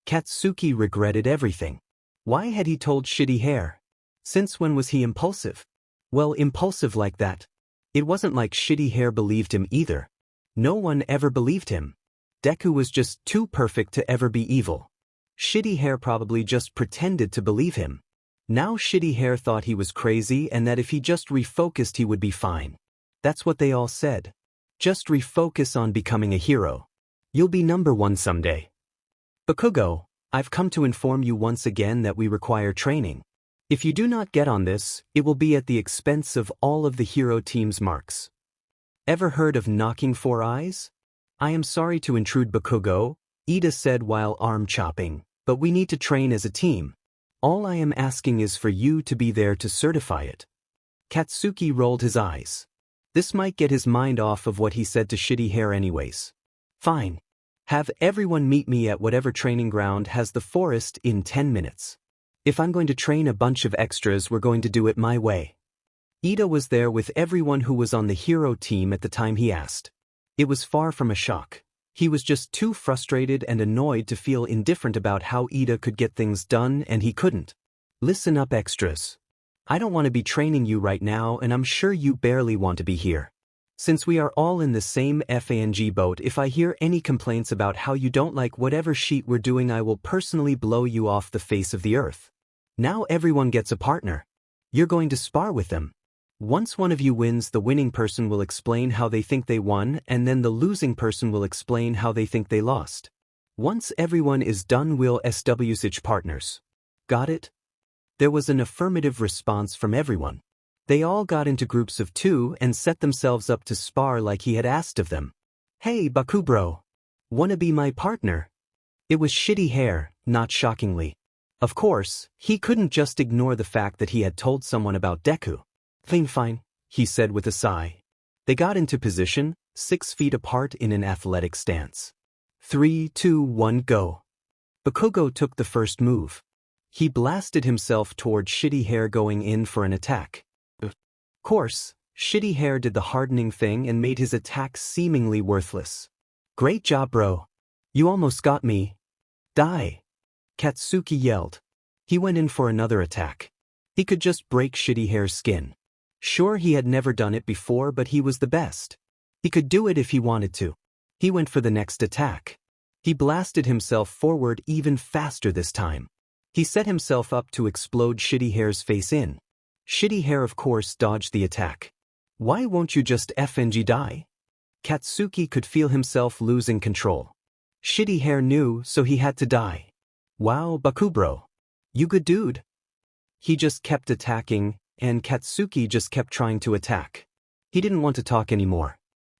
Katsuki regretted everything. Why had he told Shitty Hair? Since when was he impulsive? Well, impulsive like that. It wasn't like Shitty Hair believed him either. No one ever believed him. Deku was just too perfect to ever be evil. Shitty Hair probably just pretended to believe him. Now Shitty Hair thought he was crazy and that if he just refocused he would be fine. That's what they all said. Just refocus on becoming a hero. You'll be #1 someday. Bakugo, I've come to inform you once again that we require training. If you do not get on this, it will be at the expense of all of the hero team's marks. Ever heard of knocking 4 eyes? I am sorry to intrude, Bakugo, Ida said while arm chopping, but we need to train as a team. All I am asking is for you to be there to certify it. Katsuki rolled his eyes. This might get his mind off of what he said to Shitty Hair anyways. Fine. Have everyone meet me at whatever training ground has the forest in 10 minutes. If I'm going to train a bunch of extras, we're going to do it my way. Ida was there with everyone who was on the hero team at the time he asked. It was far from a shock. He was just too frustrated and annoyed to feel indifferent about how Ida could get things done and he couldn't. Listen up, extras. I don't want to be training you right now, and I'm sure you barely want to be here. Since we are all in the same FANG boat, if I hear any complaints about how you don't like whatever sheet we're doing, I will personally blow you off the face of the earth. Now everyone gets a partner. You're going to spar with them. Once one of you wins, the winning person will explain how they think they won, and then the losing person will explain how they think they lost. Once everyone is done, we'll switch partners. Got it? There was an affirmative response from everyone. They all got into groups of 2 and set themselves up to spar like he had asked of them. Hey, Bakubro. Wanna be my partner? It was Shitty Hair, not shockingly. Of course, he couldn't just ignore the fact that he had told someone about Deku. Fine, he said with a sigh. They got into position, 6 feet apart in an athletic stance. 3, 2, 1, go. Bakugo took the first move. He blasted himself toward Shitty Hair, going in for an attack. Of course, Shitty Hair did the hardening thing and made his attack seemingly worthless. Great job, bro. You almost got me. Die. Katsuki yelled. He went in for another attack. He could just break Shitty Hair's skin. Sure, he had never done it before, but he was the best. He could do it if he wanted to. He went for the next attack. He blasted himself forward even faster this time. He set himself up to explode Shitty Hair's face in. Shitty Hair, of course, dodged the attack. Why won't you just FNG die? Katsuki could feel himself losing control. Shitty Hair knew, so he had to die. Wow, Bakubro. You good dude. He just kept attacking, and Katsuki just kept trying to attack. He didn't want to talk anymore.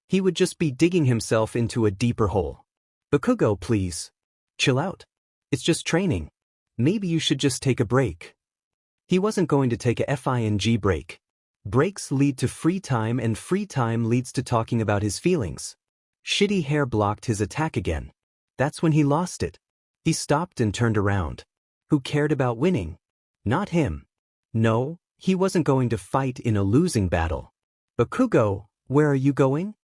He would just be digging himself into a deeper hole. Bakugo, please. Chill out. It's just training. Maybe you should just take a break. He wasn't going to take a FING break. Breaks lead to free time, and free time leads to talking about his feelings. Shitty Hair blocked his attack again. That's when he lost it. He stopped and turned around. Who cared about winning? Not him. No, he wasn't going to fight in a losing battle. Bakugo, where are you going?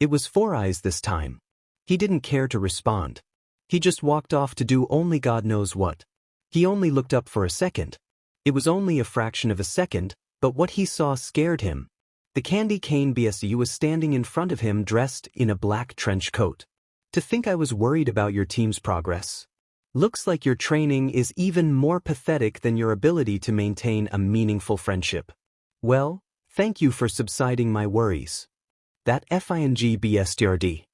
It was 4 Eyes this time. He didn't care to respond. He just walked off to do only God knows what. He only looked up for a second. It was only a fraction of a second, but what he saw scared him. The candy cane BSU was standing in front of him, dressed in a black trench coat. To think I was worried about your team's progress. Looks like your training is even more pathetic than your ability to maintain a meaningful friendship. Well, thank you for subsiding my worries. That FING BSTRD.